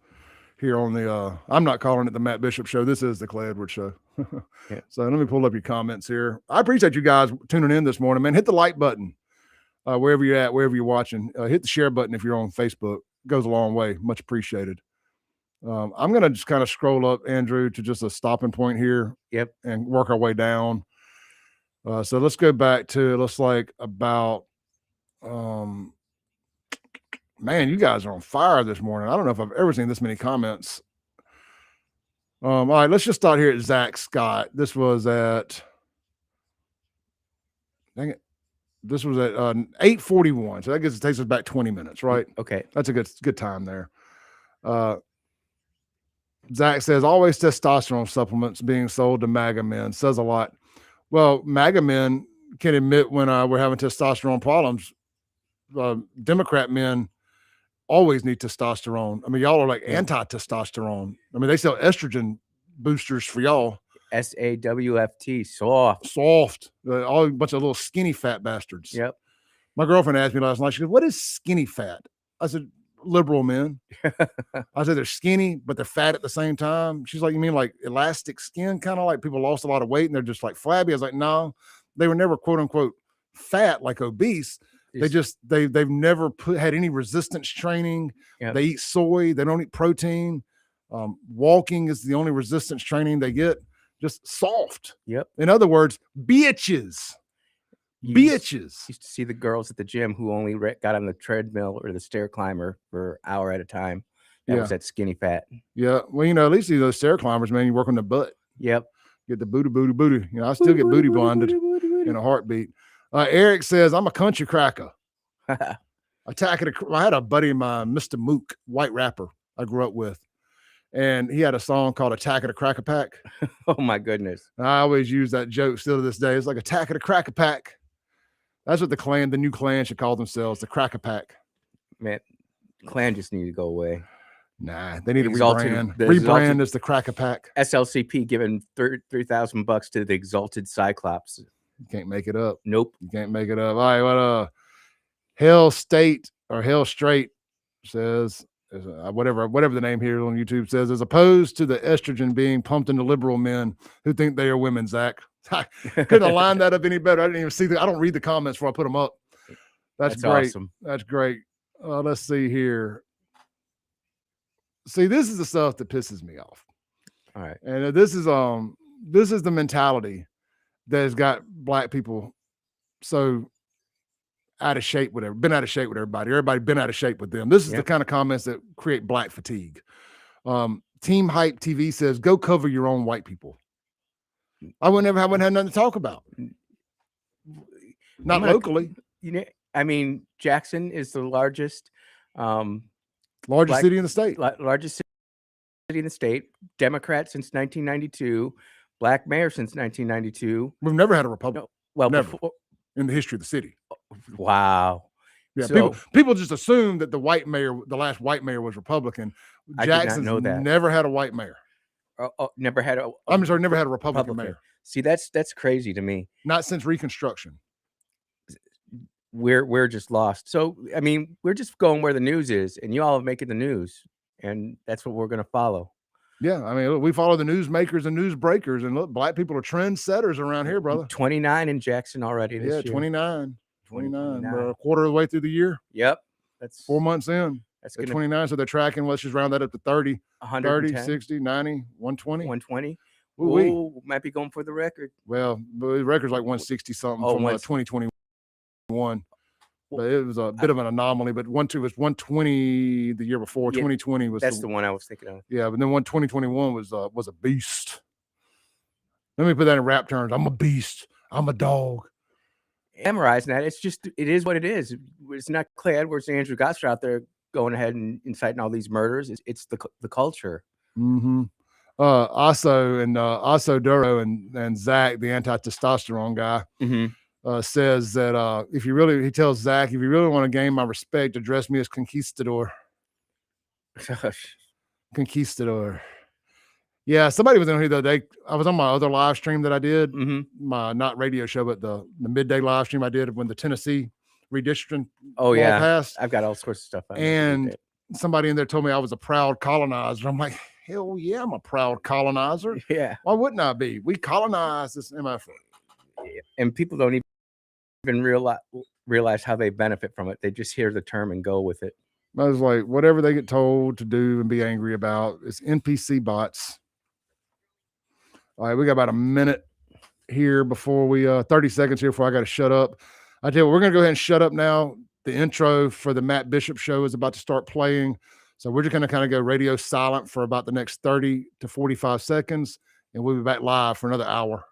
here on the, I'm not calling it the Matt Bishop Show. This is the Clay Edwards Show. Yeah. So let me pull up your comments here. I appreciate you guys tuning in this morning, man. Hit the like button wherever you're at, wherever you're watching. Hit the share button if you're on Facebook. It goes a long way. Much appreciated. I'm going to just kind of scroll up, Andrew, to just a stopping point here. Yep. And work our way down. So let's go back to, looks like about, man, you guys are on fire this morning. I don't know if I've ever seen this many comments. All right, let's just start here at Zach Scott. This was at, dang it. This was at 8:41, so that takes us back 20 minutes, right? Okay. That's a good time there. Zach says, always testosterone supplements being sold to MAGA men. Says a lot. Well, MAGA men can admit when we're having testosterone problems. Democrat men always need testosterone. I mean, y'all are like anti-testosterone. I mean, they sell estrogen boosters for y'all. SAWFT, soft. All a bunch of little skinny fat bastards. Yep. My girlfriend asked me last night, she goes, what is skinny fat? I said, liberal men. I said, they're skinny, but they're fat at the same time. She's like, you mean like elastic skin, kind of like people lost a lot of weight and they're just like flabby? I was like, no, they were never quote unquote fat, like obese. They've never had any resistance training. Yep. They eat soy. They don't eat protein. Walking is the only resistance training they get. Just soft. Yep. In other words, bitches. Used to see the girls at the gym who only got on the treadmill or the stair climber for an hour at a time. That was that skinny fat. Yeah. Well, at least those stair climbers, man, you work on the butt. Yep. Get the booty. I still get booty blinded in a heartbeat. Eric says, I'm a country cracker. I had a buddy of mine, Mr. Mook, white rapper I grew up with. And he had a song called Attack of the Cracker Pack. Oh, my goodness. I always use that joke still to this day. It's like Attack of the Cracker Pack. That's what the new clan should call themselves, the Cracker Pack. Man, clan just need to go away. Nah, they need to rebrand. Rebrand as the Cracker Pack. SLCP giving $3,000 to the Exalted Cyclops. You can't make it up. Nope. You can't make it up. All right, what Hell State or Hell Straight says, whatever the name here on YouTube says, as opposed to the estrogen being pumped into liberal men who think they are women, Zach. I couldn't have lined that up any better. I didn't even see I don't read the comments before I put them up. That's great. Awesome. That's great. Let's see here. See, this is the stuff that pisses me off. All right. And this is the mentality that has got black people so out of shape with everybody. Everybody been out of shape with them. This is the kind of comments that create black fatigue. Team Hype TV says, go cover your own white people. I wouldn't have nothing to talk about. Not locally. I mean, Jackson is the largest city in the state. Largest city in the state. Democrat since 1992. Black mayor since 1992. We've never had a Republican. No, well, never in the history of the city. Wow. Yeah, so, people just assume that the last white mayor was Republican. Jackson's never had a white mayor. Never had a. I'm sorry, never had a Republican mayor. See, that's crazy to me. Not since Reconstruction. We're just lost. So I mean, we're just going where the news is, and you all are making the news, and that's what we're going to follow. Yeah, I mean, look, we follow the newsmakers and news breakers, and look, black people are trendsetters around here, brother. 29 in Jackson already this year. 29. We're a quarter of the way through the year. Yep. That's 4 months in. That's 29, so they're tracking. Let's just round that up to 30. 30, 60, 90, 120. 120. Ooh, might be going for the record. Well, the record's like 160 something from 2021. But it was a bit of an anomaly. But 1-2 was 120 the year before. 2020 was the one I was thinking of. Yeah, but then 2021 was a beast. Let me put that in rap terms. I'm a beast. I'm a dog. Memorizing that, it is what it is. It's not Clay Edwards and Andrew Gotzer out there going ahead and inciting all these murders. It's the culture. Mm-hmm. Also Duro and Zach, the anti-testosterone guy, says that he tells Zach, if you really want to gain my respect, address me as conquistador. Conquistador. Yeah, somebody was in here the other day. I was on my other live stream that I did, my not radio show, but the midday live stream I did when the Tennessee redistricting passed. I've got all sorts of stuff. And somebody in there told me I was a proud colonizer. I'm like, hell yeah, I'm a proud colonizer. Yeah. Why wouldn't I be? We colonized this MF. And people don't even realize how they benefit from it. They just hear the term and go with it. I was like, whatever they get told to do and be angry about, it's NPC bots. All right, we got about a minute here before 30 seconds here before I got to shut up. I tell you what, we're going to go ahead and shut up now. The intro for the Matt Bishop show is about to start playing. So we're just going to kind of go radio silent for about the next 30 to 45 seconds, and we'll be back live for another hour.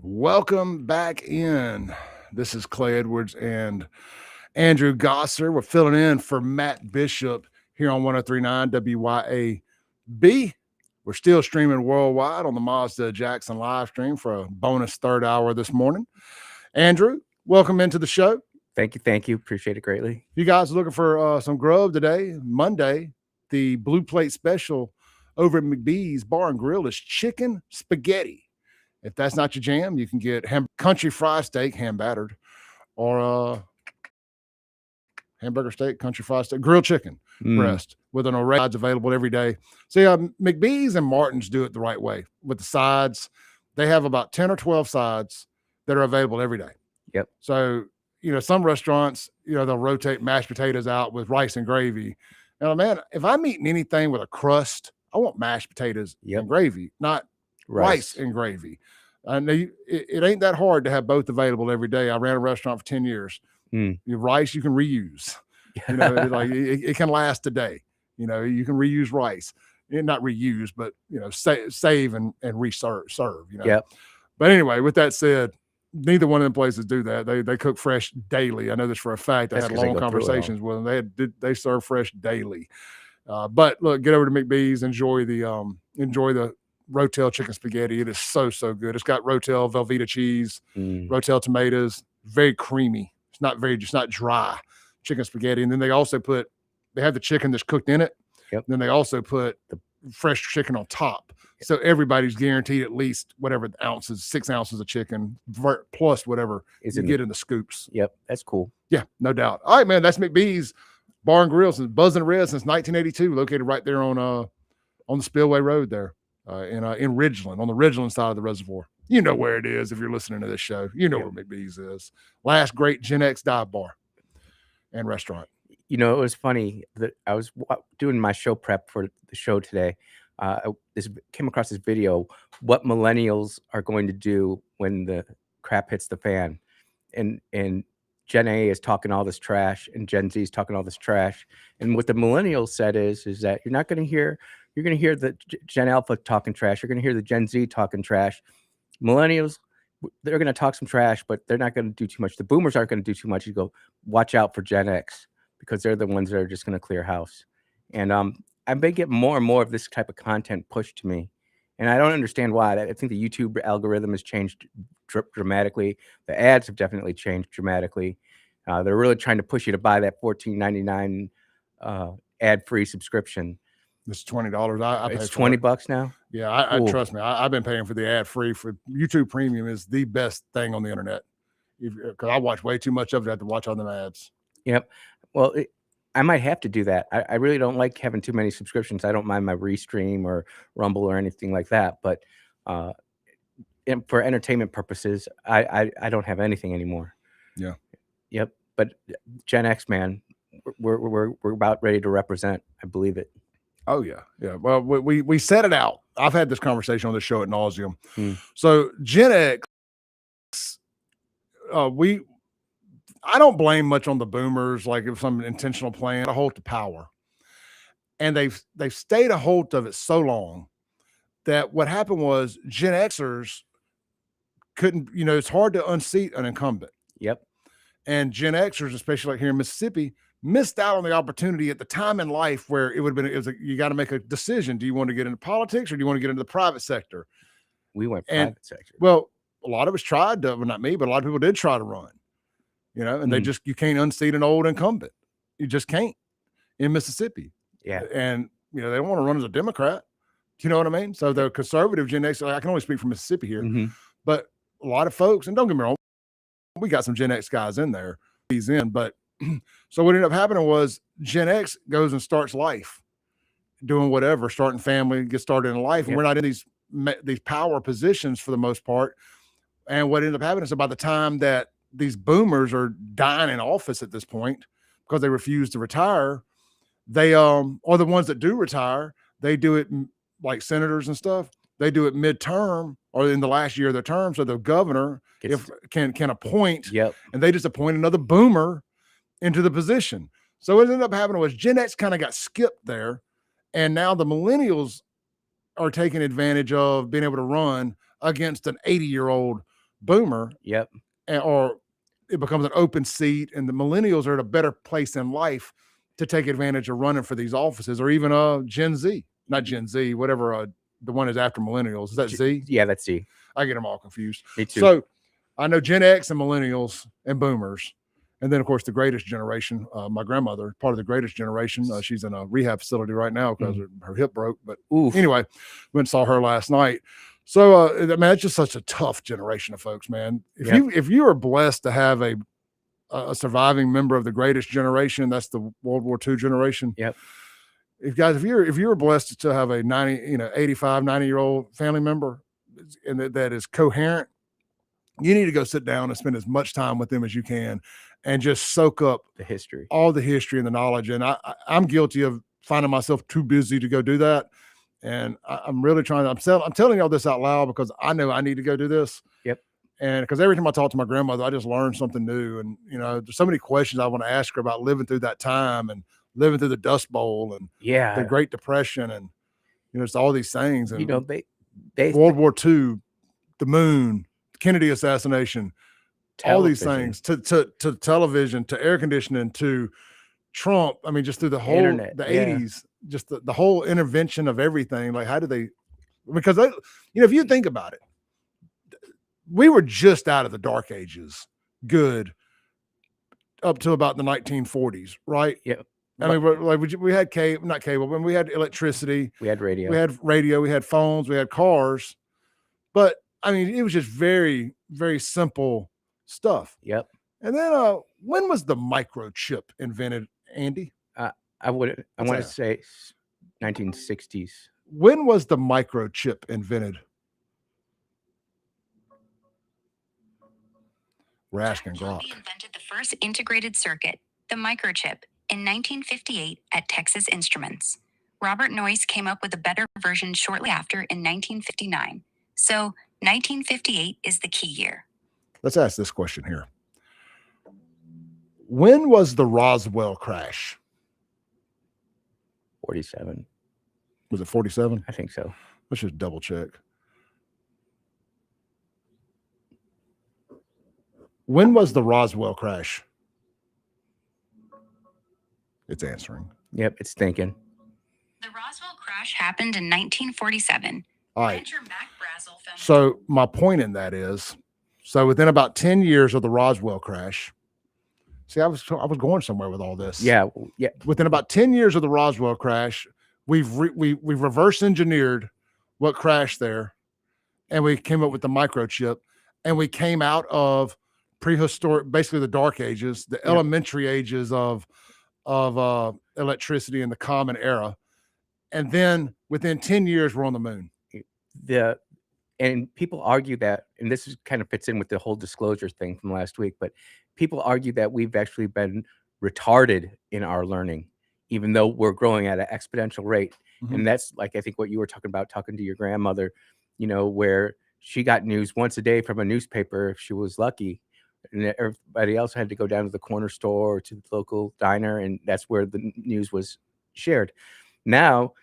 Welcome back in. This is Clay Edwards and Andrew Gosser. We're filling in for Matt Bishop here on 103.9 WYAB. We're still streaming worldwide on the Mazda Jackson live stream for a bonus third hour this morning. Andrew, welcome into the show. Thank you. Thank you. Appreciate it greatly. You guys looking for some grub today, Monday, the Blue Plate special over at McBee's Bar and Grill is chicken spaghetti. If that's not your jam, you can get country fried steak, hand battered, or hamburger steak, country fried steak, grilled chicken breast with an array of sides available every day. See, McBee's and Martin's do it the right way with the sides. They have about 10 or 12 sides that are available every day. Yep. So, some restaurants, they'll rotate mashed potatoes out with rice and gravy. Now, man, if I'm eating anything with a crust, I want mashed potatoes and gravy, not rice and gravy. I know it ain't that hard to have both available every day. I ran a restaurant for 10 years. Your rice you can reuse. It can last a day. You can reuse rice. Not reuse, but save and serve. Yep. But anyway, with that said, neither one of them places do that. They cook fresh daily. I know this for a fact. I had long conversations with them. They serve fresh daily. But look, get over to McBee's. Enjoy the Rotel chicken spaghetti. It is so good. It's got Rotel Velveeta cheese, Rotel tomatoes, very creamy. It's just not dry chicken spaghetti. And then they have the chicken that's cooked in it. Yep. Then they also put the fresh chicken on top. Yep. So everybody's guaranteed at least whatever ounces, 6 ounces of chicken plus whatever you get in the scoops. Yep. That's cool. Yeah, no doubt. All right, man. That's McBee's Bar and Grill since Buzzin' Red since 1982, located right there on the Spillway Road there. In Ridgeland, on the Ridgeland side of the reservoir. You know where it is if you're listening to this show. You know where McBee's is. Last great Gen X dive bar and restaurant. It was funny that I was doing my show prep for the show today. Came across this video, what millennials are going to do when the crap hits the fan. And Gen A is talking all this trash and Gen Z is talking all this trash. And what the millennials said is that you're going to hear the Gen Alpha talking trash. You're going to hear the Gen Z talking trash. Millennials, they're going to talk some trash, but they're not going to do too much. The boomers aren't going to do too much. You go, watch out for Gen X because they're the ones that are just going to clear house. And I've been getting more and more of this type of content pushed to me. And I don't understand why. I think the YouTube algorithm has changed dramatically. The ads have definitely changed dramatically. They're really trying to push you to buy that $14.99 ad-free subscrition. It's $20. It's $20 now. Yeah, I trust me. I've been paying for the ad-free. For YouTube Premium is the best thing on the internet because I watch way too much of it. I have to watch all them ads. Yep. Well, I might have to do that. I really don't like having too many subscriptions. I don't mind my Restream or Rumble or anything like that. But for entertainment purposes, I don't have anything anymore. Yeah. Yep. But Gen X, man, we're about ready to represent. I believe it. Oh yeah. Well, we set it out. I've had this conversation on the show ad nauseum. So Gen X, I don't blame much on the boomers. Like if some intentional plan to hold to power, and they've stayed a hold of it so long that what happened was Gen Xers couldn't. It's hard to unseat an incumbent. Yep. And Gen Xers, especially like here in Mississippi, missed out on the opportunity at the time in life where you got to make a decision. Do you want to get into politics or do you want to get into the private sector? We went private sector. Well, a lot of us tried to, well, not me, but a lot of people did try to run, and you can't unseat an old incumbent. You just can't in Mississippi. Yeah. And, they don't want to run as a Democrat. You know what I mean? So the conservative Gen X, I can only speak for Mississippi here, but a lot of folks, and don't get me wrong, we got some Gen X guys in there, but so what ended up happening was Gen X goes and starts life, doing whatever, starting family, get started in life. And we're not in these power positions for the most part. And what ended up happening is by the time that these boomers are dying in office at this point, because they refuse to retire, they are the ones that do retire. They do it like senators and stuff. They do it midterm or in the last year of their term. So the governor can appoint, and they just appoint another boomer into the position. So what ended up happening was Gen X kind of got skipped there. And now the millennials are taking advantage of being able to run against an 80-year-old boomer. Yep. Or it becomes an open seat, and the millennials are at a better place in life to take advantage of running for these offices, or even Gen Z, not Gen Z, whatever the one is after millennials. Is that Z? Yeah, that's Z. I get them all confused. Me too. So I know Gen X and millennials and boomers. And then, of course, the greatest generation, my grandmother, part of the greatest generation. She's in a rehab facility right now because her hip broke. But anyway, went and saw her last night. So, man, it's just such a tough generation of folks, man. If you are blessed to have a surviving member of the greatest generation, that's the World War II generation. Yep. If you're blessed to have a 85, 90-year-old family member and that is coherent, you need to go sit down and spend as much time with them as you can and just soak up all the history and the knowledge. And I'm guilty of finding myself too busy to go do that. And I'm really trying to, I'm telling y'all this out loud because I know I need to go do this. Yep. And because every time I talk to my grandmother, I just learn something new. And, there's so many questions I want to ask her about living through that time and living through the Dust Bowl and the Great Depression and, it's all these things. And, they World War II, the moon, Kennedy assassination, all these things to television, to air conditioning, to Trump. I mean, just through the whole Internet, the 80s, just the whole intervention of everything. Like, how do they? Because if you think about it, we were just out of the dark ages, good, up to about the 1940s, right? Yeah. I mean, we had not cable, when we had electricity, we had radio, we had phones, we had cars, but I mean, it was just very, very simple stuff. Yep. And then, when was the microchip invented, Andy? I want to say 1960s. When was the microchip invented? We're asking Glock. Invented the first integrated circuit, the microchip, in 1958 at Texas Instruments. Robert Noyce came up with a better version shortly after in 1959. So 1958 is the key year. Let's ask this question here. When was the Roswell crash? 47. Was it 47? I think so. Let's just double check. When was the Roswell crash? It's answering. Yep, it's thinking. The Roswell crash happened in 1947. All right. So my point in that is, so within about 10 years of the Roswell crash, see, I was going somewhere with all this. Yeah. Within about 10 years of the Roswell crash, we've reverse engineered what crashed there, and we came up with the microchip, and we came out of prehistoric, basically the dark ages, the elementary ages of electricity in the common era, and then within 10 years we're on the moon. And people argue that, and this kind of fits in with the whole disclosure thing from last week, but people argue that we've actually been retarded in our learning, even though we're growing at an exponential rate. Mm-hmm. And that's like, I think what you were talking about, talking to your grandmother, where she got news once a day from a newspaper if she was lucky, and everybody else had to go down to the corner store or to the local diner, and that's where the news was shared. Now,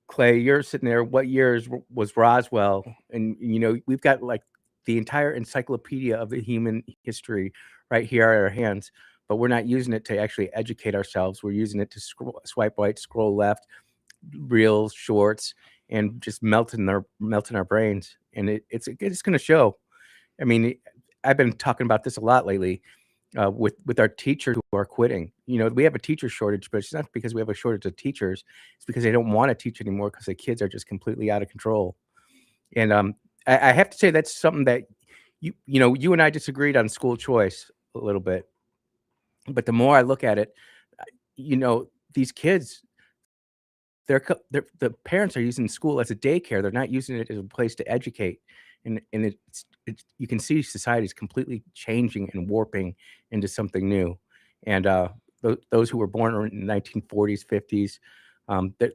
Clay, you're sitting there. What years was Roswell? And we've got like the entire encyclopedia of the human history right here at our hands, but we're not using it to actually educate ourselves. We're using it to swipe right, scroll left, reels, shorts, and just melting our brains. And it's going to show. I mean, I've been talking about this a lot lately. With our teachers who are quitting. We have a teacher shortage, but it's not because we have a shortage of teachers. It's because they don't want to teach anymore because the kids are just completely out of control. And I have to say that's something that you and I disagreed on school choice a little bit. But the more I look at it, these kids, the parents are using school as a daycare. They're not using it as a place to educate. And it's you can see society is completely changing and warping into something new. And those who were born in the 1940s, 50s,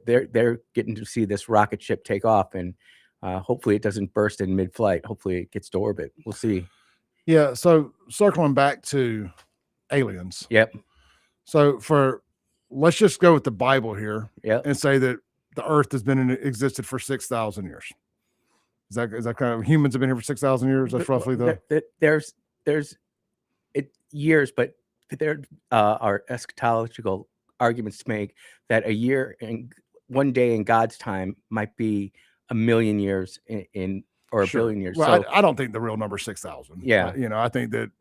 they're getting to see this rocket ship take off, and hopefully it doesn't burst in mid-flight. Hopefully it gets to orbit. We'll see. Yeah. So circling back to aliens. Yep. So let's just go with the Bible here. Yep. And say that the Earth has existed for 6,000 years. Is that kind of humans have been here for 6,000 years? That's roughly the. There's years, but there are eschatological arguments to make that a year and 1 day in God's time might be a million years in or a billion years. Well, So I don't think the real number is 6,000. Yeah. I think that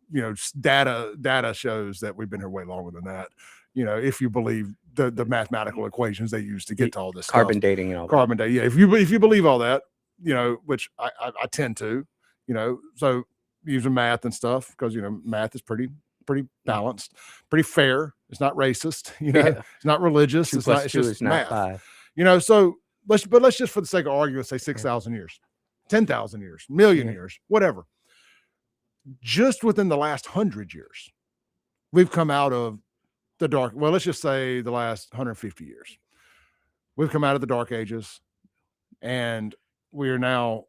data shows that we've been here way longer than that. If you believe the mathematical equations they use to get to all this carbon stuff. dating and all Carbon dating, yeah. If you believe all that, which I tend to, so using math and stuff because math is pretty balanced, pretty fair. It's not racist, it's not religious. 2 It's plus not. It's 2 just is not math. 5. So let's just for the sake of argument say 6,000 years, 10,000 years, million years, whatever. Just within the last 100 years, we've come out of the dark. Well, let's just say the last 150 years, we've come out of the dark ages, and we are now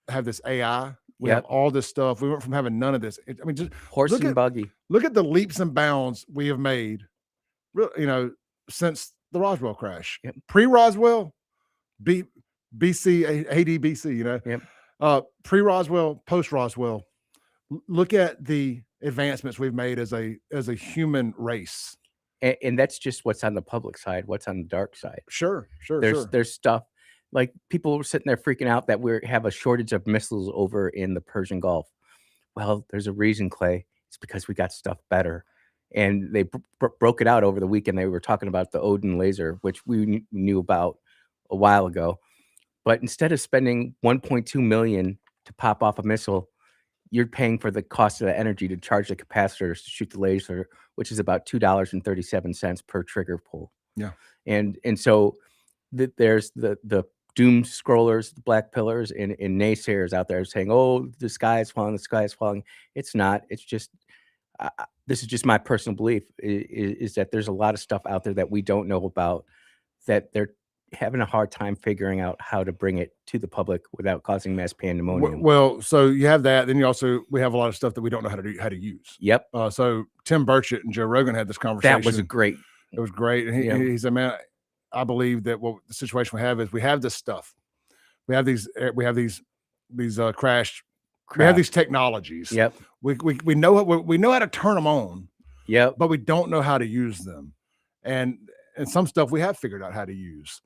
have this AI. We have all this stuff. We went from having none of this. Just horse and buggy. Look at the leaps and bounds we have made, since the Roswell crash. Pre-Roswell, BC, AD, BC. Pre-Roswell, post-Roswell. Look at the advancements we've made as a human race. And that's just what's on the public side. What's on the dark side? Sure. There's stuff like people were sitting there freaking out that we have a shortage of missiles over in the Persian Gulf. Well, there's a reason, Clay. It's because we got stuff better. And they broke it out over the weekend. They were talking about the Odin laser, which we knew about a while ago. But instead of spending $1.2 million to pop off a missile, you're paying for the cost of the energy to charge the capacitors to shoot the laser, which is about $2.37 per trigger pull. Yeah. And so there's the doom scrollers, the black pillars, and naysayers out there saying, "Oh, the sky is falling. The sky is falling." It's not. It's just this is just my personal belief is that there's a lot of stuff out there that we don't know about that they're having a hard time figuring out how to bring it to the public without causing mass pandemonium. Well, so you have that. Then we have a lot of stuff that we don't know how to use. Yep. So Tim Burchett and Joe Rogan had this conversation. That was great. It was great. And he said, "Man, I believe that what the situation we have is we have this stuff. We have these crashed. We have these technologies. Yep. We know we know how to turn them on. Yep. But we don't know how to use them. And some stuff we have figured out how to use.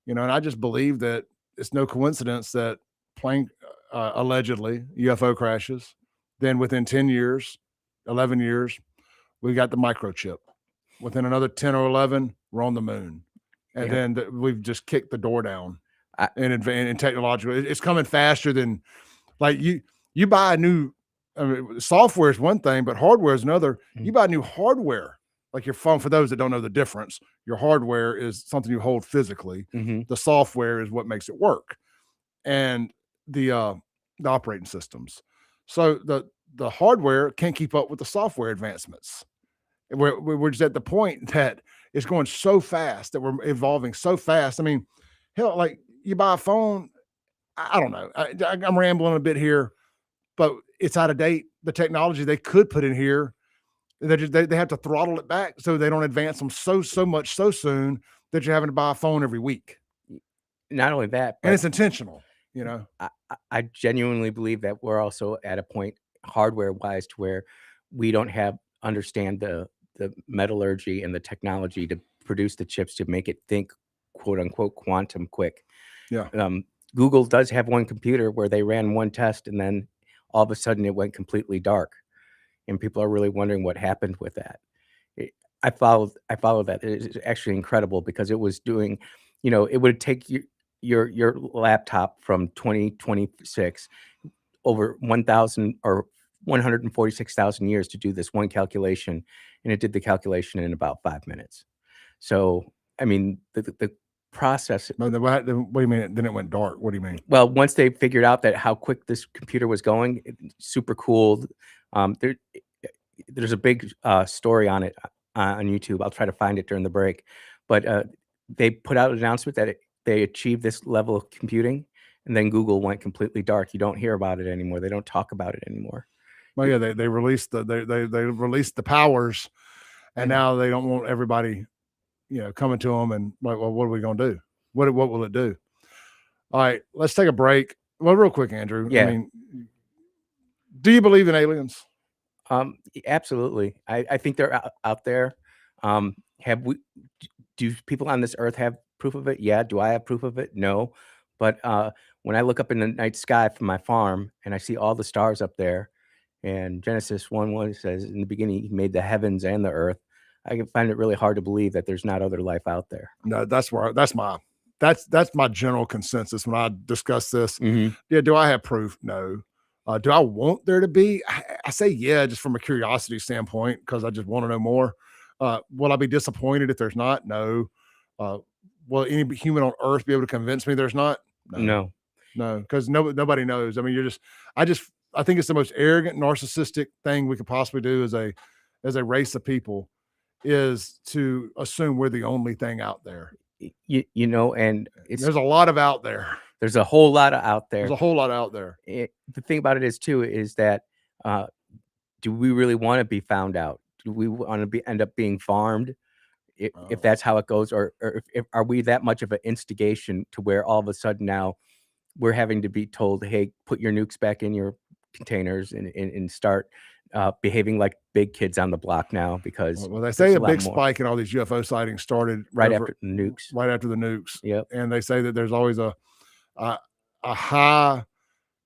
And I just believe that it's no coincidence that plane allegedly UFO crashes. Then within 10 years, 11 years, we got the microchip. Within another 10 or 11, we're on the moon. And then we've just kicked the door down in technological. It's coming faster than like you buy a new software is one thing, but hardware is another. You buy new hardware, like your phone. For those that don't know the difference, your hardware is something you hold physically. The software is what makes it work, and the operating systems. So the hardware can't keep up with the software advancements. We're just at the point that it's going so fast, that we're evolving so fast. I mean, hell, like you buy a phone, I don't know. I'm rambling a bit here, but it's out of date. The technology they could put in here, they have to throttle it back so they don't advance them so much so soon that you're having to buy a phone every week. Not only that, and it's intentional. I genuinely believe that we're also at a point hardware wise to where we don't understand the metallurgy and the technology to produce the chips to make it think quote unquote quantum quick. Yeah. Google does have one computer where they ran one test and then all of a sudden it went completely dark, and people are really wondering what happened with that. I followed that. It's actually incredible because it was doing, it would take your laptop from 2026 over 1,000 or 146,000 years to do this one calculation, and it did the calculation in about 5 minutes. So, I mean, the process. What do you mean? Then it went dark. What do you mean? Well, once they figured out that how quick this computer was going, super cool. There's a big story on it on YouTube. I'll try to find it during the break, but they put out an announcement that they achieved this level of computing, and then Google went completely dark. You don't hear about it anymore. They don't talk about it anymore. Well, yeah, they released they released the powers, and now they don't want everybody, coming to them and like, well, what are we going to do? What will it do? All right, let's take a break. Well, real quick, Andrew. Yeah. I mean, do you believe in aliens? Absolutely. I think they're out there. Do people on this earth have proof of it? Yeah. Do I have proof of it? No. But when I look up in the night sky from my farm and I see all the stars up there, and Genesis 1:1 says, in the beginning, he made the heavens and the earth. I can find it really hard to believe that there's not other life out there. No, that's my general consensus when I discuss this. Mm-hmm. Yeah. Do I have proof? No. Do I want there to be? I say yeah, just from a curiosity standpoint, because I just want to know more. Will I be disappointed if there's not? No. Will any human on earth be able to convince me there's not? No. No, because nobody knows. I mean, I think it's the most arrogant, narcissistic thing we could possibly do as a race of people, is to assume we're the only thing out there. And there's a lot of out there. There's a whole lot of out there. There's a whole lot out there. The thing about it is that do we really want to be found out? Do we want to end up being farmed? If that's how it goes, or if are we that much of an instigation to where all of a sudden now we're having to be told, hey, put your nukes back in your containers and start behaving like big kids on the block now? Because they say a big spike in all these UFO sightings started after the nukes. Right after the nukes. Yep. And they say that there's always a high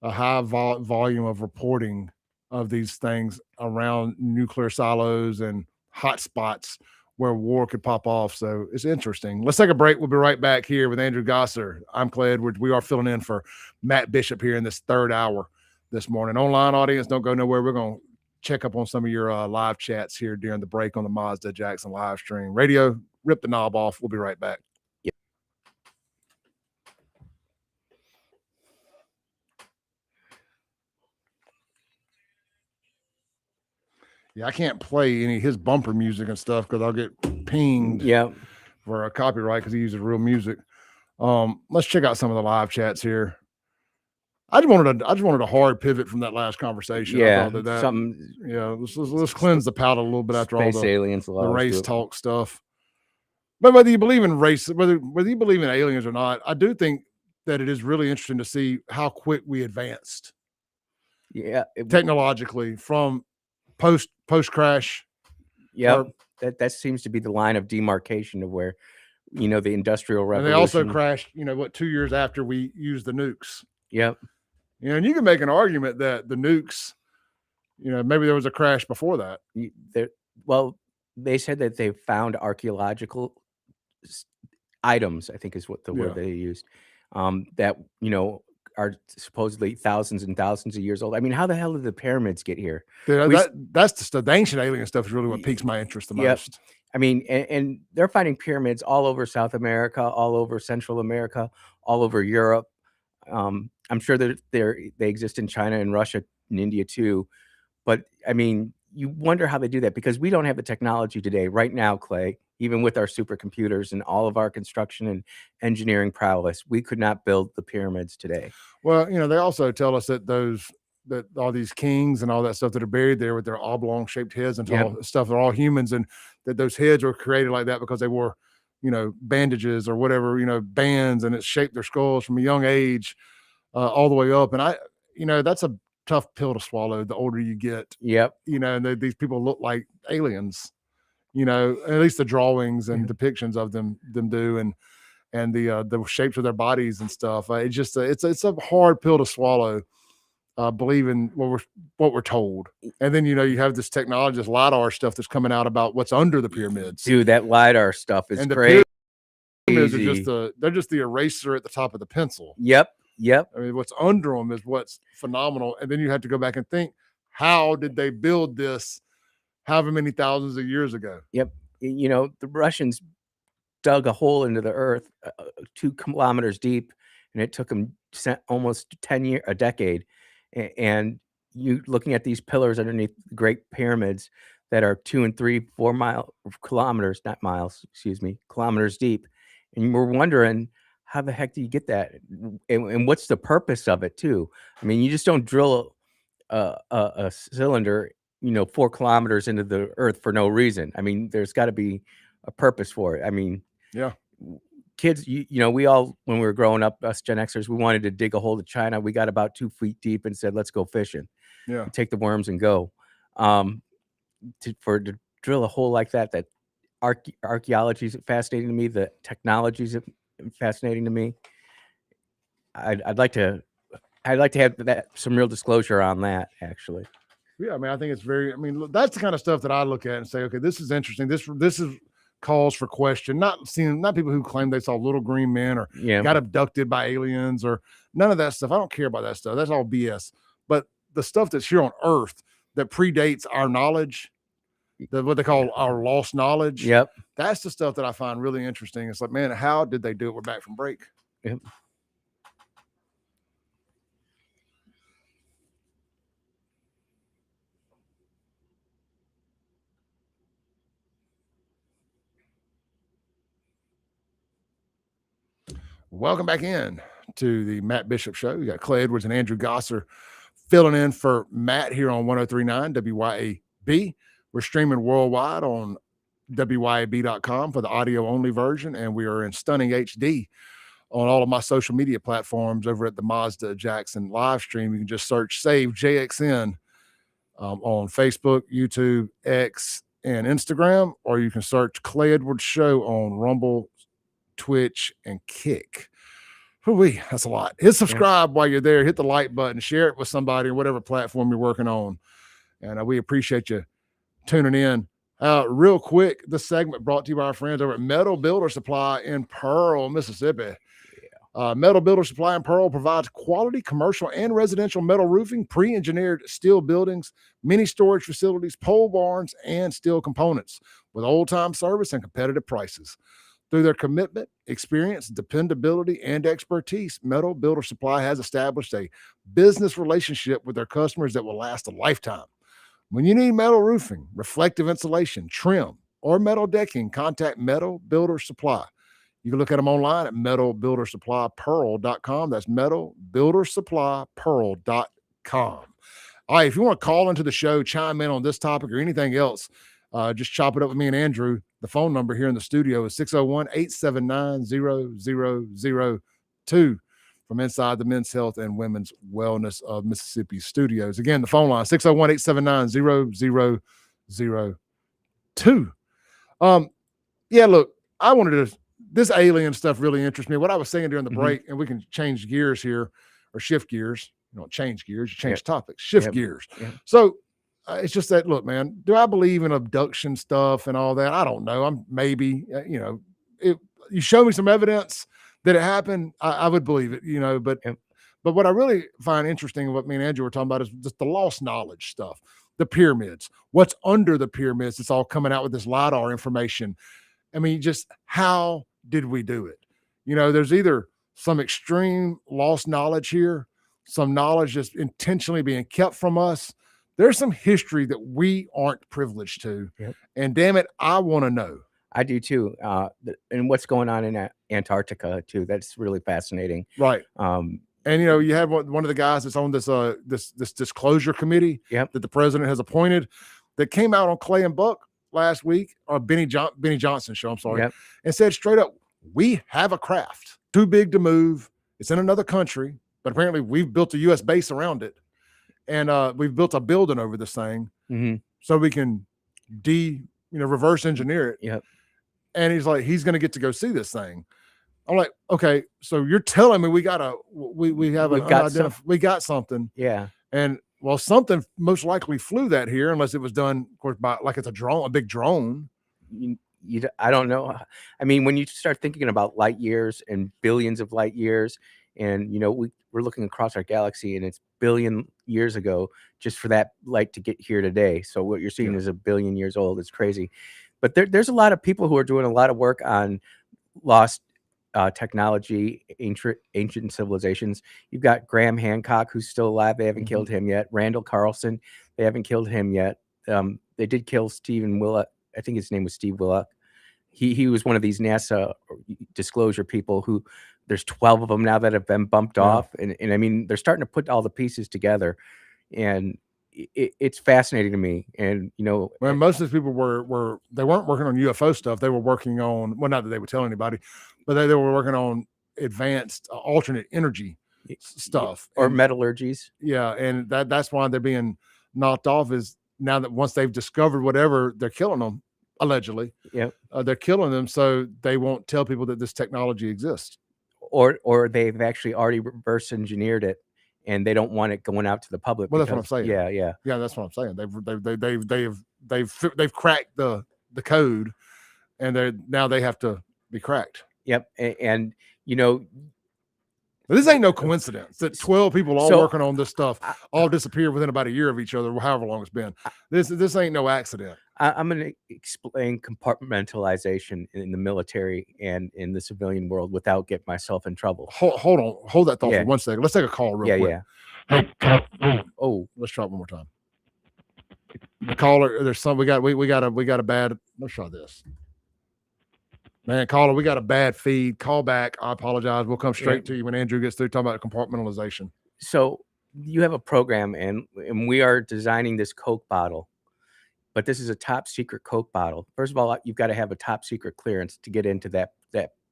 volume of reporting of these things around nuclear silos and hot spots where war could pop off. So it's interesting. Let's take a break. We'll be right back here with Andrew Gosser. I'm Clay Edwards. We are filling in for Matt Bishop here in this third hour this morning. Online audience, don't go nowhere. We're going to check up on some of your live chats here during the break on the Mazda Jackson live stream. Radio, rip the knob off. We'll be right back. Yeah, I can't play any of his bumper music and stuff because I'll get pinged for a copyright because he uses real music. Let's check out some of the live chats here. I just wanted a hard pivot from that last conversation. Yeah, let's cleanse the palate a little bit after all the race talk stuff. But whether you believe in race, whether you believe in aliens or not, I do think that it is really interesting to see how quick we advanced. Yeah, technologically from post crash. Yeah, that seems to be the line of demarcation of where, the Industrial Revolution. And they also crashed, 2 years after we used the nukes. Yep. And you can make an argument that the nukes, maybe there was a crash before that. They said that they found archaeological items, I think is what the word they used, that, are supposedly thousands and thousands of years old. I mean, how the hell did the pyramids get here? That's the ancient alien stuff is really what piques my interest the most. I mean, and they're finding pyramids all over South America, all over Central America, all over Europe. I'm sure that they exist in China and Russia and India too. But I mean, you wonder how they do that because we don't have the technology today right now, Clay, even with our supercomputers and all of our construction and engineering prowess, we could not build the pyramids today. Well, they also tell us that all these kings and all that stuff that are buried there with their oblong shaped heads and all stuff, they're all humans, and that those heads were created like that because they wore, bandages or whatever, bands, and it shaped their skulls from a young age all the way up. And that's a tough pill to swallow the older you get. Yep. And these people look like aliens, at least the drawings and depictions of them do, and the shapes of their bodies and stuff. It's a hard pill to swallow, believing what we're told. And then, you have this technology, this LiDAR stuff that's coming out about what's under the pyramids. Dude, that LiDAR stuff is crazy. Pyramids are they're just the eraser at the top of the pencil. Yep. I mean, what's under them is what's phenomenal. And then you have to go back and think, how did they build this however many thousands of years ago? Yep. The Russians dug a hole into the earth 2 kilometers deep, and it took them almost a decade. And you looking at these pillars underneath the Great Pyramids that are 2 and 3, 4 kilometers, not miles, kilometers deep. And we're wondering, how the heck do you get that? And what's the purpose of it too? I mean, you just don't drill a cylinder, 4 kilometers into the earth for no reason. I mean, there's got to be a purpose for it. I mean, kids, we all, when we were growing up, us Gen Xers, we wanted to dig a hole to China. We got about 2 feet deep and said, let's go fishing. Yeah. Take the worms and go. To drill a hole like that archaeology is fascinating to me. The technology is fascinating to me. I'd like to have some real disclosure on that, actually. Yeah, I mean, I think it's look, that's the kind of stuff that I look at and say, okay, this is interesting. This is calls for question. Not people who claim they saw little green men or got abducted by aliens or none of that stuff. I don't care about that stuff. That's all BS. But the stuff that's here on Earth that predates our knowledge, what they call our lost knowledge. Yep. That's the stuff that I find really interesting. It's like, man, how did they do it? We're back from break. Yep. Welcome back in to the Matt Bishop Show. You got Clay Edwards and Andrew Gosser filling in for Matt here on 103.9 WYAB. We're streaming worldwide on WYAB.com for the audio-only version, and we are in stunning HD on all of my social media platforms over at the Mazda of Jackson live stream. You can just search Save JXN on Facebook, YouTube, X, and Instagram, or you can search Clay Edwards Show on Rumble, Twitch, and Kick. That's a lot. Hit subscribe while you're there. Hit the like button. Share it with somebody on whatever platform you're working on. And we appreciate you tuning in. Real quick, this segment brought to you by our friends over at Metal Builder Supply in Pearl, Mississippi. Metal Builder Supply in Pearl provides quality commercial and residential metal roofing, pre-engineered steel buildings, mini storage facilities, pole barns, and steel components with old-time service and competitive prices. Through their commitment, experience, dependability, and expertise, Metal Builder Supply has established a business relationship with their customers that will last a lifetime. When you need metal roofing, reflective insulation, trim, or metal decking, contact Metal Builder Supply. You can look at them online at metalbuildersupplypearl.com. That's metalbuildersupplypearl.com. All right, if you want to call into the show, chime in on this topic or anything else, just chop it up with me and Andrew. The phone number here in the studio is 601-879-0002 from inside the Men's Health and Women's Wellness of Mississippi studios. Again, the phone line, 601-879-0002. Yeah, look, I wanted to, this alien stuff really interests me. What I was saying during the break, and we can change gears here or shift gears. You don't change gears, you change topics, shift gears. So it's just that, look, man, do I believe in abduction stuff and all that? I don't know. I'm maybe, if you show me some evidence that it happened, I would believe it, but what I really find interesting, what me and Andrew were talking about, is just the lost knowledge stuff, the pyramids, what's under the pyramids. It's all coming out with this LiDAR information. I mean, just how did we do it? There's either some extreme lost knowledge here, some knowledge just intentionally being kept from us. There's some history that we aren't privileged to. And damn it, I want to know. I do too. And what's going on in Antarctica too. That's really fascinating. Right. And you have one of the guys that's on this disclosure committee that the president has appointed that came out on Clay and Buck last week, or Benny Johnson show, I'm sorry, and said straight up, we have a craft too big to move. It's in another country, but apparently we've built a U.S. base around it. And we've built a building over this thing so we can reverse engineer it. And he's like, he's going to get to go see this thing. I'm like, okay, so you're telling me we got something. Yeah. And well, something most likely flew that here, unless it was done, of course, by like it's a big drone. I don't know. I mean, when you start thinking about light years and billions of light years, and we're looking across our galaxy, and it's billion years ago just for that light to get here today. So what you're seeing is a billion years old. It's crazy. But there's a lot of people who are doing a lot of work on lost technology, ancient civilizations. You've got Graham Hancock, who's still alive. They haven't killed him yet. Randall Carlson, they haven't killed him yet. They did kill Stephen Willock. I think his name was Steve Willock. He was one of these NASA disclosure people who, there's 12 of them now that have been bumped off. And I mean, they're starting to put all the pieces together. And it's fascinating to me. And well, most of these people they weren't working on UFO stuff. They were working on, well, not that they would tell anybody, but they were working on advanced alternate energy stuff or and, metallurgies. Yeah, and that's why they're being knocked off. Is now that once they've discovered whatever, they're killing them allegedly. Yeah, they're killing them so they won't tell people that this technology exists. Or they've actually already reverse engineered it, and they don't want it going out to the public. Well, that's what I'm saying. Yeah. That's what I'm saying. They've cracked the code, and they have to be cracked. Yep, and this ain't no coincidence that 12 people all working on this stuff all disappear within about a year of each other, however long it's been. This ain't no accident. I'm going to explain compartmentalization in the military and in the civilian world without getting myself in trouble. Hold that thought for 1 second. Let's take a call real quick. Oh, let's try it one more time. The caller, there's some we got a bad. Let's try this. Man, caller, we got a bad feed. Call back. I apologize. We'll come straight to you when Andrew gets through talking about compartmentalization. So you have a program, and we are designing this Coke bottle, but this is a top secret Coke bottle. First of all, you've got to have a top secret clearance to get into that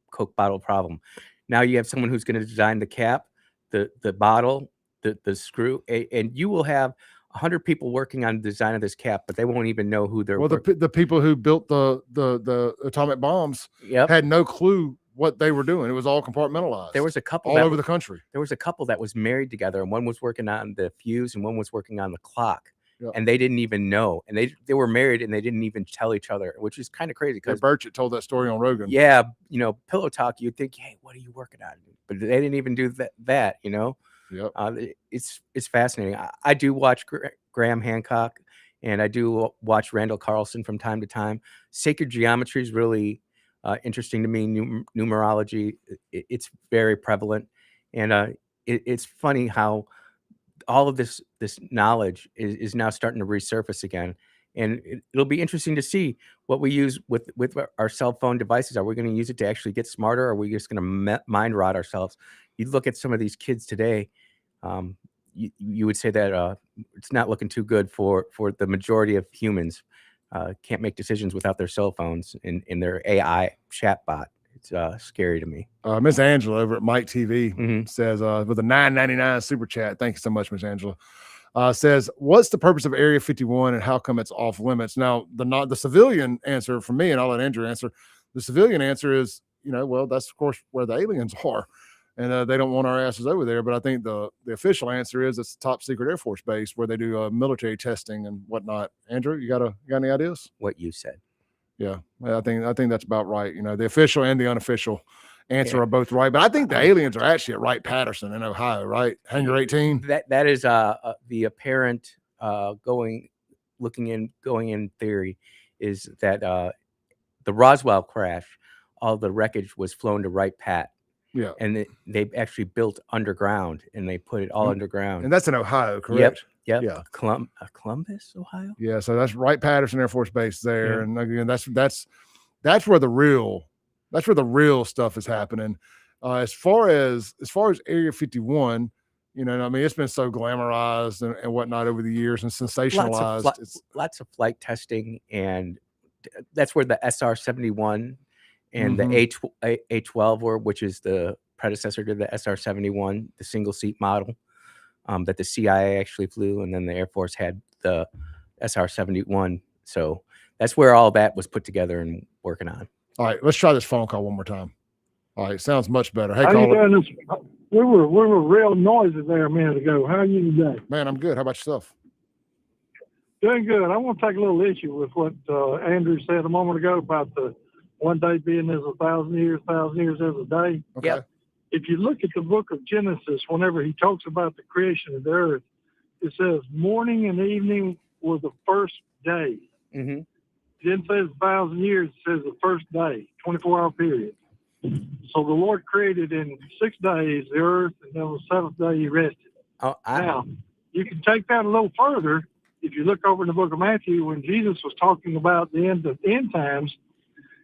Coke bottle problem. Now you have someone who's going to design the cap, the bottle, the screw, and you will have 100 people working on the design of this cap, but they won't even know who they're. Well, the people who built the atomic bombs had no clue what they were doing. It was all compartmentalized. There was a couple all over the country. There was a couple that was married together, and one was working on the fuse, and one was working on the clock. Yep. And they didn't even know, and they were married, and they didn't even tell each other, which is kind of crazy. Because Burchett told that story on Rogan. Yeah, Pillow Talk. You'd think, hey, what are you working on? But they didn't even do that. Yep. It's fascinating. I do watch Graham Hancock, and I do watch Randall Carlson from time to time. Sacred geometry is really interesting to me. Numerology, it's very prevalent, and it's funny how all of this knowledge is now starting to resurface again. And it'll be interesting to see what we use with our cell phone devices. Are we going to use it to actually get smarter? Or are we just going to mind rot ourselves? You look at some of these kids today, you would say that it's not looking too good for the majority of humans. Can't make decisions without their cell phones in their AI chatbot. It's scary to me. Miss Angela over at Mike TV says with a $9.99 super chat. Thank you so much, Miss Angela. Says, what's the purpose of Area 51 and how come it's off limits? Now, the civilian answer for me, and I'll let Andrew answer. The civilian answer is, well, that's of course where the aliens are, and they don't want our asses over there. But I think the official answer is it's a top secret Air Force base where they do military testing and whatnot. Andrew, you got any ideas? What you said. Yeah, I think that's about right. The official and the unofficial answer are both right, but I think the aliens are actually at Wright-Patterson in Ohio, right? Hangar 18. That is the apparent going in theory is that the Roswell crash, all the wreckage was flown to Wright-Pat. Yeah, and they actually built underground, and they put it all underground. And that's in Ohio, correct? Yep. Yeah. Columbus, Ohio. Yeah, so that's Wright-Patterson Air Force Base there, and again, that's where the real stuff is happening. As far as Area 51, it's been so glamorized and whatnot over the years and sensationalized. Lots of flight testing, and that's where the SR-71 and the A-12 were, which is the predecessor to the SR-71, the single seat model that the CIA actually flew, and then the Air Force had the SR-71. So that's where all that was put together and working on. All right, let's try this phone call one more time. All right, sounds much better. Hey, how you caller. doing? We were real noisy there a minute ago. How are you today? Man, I'm good. How about yourself? Doing good. I want to take a little issue with what Andrew said a moment ago about the one day being as 1,000 years, 1,000 years as a day. Okay. Yep. If you look at the book of Genesis, whenever he talks about the creation of the earth, it says morning and evening were the first day. Mm-hmm. It didn't say 1,000 years, it says the first day, 24-hour period. So the Lord created in 6 days the earth, and then on the seventh day he rested. Now, you can take that a little further. If you look over in the book of Matthew, when Jesus was talking about the end times,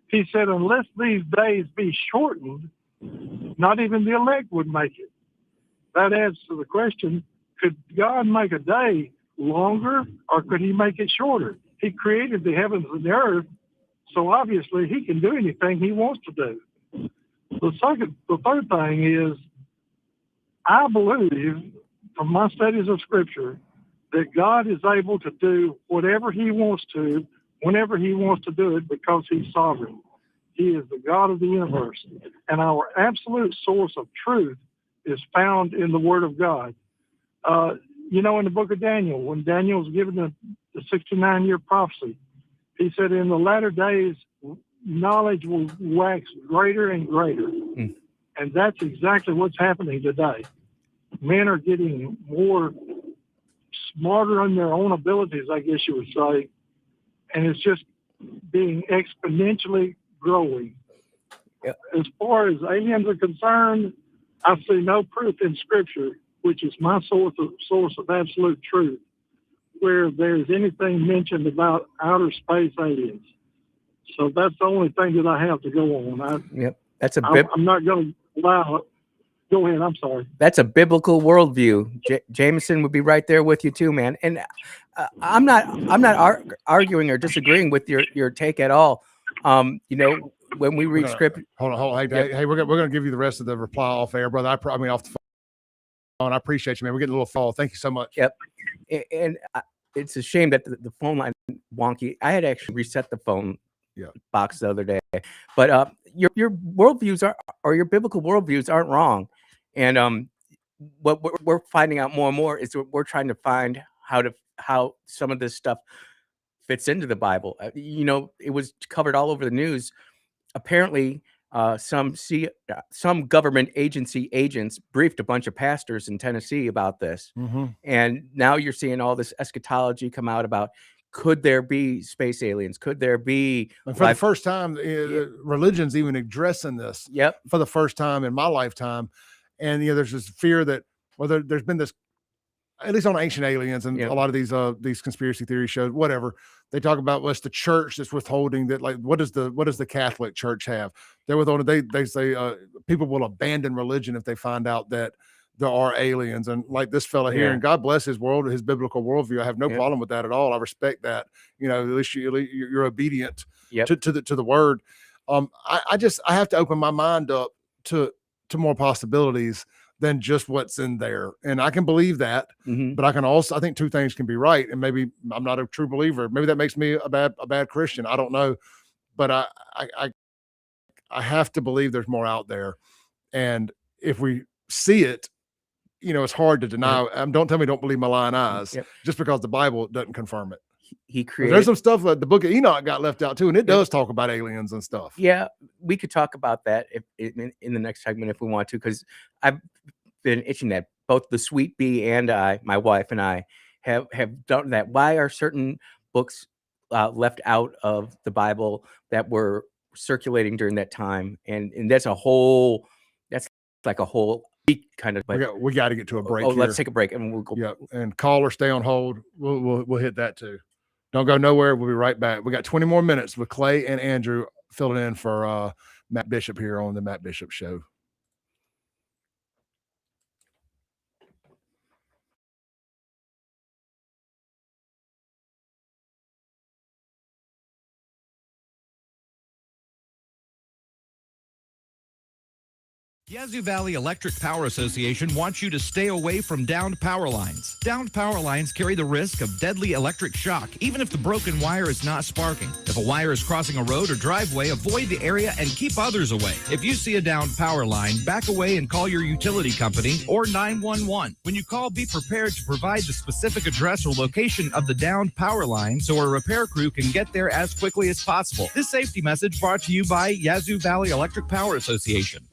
he said, unless these days be shortened, not even the elect would make it. That adds to the question, could God make a day longer or could he make it shorter? He created the heavens and the earth, so obviously he can do anything he wants to do. The third thing is, I believe from my studies of Scripture that God is able to do whatever he wants to, whenever he wants to do it, because he's sovereign. He is the God of the universe. And our absolute source of truth is found in the Word of God. In the book of Daniel, when Daniel was given the 69-year prophecy, he said, in the latter days, knowledge will wax greater and greater. And that's exactly what's happening today. Men are getting more smarter in their own abilities, I guess you would say, and it's just being exponentially growing. Yep. As far as aliens are concerned, I see no proof in Scripture, which is my source of absolute truth, where there's anything mentioned about outer space aliens. So that's the only thing that I have to go on. I'm not going to allow it. Go ahead. I'm sorry. That's a biblical worldview. Jameson would be right there with you too, man. And I'm not arguing or disagreeing with your take at all. When we read script, hold on. Hey, we're gonna give you the rest of the reply off air, brother. Off the phone. I appreciate you, man. We're getting a little fall. Thank you so much. Yep. And it's a shame that the phone line wonky. I had actually reset the phone box the other day, but your worldviews or your biblical worldviews aren't wrong. And what we're finding out more and more is we're trying to find how some of this stuff fits into the Bible. It was covered all over the news. Apparently, some government agency agents briefed a bunch of pastors in Tennessee about this. Mm-hmm. And now you're seeing all this eschatology come out about, could there be space aliens? Could there be? And for the first time, religion's even addressing this. Yep. For the first time in my lifetime. And there's this fear that there's been this, at least on Ancient Aliens and a lot of these conspiracy theory shows, whatever, they talk about what's the church that's withholding that. Like, what does the Catholic Church have? They're withholding. They say people will abandon religion if they find out that there are aliens. And like this fella here, and God bless his biblical worldview. I have no problem with that at all. I respect that. At least you're obedient to the word. I have to open my mind up to more possibilities than just what's in there. And I can believe that, but I think two things can be right. And maybe I'm not a true believer. Maybe that makes me a bad Christian. I don't know, but I have to believe there's more out there. And if we see it, it's hard to deny. Don't tell me don't believe my lying eyes just because the Bible doesn't confirm it. There's some stuff like the book of Enoch got left out too, and it does talk about aliens and stuff. Yeah, we could talk about that in the next segment if we want to, because I've been itching that. Both the sweet bee and my wife and I, have done that. Why are certain books left out of the Bible that were circulating during that time? And that's like a whole week kind of. We got to get to a break. Let's take a break and we'll go. Yeah, and call or stay on hold. We'll hit that too. Don't go nowhere. We'll be right back. We got 20 more minutes with Clay and Andrew filling in for Matt Bishop here on the Matt Bishop Show. Yazoo Valley Electric Power Association wants you to stay away from downed power lines. Downed power lines carry the risk of deadly electric shock, even if the broken wire is not sparking. If a wire is crossing a road or driveway, avoid the area and keep others away. If you see a downed power line, back away and call your utility company or 911. When you call, be prepared to provide the specific address or location of the downed power line so a repair crew can get there as quickly as possible. This safety message brought to you by Yazoo Valley Electric Power Association.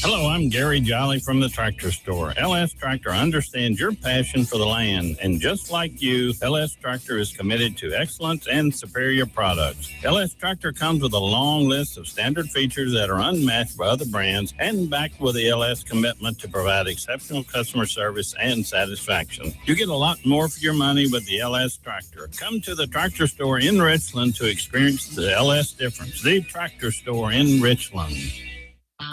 Hello, I'm Gary Jolly from the Tractor Store. LS Tractor understands your passion for the land, and just like you, LS Tractor is committed to excellence and superior products. LS Tractor comes with a long list of standard features that are unmatched by other brands and backed with the LS commitment to provide exceptional customer service and satisfaction. You get a lot more for your money with the LS Tractor. Come to the Tractor Store in Richland to experience the LS difference. The Tractor Store in Richland.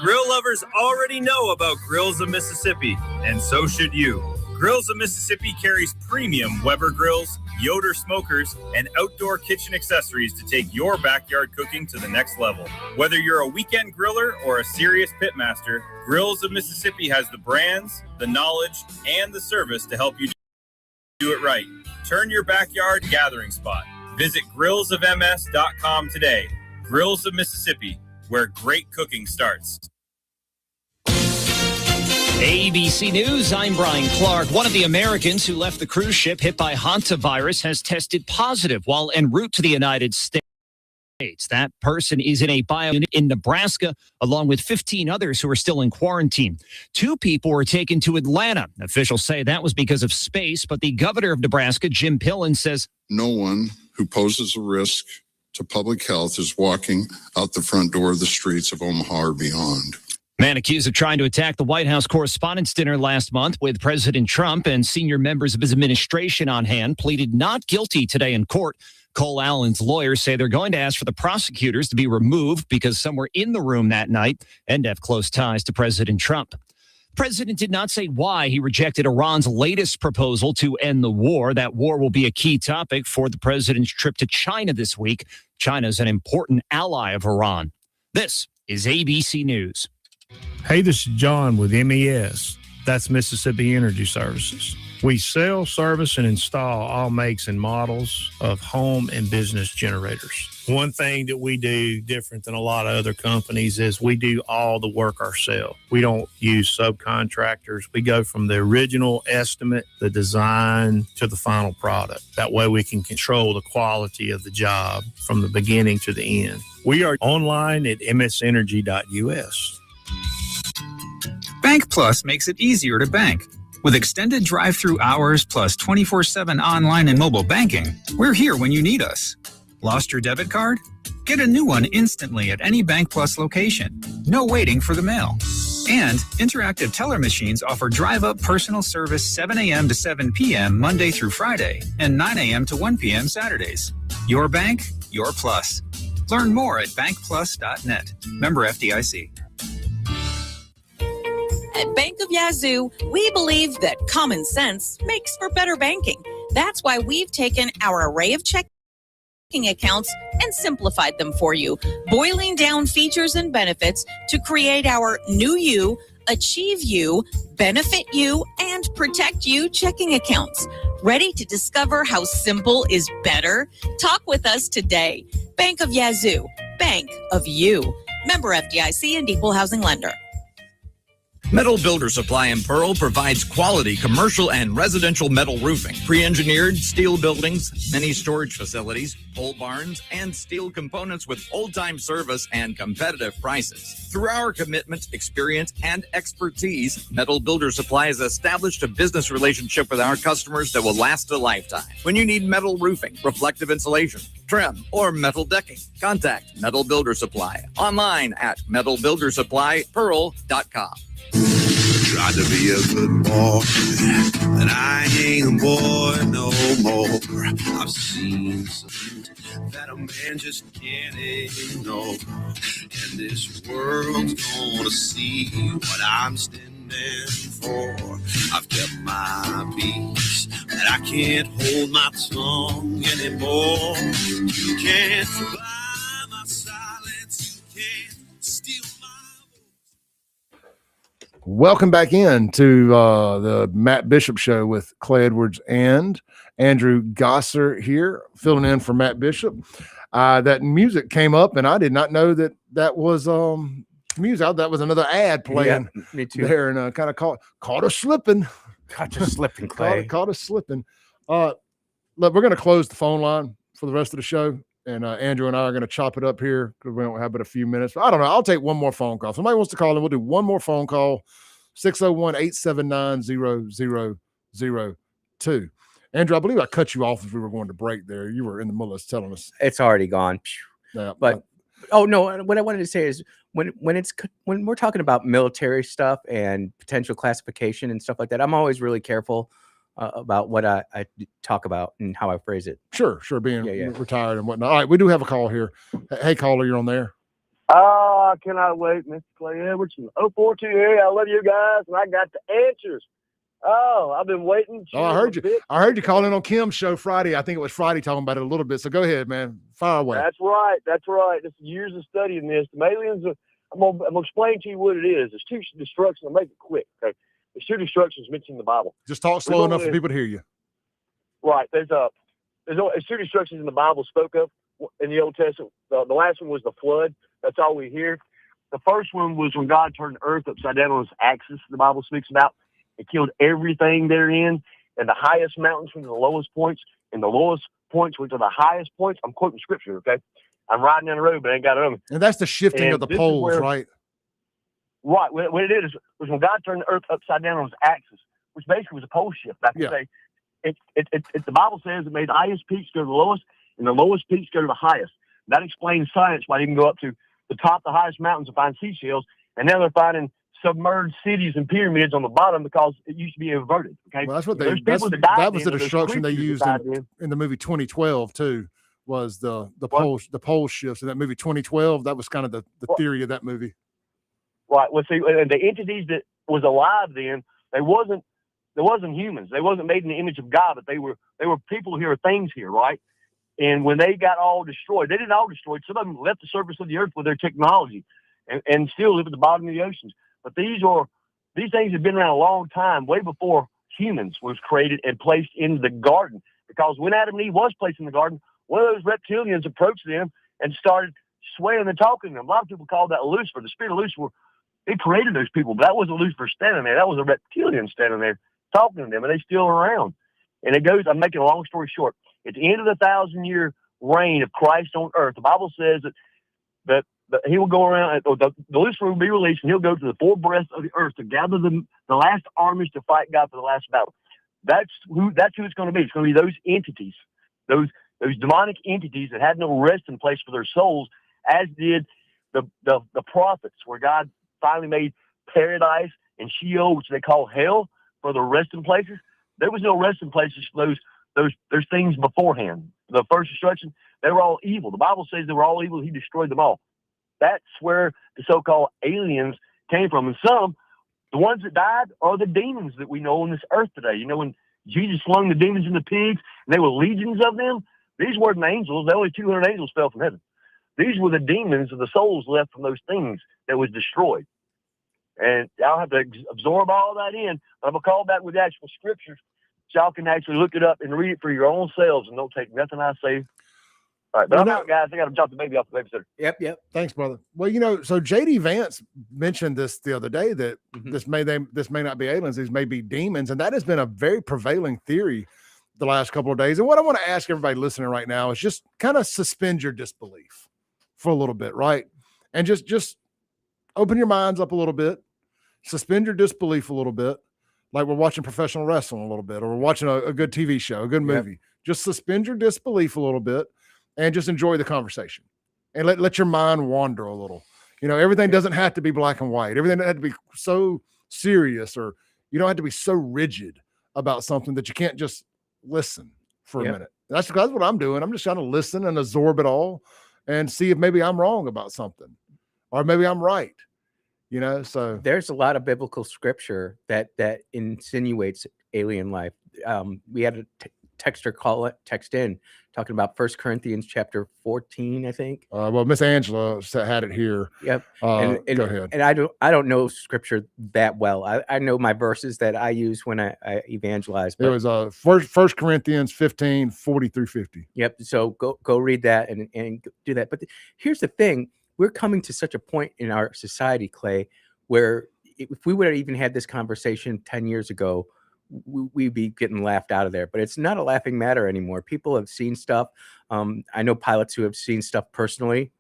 Grill lovers already know about Grills of Mississippi, and so should you. Grills of Mississippi carries premium Weber grills, Yoder smokers, and outdoor kitchen accessories to take your backyard cooking to the next level. Whether you're a weekend griller or a serious pitmaster, Grills of Mississippi has the brands, the knowledge, and the service to help you do it right. Turn your backyard gathering spot. Visit grillsofms.com today. Grills of Mississippi, where great cooking starts. ABC News, I'm Brian Clark. One of the Americans who left the cruise ship hit by hantavirus has tested positive while en route to the United States. That person is in a bio unit in Nebraska, along with 15 others who are still in quarantine. 2 people were taken to Atlanta. Officials say that was because of space, but the governor of Nebraska, Jim Pillen, says no one who poses a risk to public health is walking out the front door of the streets of Omaha or beyond. Man accused of trying to attack the White House Correspondents' Dinner last month with President Trump and senior members of his administration on hand pleaded not guilty today in court. Cole Allen's lawyers say they're going to ask for the prosecutors to be removed because some were in the room that night and have close ties to President Trump. The president did not say why he rejected Iran's latest proposal to end the war. That war will be a key topic for the president's trip to China this week. China is an important ally of Iran. This is ABC News. Hey, this is John with MES. That's Mississippi Energy Services. We sell, service, and install all makes and models of home and business generators. One thing that we do different than a lot of other companies is we do all the work ourselves. We don't use subcontractors. We go from the original estimate, the design, to the final product. That way we can control the quality of the job from the beginning to the end. We are online at msenergy.us. Bank Plus makes it easier to bank. With extended drive-through hours plus 24/7 online and mobile banking, we're here when you need us. Lost your debit card? Get a new one instantly at any Bank Plus location. No waiting for the mail. And interactive teller machines offer drive-up personal service 7 a.m. to 7 p.m. Monday through Friday and 9 a.m. to 1 p.m. Saturdays. Your bank, your plus. Learn more at bankplus.net. Member FDIC. At Bank of Yazoo, we believe that common sense makes for better banking. That's why we've taken our array of checking accounts and simplified them for you, boiling down features and benefits to create our New You, Achieve You, Benefit You, and Protect You checking accounts. Ready to discover how simple is better? Talk with us today. Bank of Yazoo, Bank of You. Member FDIC and Equal Housing Lender. Metal Builder Supply in Pearl provides quality commercial and residential metal roofing, pre-engineered steel buildings, mini storage facilities, pole barns, and steel components with old-time service and competitive prices. Through our commitment, experience, and expertise, Metal Builder Supply has established a business relationship with our customers that will last a lifetime. When you need metal roofing, reflective insulation, trim, or metal decking, contact Metal Builder Supply online at metalbuildersupplypearl.com. Tried to be a good boy, and I ain't a boy no more. I've seen something that a man just can't ignore, and this world's gonna see what I'm standing for. I've kept my peace, but I can't hold my tongue anymore. You can't buy my silence, you can't steal. Welcome back in to the Matt Bishop Show with Clay Edwards and Andrew Gosser here, filling in for Matt Bishop. That music came up, and I did not know that was music. That was another ad playing me too. There, and kind of caught us slipping. Caught you slipping, Clay. caught us slipping. Look, we're going to close the phone line for the rest of the show. And Andrew and I are going to chop it up here because we don't have but a few minutes. I don't know. I'll take one more phone call. Somebody wants to call in. We'll do one more phone call. 601-879-0002. Andrew, I believe I cut you off as we were going to break there. You were in the middle of telling us. It's already gone. Yeah, but oh no, what I wanted to say is when we're talking about military stuff and potential classification and stuff like that, I'm always really careful about what I talk about and how I phrase it. Sure. Being retired and whatnot. All right, we do have a call here. Hey, caller, you're on there. I cannot wait, Mr. Clay Edwards from 042 area. I love you guys, and I got the answers. Oh, I've been waiting. Oh, I heard you. I heard you calling on Kim's show Friday. I think it was Friday, talking about it a little bit. So go ahead, man. Fire away. That's right. That's right. This is years of studying this. The aliens. I'm gonna explain to you what it is. There's two destructions. I'll make it quick. Okay. There's two destructions mentioned in the Bible. Just talk slow enough for people to hear you. Right. There's two destructions in the Bible spoke of in the Old Testament. The last one was the flood. That's all we hear. The first one was when God turned the earth upside down on its axis. The Bible speaks about. It killed everything therein, and the highest mountains went to the lowest points, and the lowest points went to the highest points. I'm quoting scripture, okay? I'm riding down the road, but I ain't got it on me. And that's the shifting of the poles, right? Right. What it is was when God turned the earth upside down on its axis, which basically was a pole shift. I can say the Bible says it made the highest peaks go to the lowest, and the lowest peaks go to the highest. That explains science why you can go up to the top of the highest mountains and find seashells, and now they're finding submerged cities and pyramids on the bottom because it used to be inverted. Okay, well, that's what that was the destruction they used in the movie 2012 too. Was the pole shifts in that movie 2012? That was kind of the theory of that movie. Right. Well, see, and the entities that was alive then, there wasn't humans. They wasn't made in the image of God, but they were people here, things here, right? And when they got all destroyed, they didn't all destroy. Some of them left the surface of the earth with their technology, and still live at the bottom of the oceans. But these things have been around a long time, way before humans was created and placed in the garden. Because when Adam and Eve was placed in the garden, one of those reptilians approached them and started swearing and talking to them. A lot of people call that Lucifer. The spirit of Lucifer, he created those people, but that wasn't Lucifer standing there. That was a reptilian standing there talking to them, and they're still around. And it goes, I'm making a long story short. At the end of the 1,000-year reign of Christ on earth, the Bible says that he will go around, the Lucifer will be released, and he'll go to the four breaths of the earth to gather the last armies to fight God for the last battle. That's who it's going to be. It's going to be those entities, those demonic entities that had no resting place for their souls, as did the prophets, where God finally made paradise and Sheol, which they call hell, for the resting places. There was no resting places for those things beforehand. The first destruction, they were all evil. The Bible says they were all evil. He destroyed them all. That's where the so-called aliens came from. And some, the ones that died, are the demons that we know on this earth today. You know, when Jesus slung the demons in the pigs, and there were legions of them, these weren't angels. Only 200 angels fell from heaven. These were the demons of the souls left from those things that was destroyed. And I'll have to absorb all that in, but I'm going to call back with the actual scriptures so y'all can actually look it up and read it for your own selves and don't take nothing I say. All right, but I'm out, guys. I got to drop the baby off the babysitter. Yep. Thanks, brother. Well, so JD Vance mentioned this the other day that this may not be aliens, these may be demons, and that has been a very prevailing theory the last couple of days. And what I want to ask everybody listening right now is just kind of suspend your disbelief for a little bit, right? And just open your minds up a little bit, suspend your disbelief a little bit, like we're watching professional wrestling a little bit, or we're watching a good TV show, a good movie. Yep. Just suspend your disbelief a little bit and just enjoy the conversation and let your mind wander a little. Everything doesn't have to be black and white. Everything doesn't have to be so serious, or you don't have to be so rigid about something that you can't just listen for a minute. That's what I'm doing. I'm just trying to listen and absorb it all and see if maybe I'm wrong about something, or maybe I'm right. So there's a lot of biblical scripture that insinuates alien life. We had a texter text in talking about 1 Corinthians chapter 14, I think. Well, Miss Angela had it here. Yep. Go ahead. And I don't know scripture that well. I know my verses that I use when I evangelize. But it was 1 Corinthians 15, 40 through 50. Yep. So go read that and do that. But here's the thing. We're coming to such a point in our society, Clay, where if we would have even had this conversation 10 years ago, we'd be getting laughed out of there. But it's not a laughing matter anymore. People have seen stuff. I know pilots who have seen stuff personally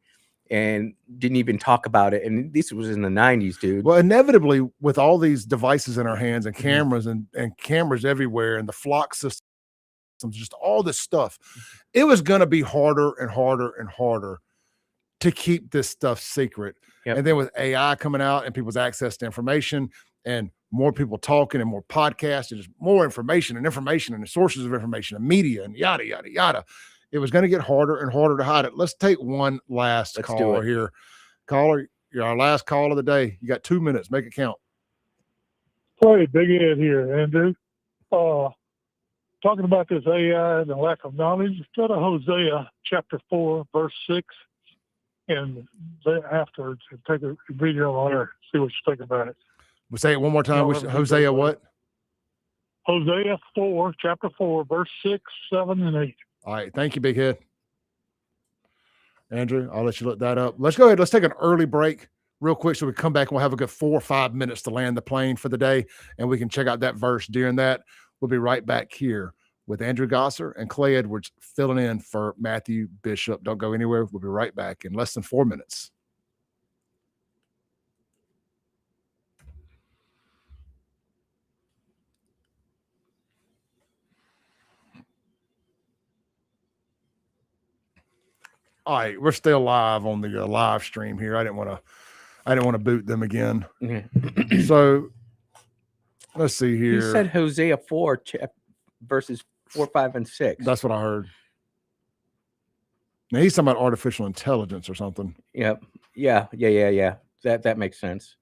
and didn't even talk about it. And this was in the 90s, dude. Well, inevitably, with all these devices in our hands and cameras and cameras everywhere and the flock systems, just all this stuff, it was going to be harder and harder and harder to keep this stuff secret. Yep. And then with AI coming out and people's access to information and more people talking and more podcasts and just more information and the sources of information and media and yada, yada, yada, it was going to get harder and harder to hide it. Let's take one last caller here. Caller, you're our last call of the day. You got 2 minutes. Make it count. Hey, Big Ed here, Andrew. Talking about this AI and the lack of knowledge, go to Hosea chapter 4, verse 6, and then afterwards take a video on there, see what you think about it. We'll say it one more time. Hosea what? Hosea 4, chapter 4, verse 6, 7, and 8. All right. Thank you, Big Head. Andrew, I'll let you look that up. Let's go ahead. Let's take an early break real quick so we come back and we'll have a good 4 or 5 minutes to land the plane for the day, and we can check out that verse during that. We'll be right back here with Andrew Gosser and Clay Edwards filling in for Matthew Bishop. Don't go anywhere. We'll be right back in less than 4 minutes. All right, we're still live on the live stream here. I didn't want to boot them again. So let's see here. You said Hosea 4 verses 4, 5, and 6. That's what I heard. Now he's talking about artificial intelligence or something. Yep. Yeah. That makes sense.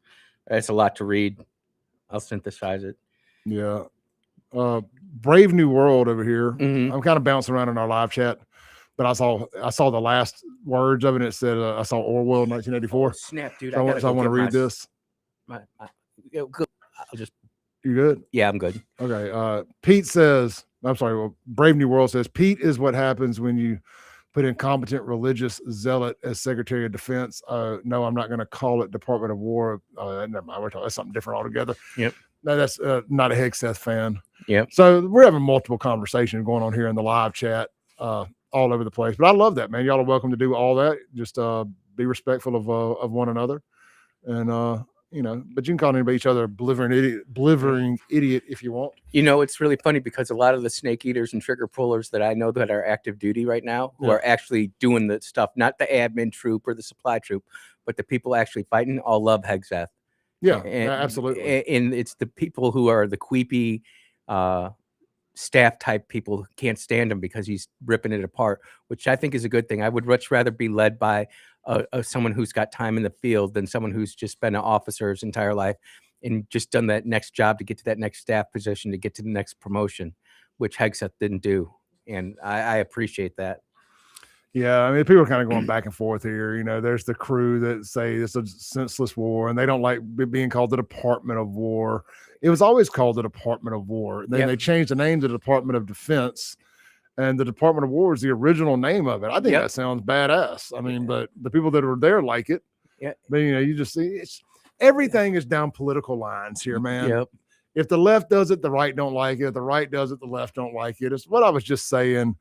That's a lot to read. I'll synthesize it. Yeah. Brave New World over here. I'm kind of bouncing around in our live chat, but I saw the last words of it. And it said, I saw Orwell 1984. Oh, snap, dude. So I want to read this. I'll just. You good? Yeah, I'm good. Okay. Pete says, I'm sorry. Well, Brave New World says, Pete is what happens when you put incompetent religious zealot as Secretary of Defense. No, I'm not going to call it Department of War. Never mind. That's something different altogether. Yep. No, that's not a Hegseth fan. Yep. So we're having multiple conversations going on here in the live chat all over the place. But I love that, man. Y'all are welcome to do all that. Just be respectful of one another. And, but you can call anybody each other a blithering idiot if you want. It's really funny because a lot of the snake eaters and trigger pullers that I know that are active duty right now, who are actually doing the stuff, not the admin troop or the supply troop, but the people actually fighting, all love Hegseth. Yeah, absolutely. And it's the people who are the queepy staff type people who can't stand him because he's ripping it apart, which I think is a good thing. I would much rather be led by someone who's got time in the field than someone who's just been an officer his entire life and just done that next job to get to that next staff position, to get to the next promotion, which Hegseth didn't do. And I appreciate that. Yeah, I mean, people are kind of going back and forth here. There's the crew that say it's a senseless war, and they don't like being called the Department of War. It was always called the Department of War. Then they changed the name to the Department of Defense, and the Department of War is the original name of it. I think that sounds badass. I mean, but the people that are there like it. Yeah. But, you just see everything is down political lines here, man. Yep. If the left does it, the right don't like it. If the right does it, the left don't like it. It's what I was just saying.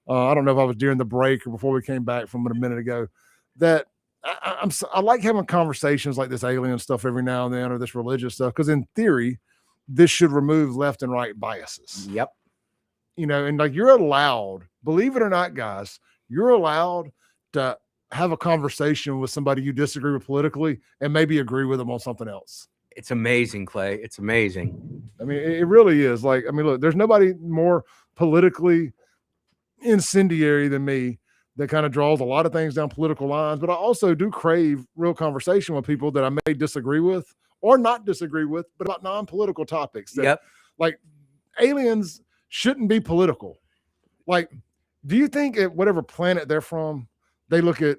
I don't know if I was during the break or before we came back from a minute ago, that I like having conversations like this alien stuff every now and then, or this religious stuff, because in theory, this should remove left and right biases. Yep. And like you're allowed, believe it or not, guys, you're allowed to have a conversation with somebody you disagree with politically and maybe agree with them on something else. It's amazing, Clay. It's amazing. I mean, it really is. Like, I mean, look, there's nobody more politically incendiary than me that kind of draws a lot of things down political lines, but I also do crave real conversation with people that I may disagree with or not disagree with, but about non-political topics that, like, aliens shouldn't be political. Like, do you think at whatever planet they're from, they look at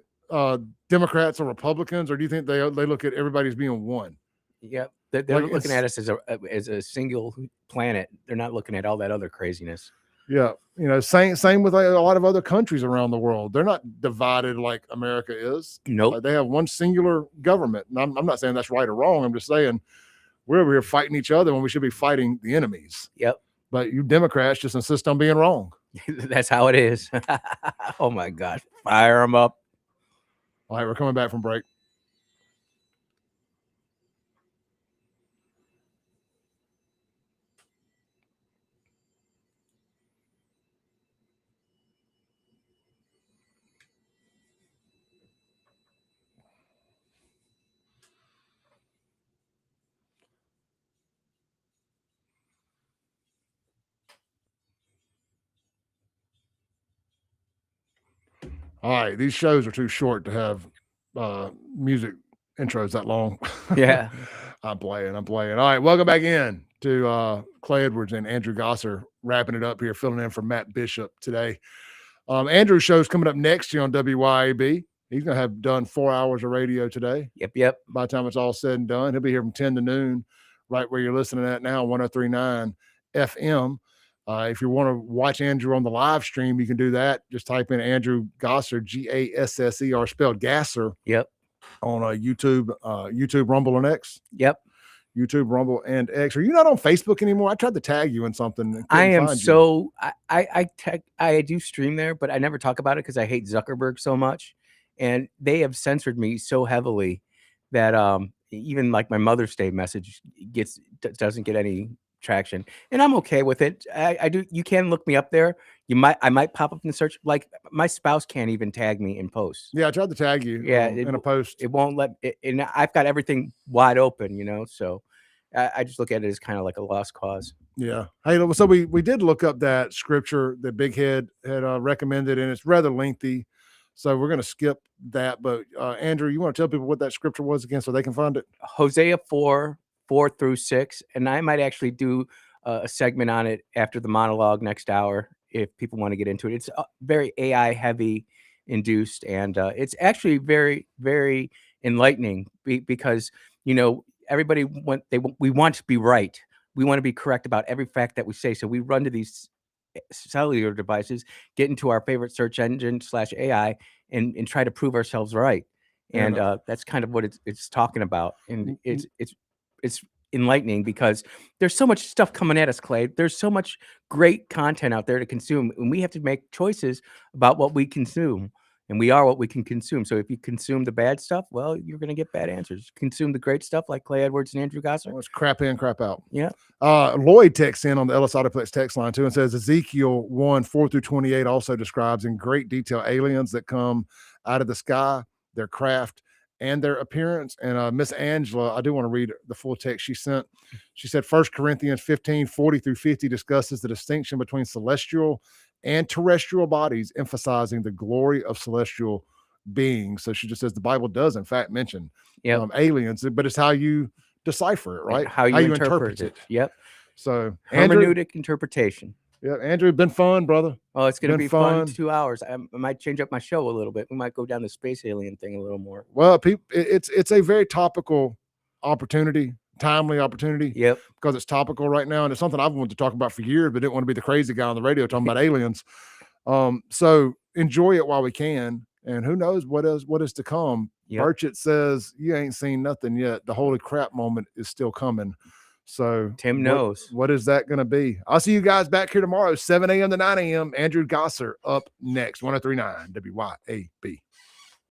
Democrats or Republicans, or do you think they look at everybody as being one? Yep. They're looking at us as a single planet. They're not looking at all that other craziness. Yeah. Same with a lot of other countries around the world. They're not divided like America is. Nope. They have one singular government. And I'm not saying that's right or wrong. I'm just saying we're over here fighting each other when we should be fighting the enemies. Yep. But you Democrats just insist on being wrong. That's how it is. Oh my God. Fire them up. All right. We're coming back from break. All right, these shows are too short to have music intros that long. Yeah. I'm playing. All right, welcome back in to Clay Edwards and Andrew Gosser wrapping it up here, filling in for Matt Bishop today. Andrew's show's coming up next year on WYAB. He's going to have done 4 hours of radio today. Yep. By the time it's all said and done, he'll be here from 10 to noon, right where you're listening at now, 103.9 FM. If you want to watch Andrew on the live stream, you can do that. Just type in Andrew Gosser, Gasser, spelled Gasser. Yep. On YouTube, Rumble, and X. Yep. YouTube, Rumble, and X. Are you not on Facebook anymore? I tried to tag you in something. I am so I do stream there, but I never talk about it because I hate Zuckerberg so much, and they have censored me so heavily that even like my Mother's Day message doesn't get any traction, and I'm okay with it. I do. You can look me up there. I might pop up in the search. Like my spouse can't even tag me in posts. Yeah, I tried to tag you. In a post. It won't let. And I've got everything wide open, So I just look at it as kind of like a lost cause. Yeah. Hey, so we did look up that scripture that Big Head had recommended, and it's rather lengthy, so we're going to skip that. But Andrew, you want to tell people what that scripture was again, so they can find it? Hosea 4:4-6, and I might actually do a segment on it after the monologue next hour if people want to get into it. It's very AI heavy induced, and it's actually very, very enlightening because everybody we want to be right. We want to be correct about every fact that we say. So we run to these cellular devices, get into our favorite search engine /AI, and try to prove ourselves right. And that's kind of what it's talking about. And it's enlightening because there's so much stuff coming at us, Clay. There's so much great content out there to consume, and we have to make choices about what we consume. And we are what we can consume. So if you consume the bad stuff, well, you're going to get bad answers. Consume the great stuff like Clay Edwards and Andrew Gosser. Well, it's crap in, crap out. Yeah. Lloyd texts in on the Ellis Autoplex text line too and says Ezekiel 1:4-28 also describes in great detail aliens that come out of the sky, their craft, and their appearance. And Miss Angela, I do want to read the full text she sent. She said 1 Corinthians 15:40-50 discusses the distinction between celestial and terrestrial bodies, emphasizing the glory of celestial beings. So she just says the Bible does in fact mention aliens, but it's how you decipher it, right? How you interpret it. Yep. So hermeneutic interpretation. Yeah, Andrew, been fun, brother. Oh, it's going to be fun. 2 hours. I might change up my show a little bit. We might go down the space alien thing a little more. Well, it's a very topical opportunity, timely opportunity. Yep. Because it's topical right now, and it's something I've wanted to talk about for years, but didn't want to be the crazy guy on the radio talking about aliens. So enjoy it while we can, and who knows what is to come. Yep. Burchett says you ain't seen nothing yet. The holy crap moment is still coming. So Tim knows. What is that going to be? I'll see you guys back here tomorrow, 7 a.m. to 9 a.m. Andrew Gosser up next, 103.9 WYAB.